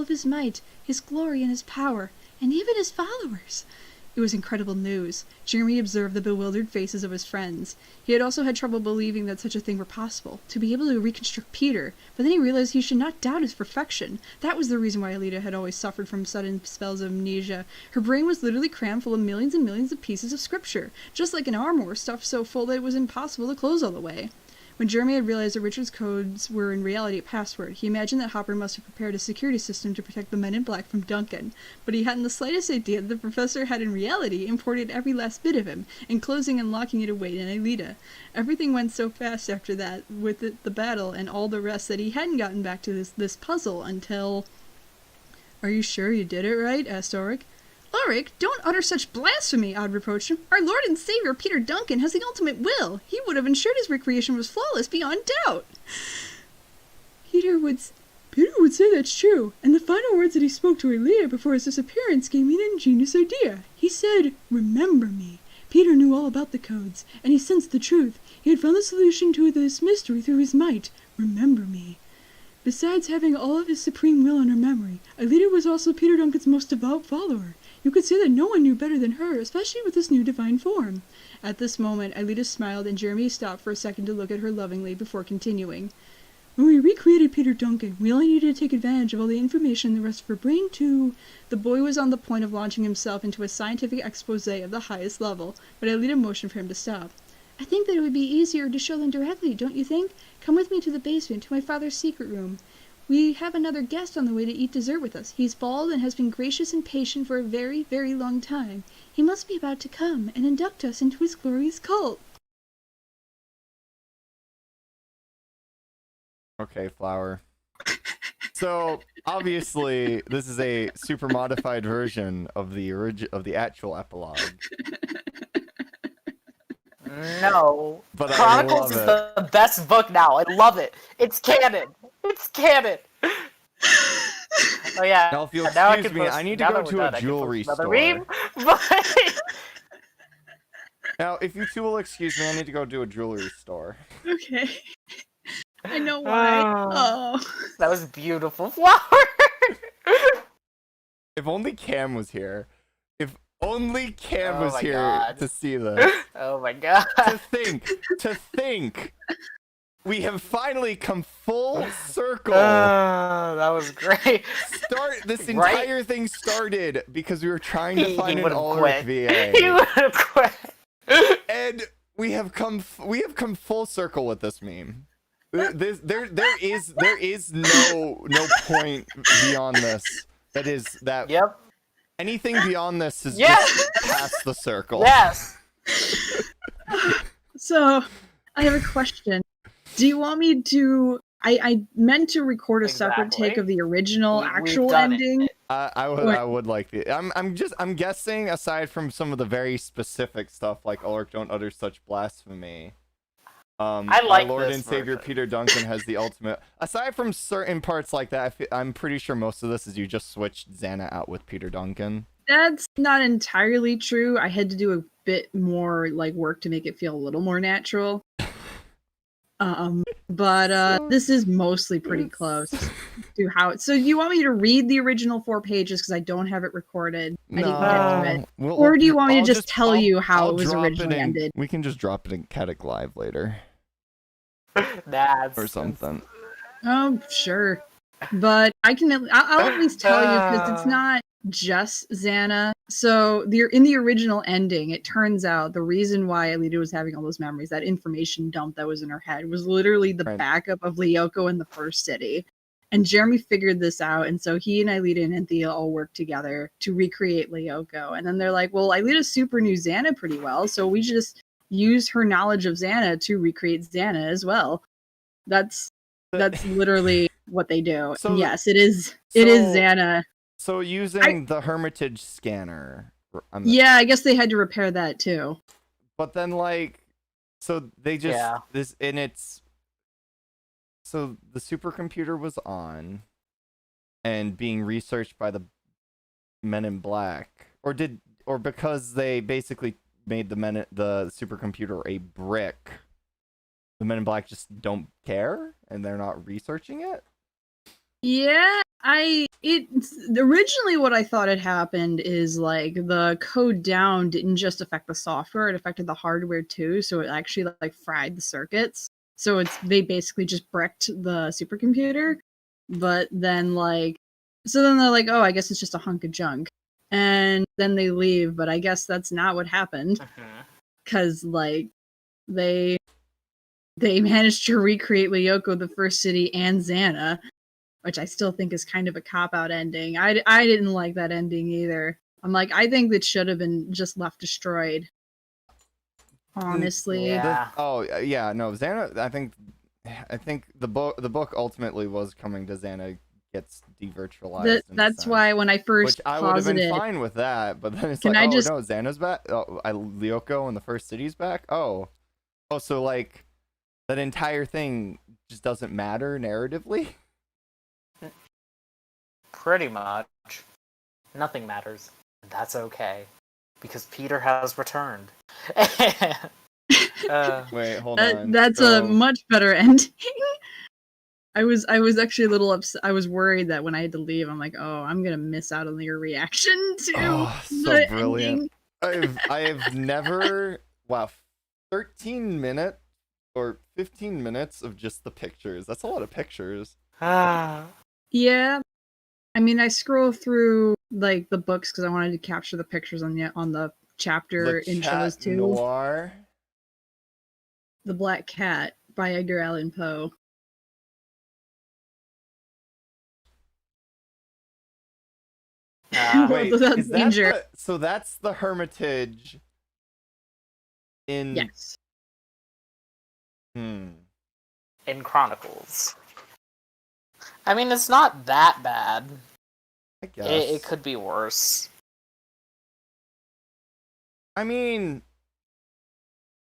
his might, his glory and his power, and even his followers. It was incredible news. Jeremy observed the bewildered faces of his friends. He had also had trouble believing that such a thing were possible, to be able to reconstruct Peter, but then he realized he should not doubt his perfection. That was the reason why Aelita had always suffered from sudden spells of amnesia. Her brain was literally crammed full of millions and millions of pieces of scripture, just like an armoire stuffed so full that it was impossible to close all the way. When Jeremy had realized that Richard's codes were in reality a password, he imagined that Hopper must have prepared a security system to protect the men in black from Duncan, but he hadn't the slightest idea that the professor had in reality imported every last bit of him, enclosing and locking it away in Aelita. Everything went so fast after that, with the battle and all the rest, that he hadn't gotten back to this puzzle until... Are you sure you did it right? Asked Ulrich. Ulrich, don't utter such blasphemy, Odd reproached him. Our Lord and Savior Peter Duncan has the ultimate will. He would have ensured his recreation was flawless beyond doubt. Peter would say that's true, and the final words that he spoke to Aelita before his disappearance gave me an ingenious idea. He said, "Remember me." Peter knew all about the codes, and he sensed the truth. He had found the solution to this mystery through his might. Remember me. Besides having all of his supreme will in her memory, Alita was also Peter Duncan's most devout follower. You could say that no one knew better than her, especially with this new divine form. At this moment, Alita smiled and Jeremy stopped for a second to look at her lovingly before continuing. When we recreated Peter Duncan, we only needed to take advantage of all the information in the rest of her brain to... The boy was on the point of launching himself into a scientific expose of the highest level, but Alita motioned for him to stop. I think that it would be easier to show them directly, don't you think? Come with me to the basement, to my father's secret room. We have another guest on the way to eat dessert with us. He's bald and has been gracious and patient for a very, very long time. He must be about to come and induct us into his glorious cult. Okay, Flower. So obviously, this is a super modified version of the actual epilogue. No. But I Chronicles love is it. the best book now. I love it. It's canon. It's canon. Oh yeah. Now, if you'll now excuse me, I need to go to a jewelry store. Now, if you two will excuse me, I need to go to a jewelry store. Okay. I know why. Oh. That was beautiful, Flower. If only Cam was here. If only Cam Oh was my here God. to see this. Oh my god. To think. We have finally come full circle. That was great. This Right? entire thing started because we were trying to He find an would've Ulrich quit. VA. He would have quit. And we have come full circle with this meme. There is no point beyond this. Yep. Anything beyond this is Yes. just past the circle. Yes. So, I have a question. Do you want me to... I meant to record a separate Exactly. take of the original We've actual done it. ending. I would like to. I'm guessing, aside from some of the very specific stuff like Ulrich don't utter such blasphemy. I like our Lord this and Savior version. Peter Duncan has the ultimate. Aside from certain parts like that, I'm pretty sure most of this is you just switched Xana out with Peter Duncan. That's not entirely true. I had to do a bit more work to make it feel a little more natural. But this is mostly pretty close to how it. So you want me to read the original 4 pages because I don't have it recorded? I didn't get to it. Or do you want me to just tell you how it was originally ended? We can just drop it in Catic Live later That's or something. Oh, sure. But I'll at least tell you because it's not just Xana. So in the original ending, it turns out the reason why Alita was having all those memories, that information dump that was in her head, was literally the backup of Lyoko in the first city. And Jeremy figured this out, and so he and Alita and Anthea all worked together to recreate Lyoko. And then they're like, well, Alita super knew Xana pretty well, so we should just use her knowledge of Xana to recreate Xana as well. That's literally what they do. So- And yes, it is Xana. So using the Hermitage scanner. Yeah, I guess they had to repair that too. But then so they just Yeah. So the supercomputer was on and being researched by the Men in Black, or because they basically made the supercomputer a brick, the Men in Black just don't care and they're not researching it. Yeah, originally what I thought had happened is the code down didn't just affect the software, it affected the hardware too, so it actually fried the circuits. So they basically just bricked the supercomputer, but then so then they're like, oh, I guess it's just a hunk of junk. And then they leave, but I guess that's not what happened. Cause they managed to recreate Lyoko, the first city, and Xana, which I still think is kind of a cop-out ending. I didn't like that ending either. I'm I think that should have been just left destroyed. Honestly. Yeah. No, Xana, I think the book ultimately was coming to Xana gets devirtualized. That's why when I first which I would have been posited, fine with that, but then it's no, Xana's back. Lyoko and the first city's back. So that entire thing just doesn't matter narratively. Pretty much. Nothing matters. That's okay. Because Peter has returned. Wait, hold on. That's a much better ending. I was actually a little upset. I was worried that when I had to leave, I'm like, oh, I'm gonna miss out on your reaction to Oh, so the brilliant. ending. I've never 13 minutes or 15 minutes of just the pictures. That's a lot of pictures. Yeah, I mean, I scroll through like the books because I wanted to capture the pictures on the chapter Le intros Chat too. Noir. The Black Cat by Edgar Allan Poe. Wait, Without is that danger. so that's the Hermitage in Yes. Hmm. In Chronicles. I mean, it's not that bad. I guess. It could be worse. I mean,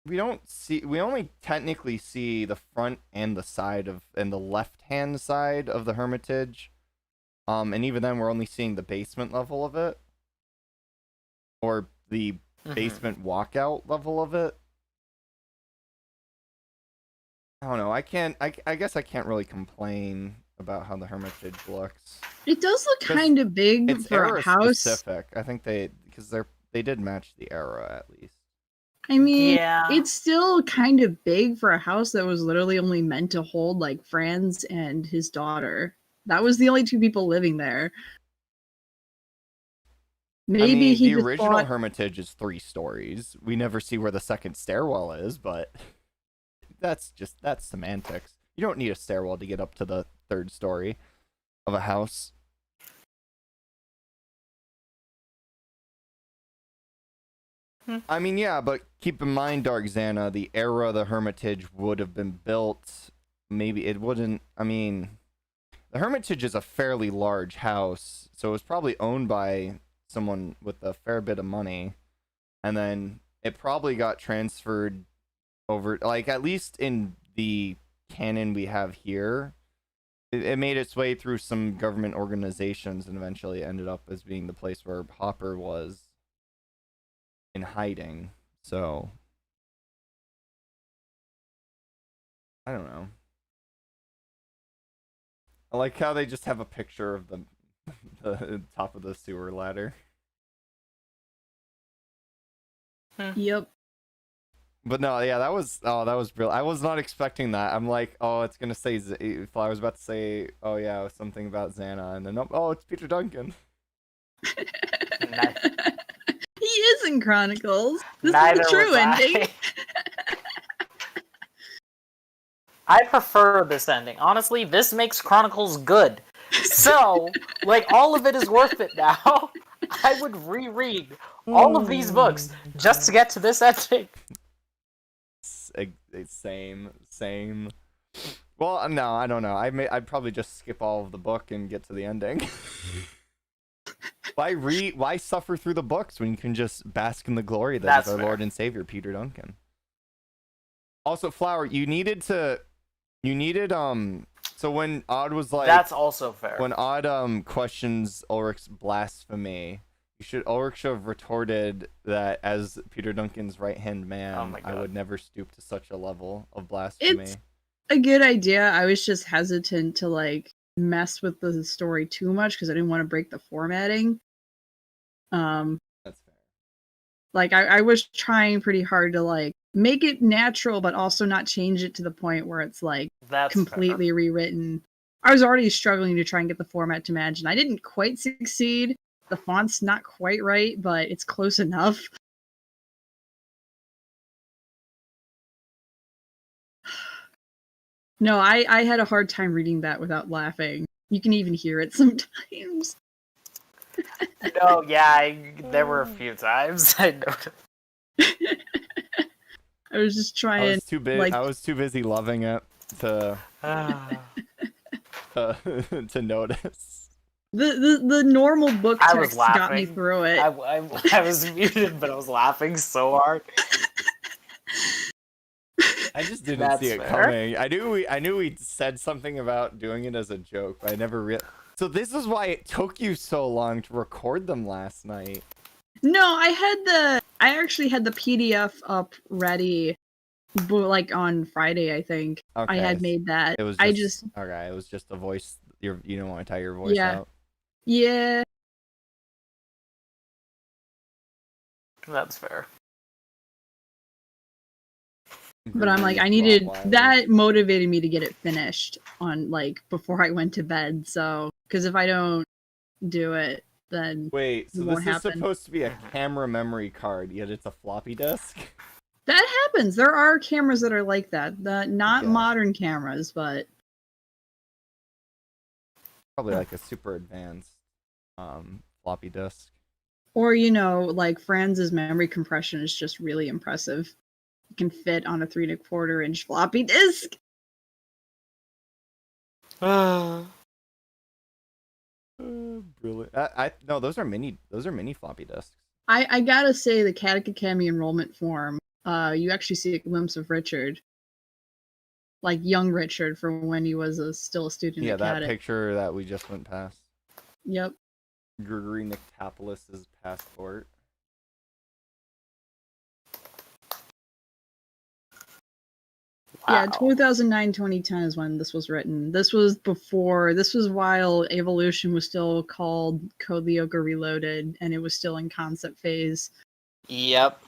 we only technically see the front and the side of and the left-hand side of the Hermitage. And even then we're only seeing the basement level of it. Or the basement walkout level of it. I don't know. I guess I can't really complain about how the Hermitage looks. It does look kind of big It's for era a house. specific. I think they did match the era at least. I mean, Yeah. it's still kind of big for a house that was literally only meant to hold like Franz and his daughter. That was the only two people living there. Maybe he the just original thought... Hermitage is 3 stories. We never see where the second stairwell is, but that's semantics. You don't need a stairwell to get up to the 3rd story of a house. I mean, yeah, but keep in mind, Dark Xana, the era the Hermitage would have been built, maybe it wouldn't. I mean, the Hermitage is a fairly large house, so it was probably owned by someone with a fair bit of money, and then it probably got transferred over, like, at least in the canon we have here, it made its way through some government organizations and eventually ended up as being the place where Hopper was in hiding. So I don't know. I like how they just have a picture of the top of the sewer ladder. Yep. But no, yeah, that was brilliant. I was not expecting that. I'm like, oh, it's gonna say. If I was about to say, oh yeah, something about Xana, and then oh, it's Peter Duncan. He is in Chronicles. This Neither is the true was ending. I prefer this ending. Honestly, this makes Chronicles good. So, like, all of it is worth it now. I would reread all of these books just to get to this ending. Same. Well, no, I don't know. I'd probably just skip all of the book and get to the ending. Why suffer through the books when you can just bask in the glory that is our Lord and Savior, Peter Duncan? Also, Flower, you needed so when Odd was like, that's also fair. When Odd questions Ulrich's blasphemy, Ulrich should have retorted that as Peter Duncan's right-hand man, I would never stoop to such a level of blasphemy. It's a good idea. I was just hesitant to like mess with the story too much because I didn't want to break the formatting. That's fair. Like I was trying pretty hard to like make it natural, but also not change it to the point where it's like that's completely rewritten. I was already struggling to try and get the format to match, and I didn't quite succeed. The font's not quite right, but it's close enough. No, I had a hard time reading that without laughing. You can even hear it sometimes. No, yeah, there were a few times I noticed. I was just trying. I was too busy loving it to to notice. The normal book text got me through it. I was muted, but I was laughing so hard. I just didn't see it coming. I knew we said something about doing it as a joke, but I never So this is why it took you so long to record them last night. No, I actually had the PDF up ready but like on Friday, I think I had made that. It was I just okay. It was just a voice. You don't want to tie your voice Yeah. out. Yeah. That's fair. But I'm like, I needed that motivated me to get it finished on like before I went to bed. So, because if I don't do it, then Wait, so it this won't is happen. supposed to be a camera memory card, yet it's a floppy disk? That happens. There are cameras that are like that. Not Yeah. modern cameras, but Probably like a super advanced floppy disk. or like Franz's memory compression is just really impressive. It can fit on a 3 1/4 inch floppy disk. Brilliant. No, those are mini floppy disks. I gotta say, the Cat Academy enrollment form, you actually see a glimpse of Richard. Like young Richard from when he was still a student at that Caddick. picture that we just went past. Yep. Grigory Nictopoulos' passport. Yeah, Wow. 2009-2010 is when this was written. This was while Evolution was still called Code Lyoko Reloaded, and it was still in concept phase. Yep.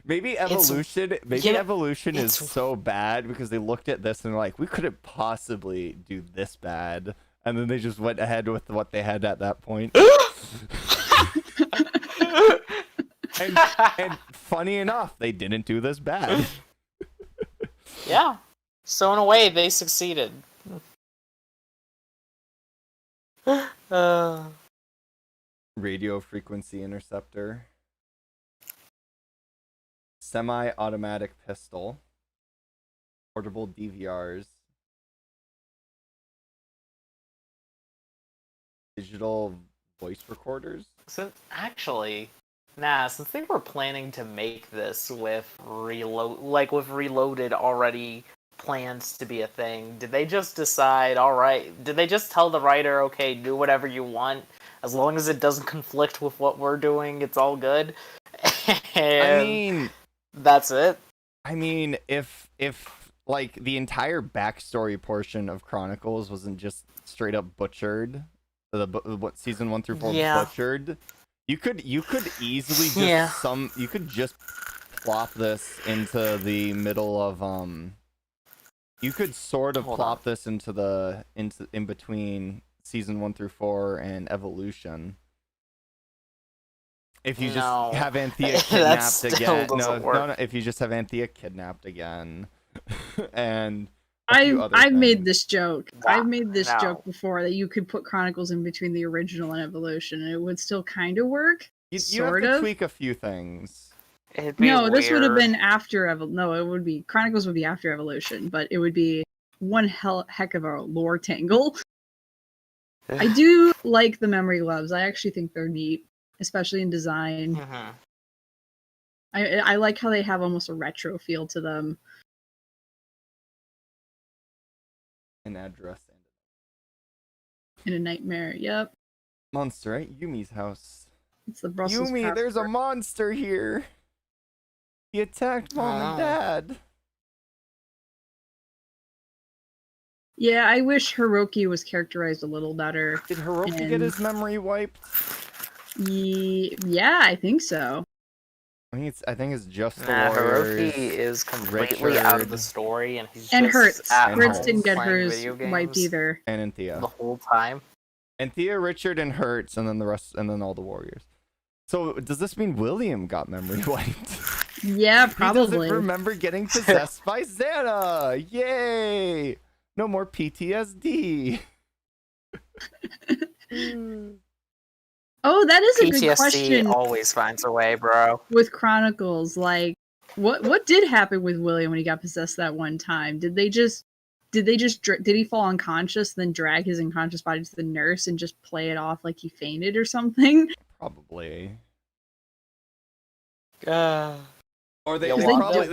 Maybe Evolution is so bad because they looked at this and they're like, we couldn't possibly do this bad. And then they just went ahead with what they had at that point. and funny enough, they didn't do this bad. Yeah. So in a way, they succeeded. Radio frequency interceptor. Semi-automatic pistol. Portable DVRs. Digital voice recorders. Since they were planning to make this with Reloaded already plans to be a thing, did they just decide, did they just tell the writer, okay, do whatever you want, as long as it doesn't conflict with what we're doing, it's all good? I mean, that's it. I mean, if like the entire backstory portion of Chronicles wasn't just straight up butchered, what season 1 through 4 butchered, you could easily just you could just plop this into the middle of you could sort of plop this into in between season 1 through 4 and Evolution. If you just have Anthea kidnapped again. No, if you just have Anthea kidnapped again. And I've made this joke. I've made this joke before that you could put Chronicles in between the original and Evolution, and it would still kind of work. You have to tweak a few things. This would have been after No, it would be Chronicles would be after Evolution, but it would be one heck of a lore tangle. I do like the memory gloves. I actually think they're neat, especially in design. Mm-hmm. I like how they have almost a retro feel to them. An address In a nightmare, yep. Monster at Yumi's house. It's the Brussels Yumi, there's a monster here. He attacked Mom and Dad. Yeah, I wish Hiroki was characterized a little better. Did Hiroki get his memory wiped? Yeah, I think so. I think it's just the lawyers. Hiroki is completely out of the story, and he's Hurts. Hurts didn't get hers wiped either. And Anthea. The whole time. Anthea, Richard, and Hurts, and then the rest, and then all the warriors. So does this mean William got memory wiped? Yeah, probably. He doesn't remember getting possessed by Xana. Yay! No more PTSD. Oh, that is a PTSD good question. Always finds a way, bro. With Chronicles, like, what did happen with William when he got possessed that one time? Did he fall unconscious, then drag his unconscious body to the nurse and just play it off like he fainted or something? Probably. Or they probably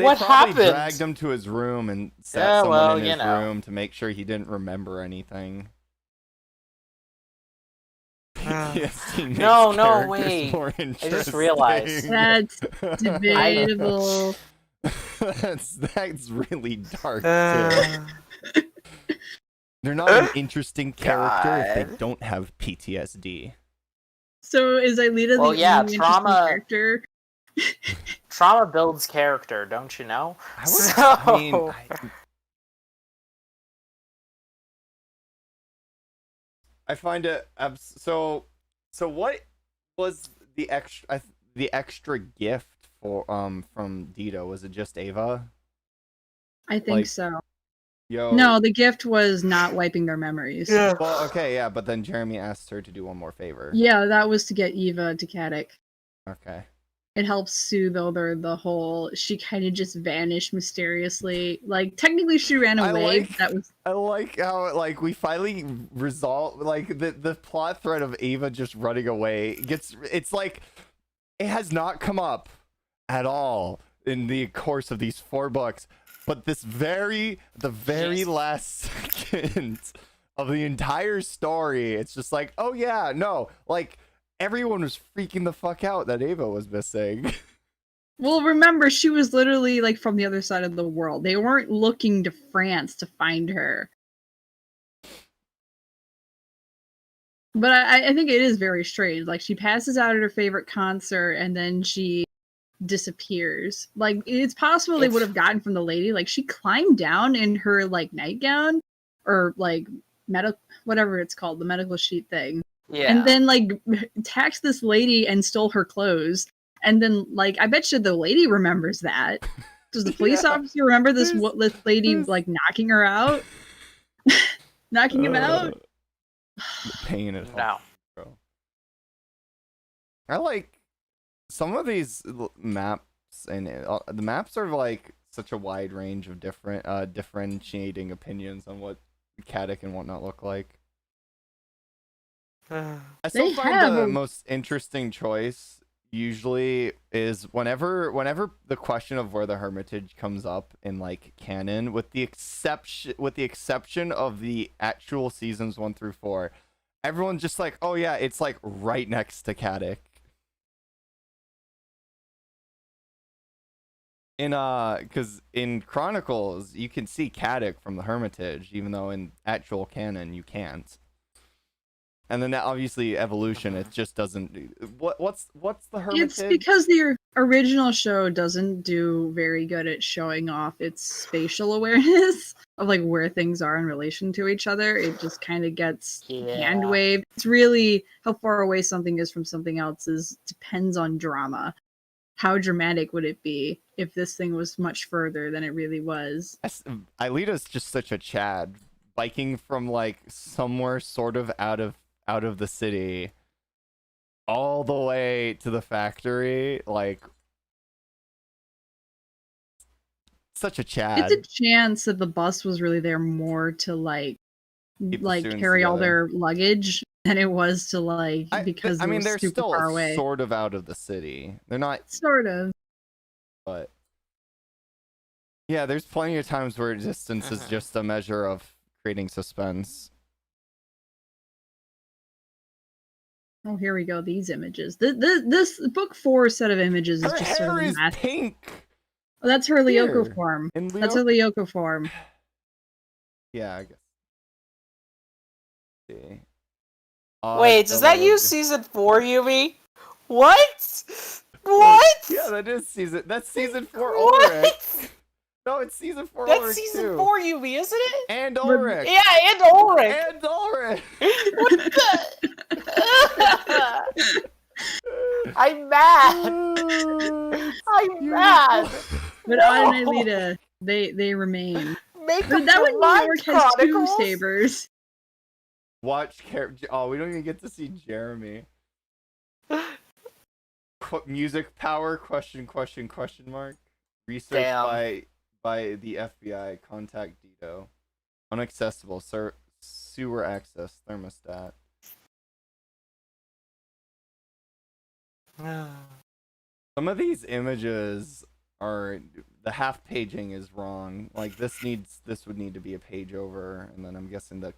dragged him to his room and sat someone in his room to make sure he didn't remember anything. No, wait. I just realized. That's debatable. That's really dark too. Uh, They're not an interesting character if they God. don't have PTSD. So is Aelita Well, the yeah, only interesting character? Trauma builds character, don't you know? I find it so what was the extra gift for from Dito? Was it just Ava? I think Like, so. Yo. No, the gift was not wiping their memories. Yeah. Well, okay, yeah, but then Jeremy asked her to do one more favor. Yeah, that was to get Eva to Caddick. Okay. It helps soothe over the whole she kind of just vanished mysteriously. Like technically she ran away. I like how like we finally resolve like the plot thread of Ava just running away it's like it has not come up at all in the course of these 4 books, but the very last second of the entire story, it's just like, oh yeah, no, like everyone was freaking the fuck out that Ava was missing. Well, remember, she was literally like from the other side of the world. They weren't looking to France to find her. But I think it is very strange. Like, she passes out at her favorite concert and then she disappears. Like, it's possible they would have gotten from the lady. Like, she climbed down in her, like, nightgown or, like, whatever it's called, the medical sheet thing. Yeah. And then, like, attacked this lady and stole her clothes. And then, like, I bet you the lady remembers that. Does the police officer remember this lady, like, knocking her out? Knocking him out? The pain at home, No. bro. I like some of these maps, and the maps are like such a wide range of differentiating opinions on what Caddick and whatnot look like. I still find the most interesting choice usually is whenever the question of where the Hermitage comes up in like canon, with the exception of the actual seasons 1 through 4, everyone's just like, oh yeah, it's like right next to Caddick. Because in Chronicles you can see Caddick from the Hermitage, even though in actual canon you can't. And then obviously evolution, it just doesn't. What's the Hermitage? It's because the original show doesn't do very good at showing off its spatial awareness of like where things are in relation to each other. It just kind of gets hand waved. It's really how far away something is from something else depends on drama. How dramatic would it be if this thing was much further than it really was? Aelita's just such a Chad, biking from like somewhere sort of out of the city all the way to the factory. Like, such a Chad. It's a chance that the bus was really there more to like carry all their luggage than it was to because I mean they're super still far away. Sort of out of the city. They're not sort of, but yeah, there's plenty of times where distance is just a measure of creating suspense. Oh, here we go. These images. This book 4 set of images is her just hair sort of is pink. Oh, that's her Lyoko form. That's her Lyoko form. Yeah, I guess. See. Wait, does that use season 4, Yumi? What? What? Yeah, that is season. That's season 4 What? Ulrich. No, it's season 4 That's Ulrich season too. 4, Yumi, isn't it? And Ulrich. Yeah, and Ulrich. And Ulrich. What the? I'm mad. I'm mad. But on Aelita, they remain. Make But that one New York has 2 sabers. Watch oh, we don't even get to see Jeremy. Music power question mark. Research by the FBI. Contact Dito. Unaccessible. Sewer access. Thermostat. Some of these images are the half paging is wrong. Like this would need to be a page over, and then I'm guessing the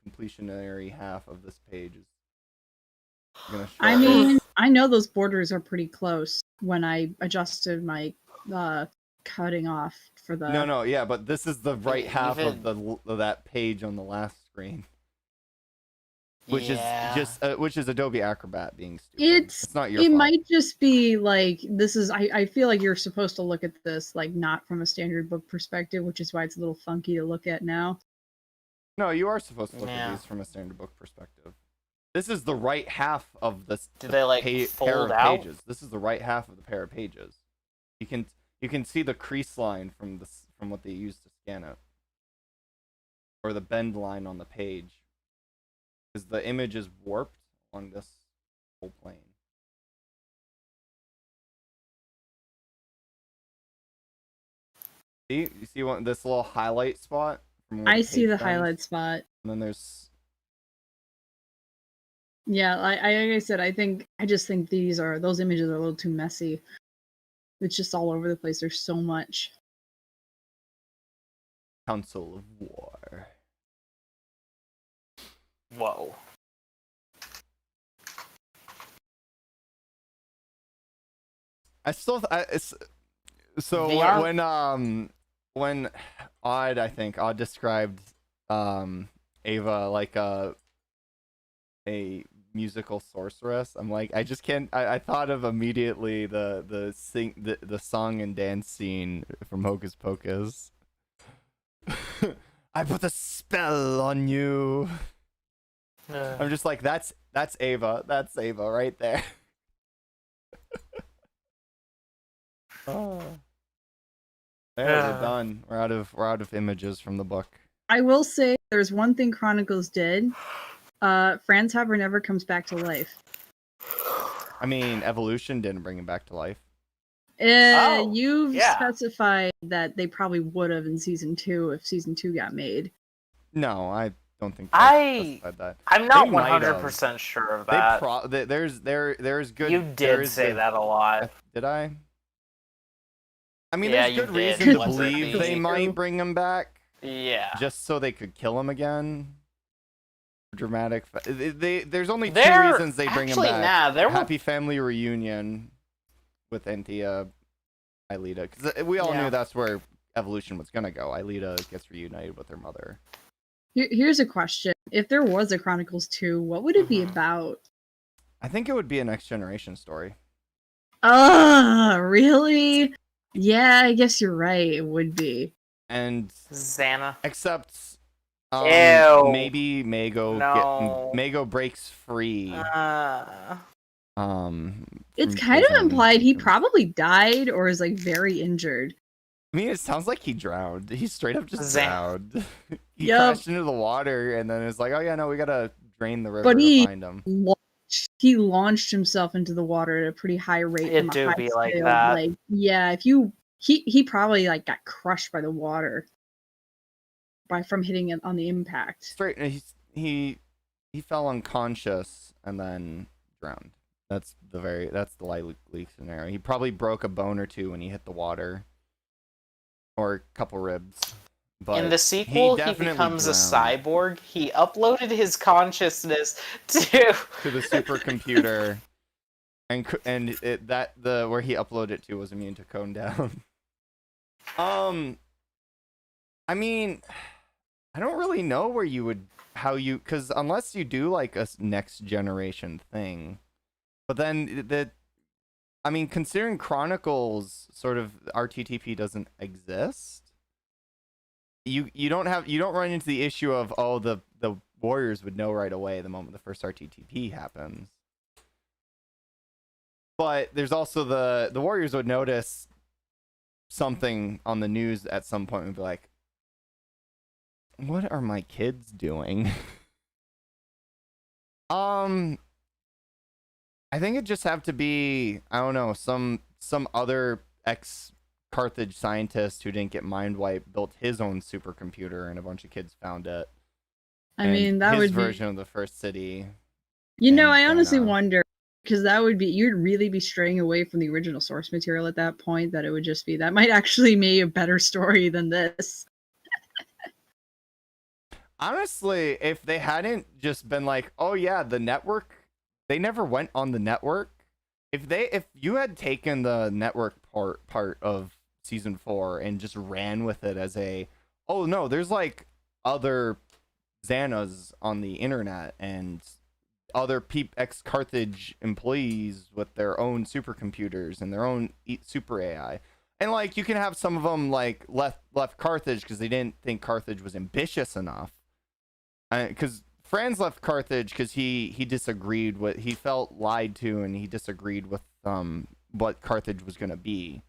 completionary half of this page is gonna show. I mean, I know those borders are pretty close when I adjusted my cutting off for the. No, yeah, but this is the right half even- of that page on the last screen, which Yeah. is just which is Adobe Acrobat being stupid. It's not your it fault. might just be like this is I feel like you're supposed to look at this like not from a standard book perspective, which is why it's a little funky to look at now. No, you are supposed to look Yeah. at these from a standard book perspective. This is the right half of this Do they like pair fold of out? pages. This is the right half of the pair of pages. You can see the crease line from what they used to scan it, or the bend line on the page, because the image is warped on this whole plane. See, you see this little highlight spot? From where I see page the bends? highlight spot. And then there's Yeah, like I said, I just think those images are a little too messy. It's just all over the place. There's so much. Council of War. Whoa. So when Odd described Ava like a musical sorceress, I'm like, I just can't. I thought of immediately the song and dance scene from Hocus Pocus. I put a spell on you. I'm just like, that's Ava. That's Ava right there. Oh. There, we're done. We're out of images from the book. I will say there's one thing Chronicles did. Franz Haber never comes back to life. I mean, evolution didn't bring him back to life. You've yeah. specified that they probably would have in season 2 if season 2 got made. No, I don't think I specified that. I'm not They might have. 100% sure of that. There's good. You did say that a lot. Did I? I mean, Yeah, there's you good did. reason to Wasn't believe me. they might bring him back, Yeah. just so they could kill him again. Dramatic. There's only two There- reasons they bring him actually, back. nah, there were- Happy family reunion with Anthea, Aelita, because we all Yeah. knew that's where evolution was gonna go. Aelita gets reunited with her mother. Here's a question. If there was a Chronicles 2, what would it be Mhm. about? I think it would be a next generation story. Really? Yeah, I guess you're right. It would be. And Xana. except Ew. maybe No. Mago breaks free. It's from kind of prison. implied he probably died or is like very injured. I mean, it sounds like he drowned. He straight up just Zan- drowned. He Yup. crashed into the water and then it's like, oh yeah, no, we gotta drain the river But to find him. He launched himself into the water at a pretty high rate. It from a do high be like scale. that. Like, yeah, if you he probably like got crushed by the water from hitting it on the impact. Straight, he fell unconscious and then drowned. That's the likely scenario. He probably broke a bone or two when he hit the water, or a couple ribs. But In the sequel, he definitely becomes a drowned. cyborg. He uploaded his consciousness to the supercomputer, and where he uploaded it to was immune to cone down. I mean, I don't really know because unless you do like a next generation thing, but then considering Chronicles sort of RTTP doesn't exist, you don't run into the issue of the Warriors would know right away the moment the first RTTP happens. But there's also the Warriors would notice something on the news at some point and be like, what are my kids doing? I think it just have to be, I don't know, some other ex-Carthage scientist who didn't get mind wiped built his own supercomputer and a bunch of kids found it. I mean, that his would version of the first city. I honestly wonder, because you'd really be straying away from the original source material at that point, that it would just be, that might actually make a better story than this. Honestly, if they hadn't just been like, oh yeah, the network, they never went on the network. if you had taken the network part of season 4 and just ran with it as oh no, there's like other Xanas on the internet and other ex-Carthage employees with their own supercomputers and their own super AI. And like you can have some of them like left Carthage because they didn't think Carthage was ambitious enough. Because Franz left Carthage because he disagreed with, he felt lied to, and he disagreed with what Carthage was going to be.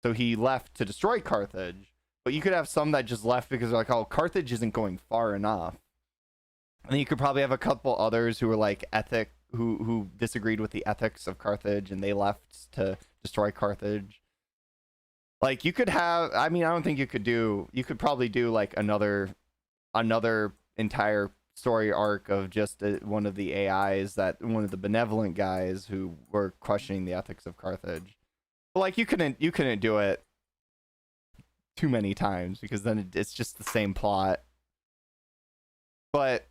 So he left to destroy Carthage. But you could have some that just left because they're like, oh, Carthage isn't going far enough. And then you could probably have a couple others who were like who disagreed with the ethics of Carthage, and they left to destroy Carthage. Like you could have, I mean, I don't think you could probably do like another entire story arc of just one of the AIs, one of the benevolent guys who were questioning the ethics of Carthage. But like you couldn't do it too many times because then it's just the same plot. But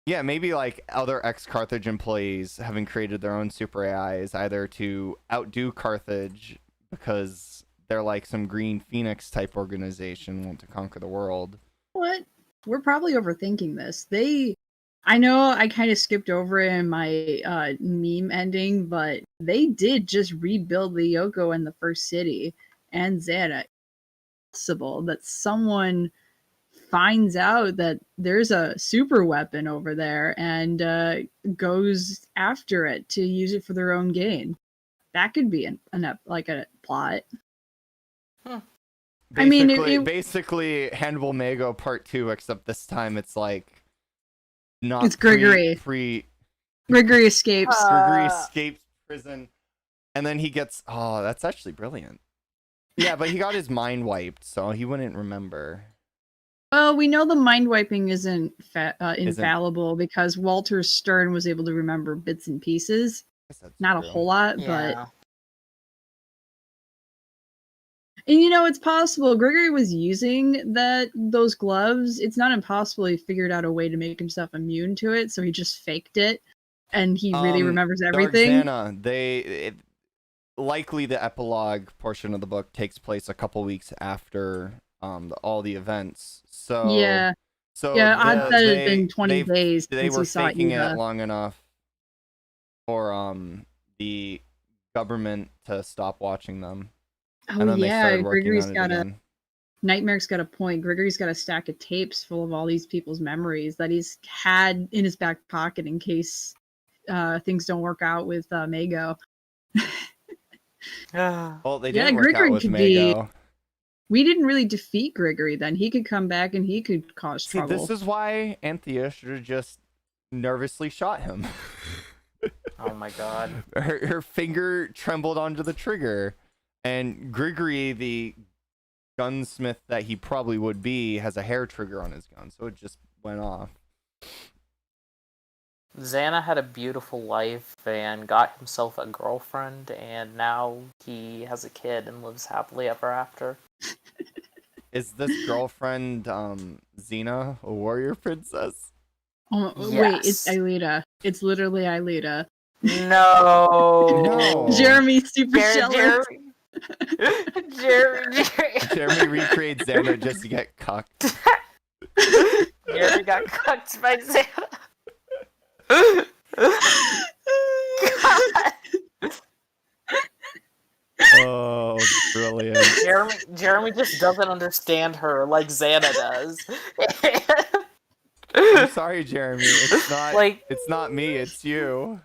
yeah, maybe like other ex-Carthage employees having created their own super AIs, either to outdo Carthage because they're like some Green Phoenix type organization want to conquer the world. What? We're probably overthinking this. I know I kind of skipped over it in my meme ending, but they did just rebuild Lyoko in the first city and Xana. It's possible that someone finds out that there's a super weapon over there and goes after it to use it for their own gain. That could be a plot. Huh. Basically Hannibal Mago Part 2, except this time it's like not. It's Grigory. Grigory escapes. Grigory escapes prison, and then he gets. Oh, that's actually brilliant. Yeah, but he got his mind wiped, so he wouldn't remember. Well, we know the mind wiping isn't infallible because Walter Stern was able to remember bits and pieces. Not true. A whole lot, yeah. but. And it's possible Gregory was using those gloves. It's not impossible he figured out a way to make himself immune to it, so he just faked it, and he really remembers everything. Dark Xana, likely the epilogue portion of the book takes place a couple weeks after all the events. So yeah, I'd bet it had been 20 days. They were faking it long enough for the government to stop watching them. Oh yeah, Gregory's got Nightmare's got a point. Gregory's got a stack of tapes full of all these people's memories that he's had in his back pocket in case things don't work out with Mago. Well, they didn't work out with Mago. We didn't really defeat Gregory then. He could come back and he could cause trouble. This is why Anthea should have just nervously shot him. Oh my god. Her finger trembled onto the trigger. And Grigory, the gunsmith that he probably would be, has a hair trigger on his gun, so it just went off. Xana had a beautiful life and got himself a girlfriend, and now he has a kid and lives happily ever after. Is this girlfriend Xena, a warrior princess? Oh, yes. Wait, it's Aelita. It's literally Aelita. No. Jeremy's super jealous. Jeremy recreates Xana just to get cucked. Jeremy got cucked by Xana. Oh, brilliant. Jeremy just doesn't understand her like Xana does. I'm sorry, Jeremy. It's not me, it's you.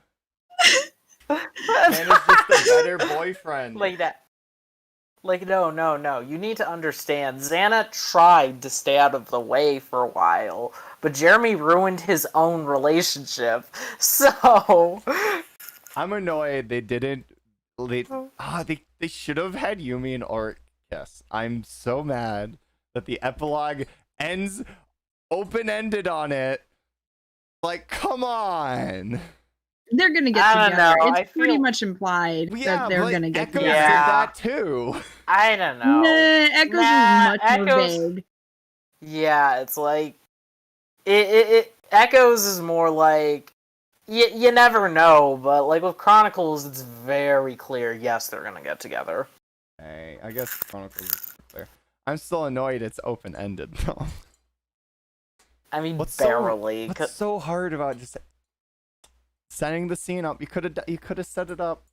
Xana's just a better boyfriend. Like that. Like, no. You need to understand. Xana tried to stay out of the way for a while, but Jeremy ruined his own relationship. So I'm annoyed they didn't. They should have had Yumi and Ort kiss. I'm so mad that the epilogue ends open-ended on it. Like, come on. They're gonna get together. It's pretty much implied that they're gonna get together. Echoes did that too. I don't know. Echoes is much more vague. Yeah, it's like it Echoes is more like you never know, but like with Chronicles, it's very clear. Yes, they're gonna get together. Hey, I guess Chronicles is clear. I'm still annoyed it's open-ended though. I mean, What's barely. so hard about just setting the scene up? You could have set it up.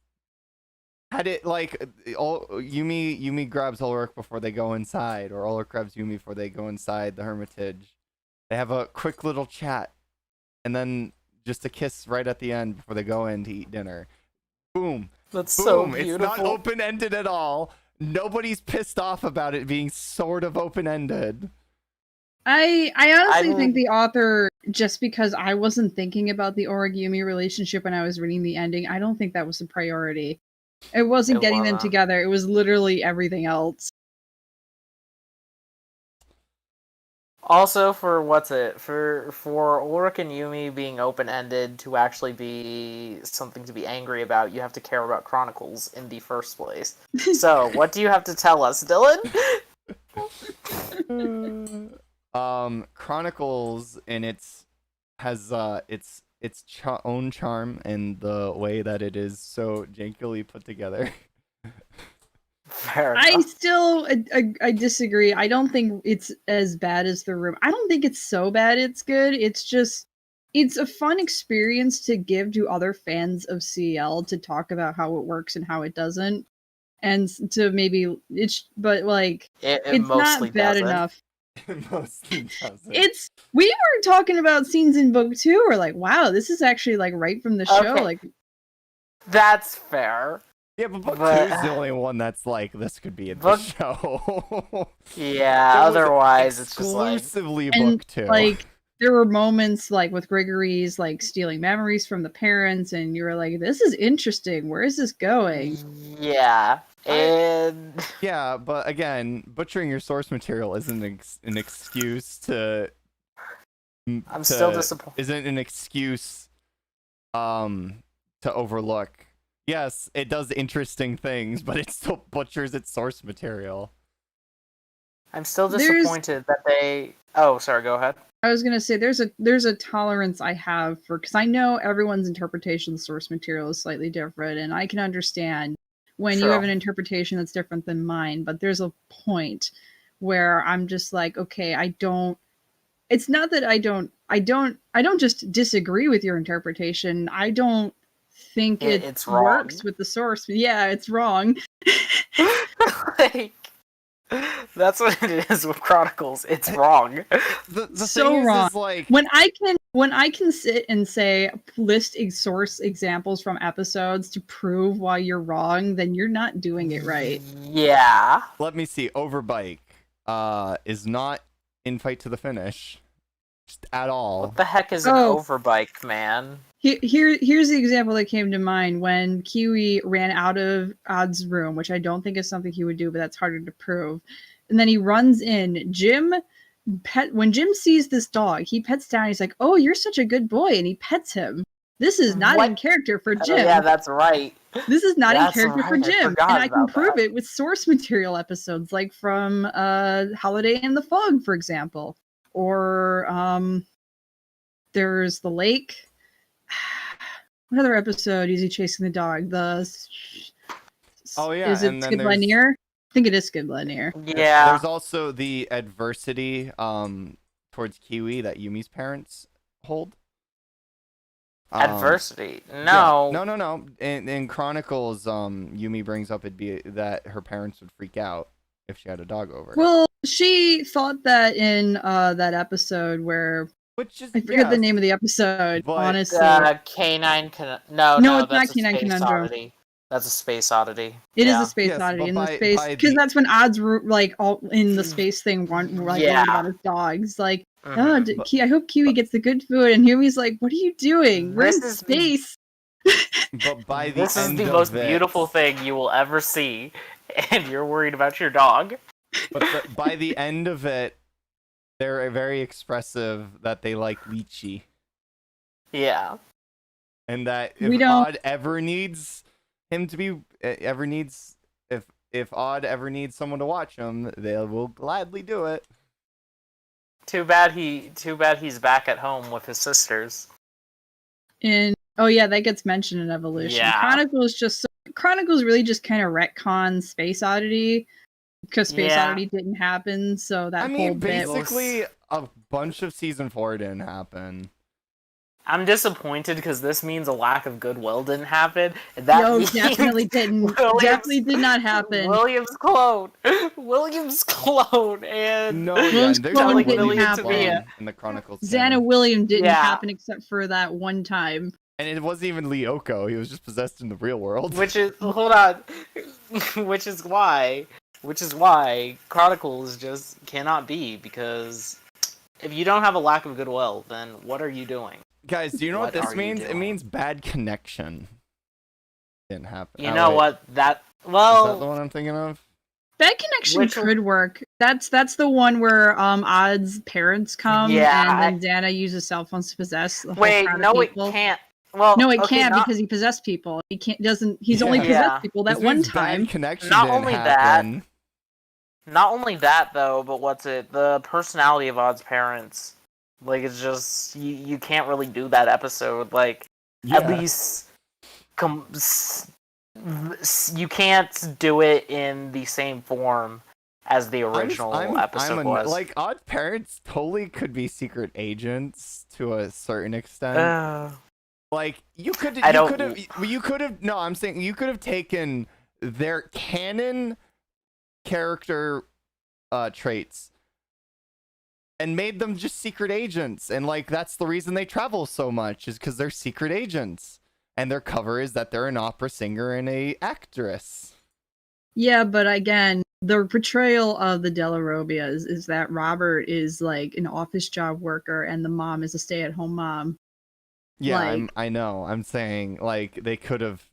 Had it like Yumi grabs Ulrich before they go inside, or Ulrich grabs Yumi before they go inside the Hermitage. They have a quick little chat, and then just a kiss right at the end before they go in to eat dinner. Boom. That's Boom. so It's beautiful. not open-ended at all. Nobody's pissed off about it being sort of open-ended. I honestly think the author, just because I wasn't thinking about the Origami relationship when I was reading the ending, I don't think that was a priority. It wasn't getting them together. It was literally everything else. Also, for for Ulrich and Yumi being open-ended to actually be something to be angry about, you have to care about Chronicles in the first place. So, what do you have to tell us, Dylan? Chronicles has its own charm in the way that it is so jankily put together. Fair enough. I still I disagree. I don't think it's as bad as The Room. I don't think it's so bad it's good. It's just it's a fun experience to give to other fans of CL to talk about how it works and how it doesn't. And to maybe but like it's mostly not bad doesn't. enough. It mostly doesn't. We were talking about scenes in book 2. We're like, wow, this is actually like right from the show. Okay. Like, that's fair. Yeah, but book 2 is the only one that's like this could be in the show. Yeah, otherwise it's just like exclusively book 2. Like there were moments like with Grigory's like stealing memories from the parents, and you were like, "This is interesting. Where is this going?" Yeah, and yeah, but again, butchering your source material isn't an excuse to. Still disappointed. Isn't an excuse, to overlook. Yes, it does interesting things, but it still butchers its source material. I'm still disappointed that they. Oh, sorry. Go ahead. I was gonna say there's a tolerance I have for, because I know everyone's interpretation of the source material is slightly different, and I can understand when you have an interpretation that's different than mine. But there's a point where I'm just like, okay, I don't. It's not that I don't just disagree with your interpretation. I don't think it works with the source. Yeah, it's wrong. Like, that's what it is with Chronicles. It's wrong. The so thing wrong. is like when I can sit and say list source examples from episodes to prove why you're wrong, then you're not doing it right. Yeah. Let me see. Overbike is not in Fight to the Finish just at all. What the heck is an overbike, man? Here's the example that came to mind when Kiwi ran out of Odd's room, which I don't think is something he would do, but that's harder to prove. And then he runs in. When Jim sees this dog, he pets down. He's like, "Oh, you're such a good boy," and he pets him. This is not in character for Jim. Yeah, that's right. This is not in character for Jim, and I can prove it with source material episodes, like from Holiday in the Fog, for example, or there's the lake. What other episode is he chasing the dog? Is it Skid Lanier? I think it is Skid Lanier. Yeah. There's also the adversity towards Kiwi that Yumi's parents hold. Adversity? No. Yeah. No. In Chronicles, Yumi brings up it'd be that her parents would freak out if she had a dog over. Well, she thought that in that episode where I forget the name of the episode. Honestly, Canine. No, it's not Canine Conundrum. Oddity. That's a space oddity. It is a space oddity in the space, because that's when Odds were like all in the space thing, worried about his dogs. Like, I hope Kiwi gets the good food, and Yumi's like, "What are you doing? We're in space." But by the this is the most beautiful thing you will ever see, and you're worried about your dog. But by the end of it, they're very expressive that they like lychee. Yeah. And that if Odd ever needs him to be, if Odd ever needs someone to watch him, they will gladly do it. Too bad he's back at home with his sisters. In Oh yeah, that gets mentioned in Evolution. Yeah. Chronicles really just kind of retcons Space Oddity because Space Yeah. Oddity didn't happen, so that I whole mean, bit. basically, a bunch of season 4 didn't happen. I'm disappointed because this means a lack of goodwill didn't happen. And that No, means definitely didn't. Definitely did not happen. Williams clone, and No, yeah, Williams there's clone no didn't Williams happen. clone in the Chronicles Xana canon. William didn't Yeah. happen except for that one time. And it wasn't even Lyoko. He was just possessed in the real world. which is hold on, which is why Chronicles just cannot be, because if you don't have a lack of goodwill, then what are you doing? Guys, do you know what What this are you means? It doing? means bad connection. Didn't happen. You Oh, know wait. what? That Is that the well, one I'm thinking of? That connection Which one? could work. That's the one where Odd's parents come Yeah, and then Xana uses cell phones to possess the whole wait, crowd no, of it people. can't. Well, No, it okay, can't not, because he possessed people. He can't. Doesn't. He's only Yeah. possessed Yeah. people that This one means time. Bad connection Not didn't only happen. Not only that though, but what's it? The personality of Odd's parents, like, it's just you can't really do that episode. Like, Yeah. at least you can't do it in the same form as the original episode was. Like, Odd Parents totally could be secret agents to a certain extent. Like, you could have no, I'm saying you could have taken their canon character traits and made them just secret agents, and like that's the reason they travel so much, is because they're secret agents and their cover is that they're an opera singer and a actress. Yeah, but again, the portrayal of the Della Robbias is that Robert is like an office job worker and the mom is a stay-at-home mom. Yeah, Like- I know. I'm saying like they could have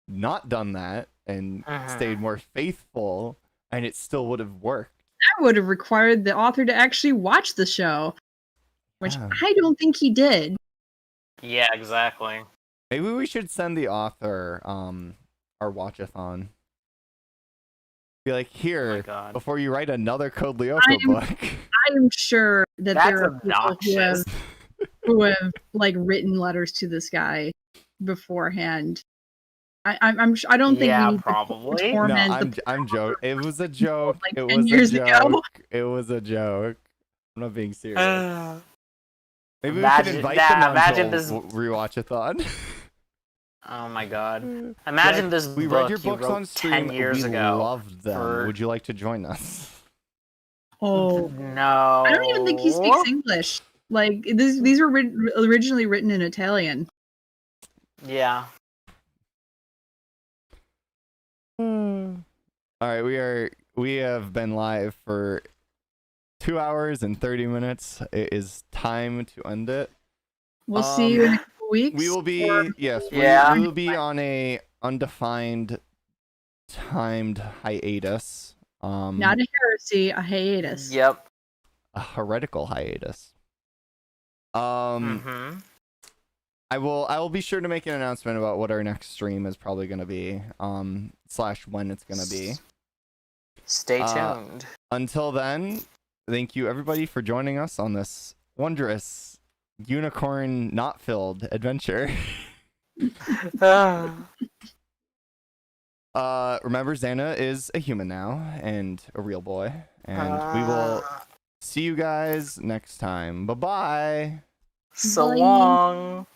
not done that and stayed more faithful, and it still would have worked. That would have required the author to actually watch the show, which Yeah. I don't think he did. Yeah, exactly. Maybe we should send the author our watchathon. Be like, Oh my here, God. before you write another Code Lyoko I'm- book. I am sure that That's there are people obnoxious. who have like written letters to this guy beforehand. I don't think Yeah, we need probably. to No, torment I'm joking. It was a joke. like It 10 was a years ago. joke. It was a joke. I'm not being serious. Maybe we could invite them on imagine to this. rewatch-a-thon. Oh my God! Imagine this We book read your you books wrote on stream. 10 years we ago. loved them. for- Would you like to join us? Oh, No, I don't even think he speaks English. Like these were originally written in Italian. Yeah. All right, we have been live for 2 hours and 30 minutes. It is time to end it. We'll see you in a couple weeks. We will be or- Yeah. we will be on a undefined timed hiatus. not a heresy, a hiatus. Yep. A heretical hiatus. Mm-hmm. I will be sure to make an announcement about what our next stream is probably going to be, / when it's going to be. Stay tuned. Until then, thank you everybody for joining us on this wondrous unicorn not filled adventure. Remember, Xana is a human now and a real boy, and we will see you guys next time. Bye-bye. So Bye. long.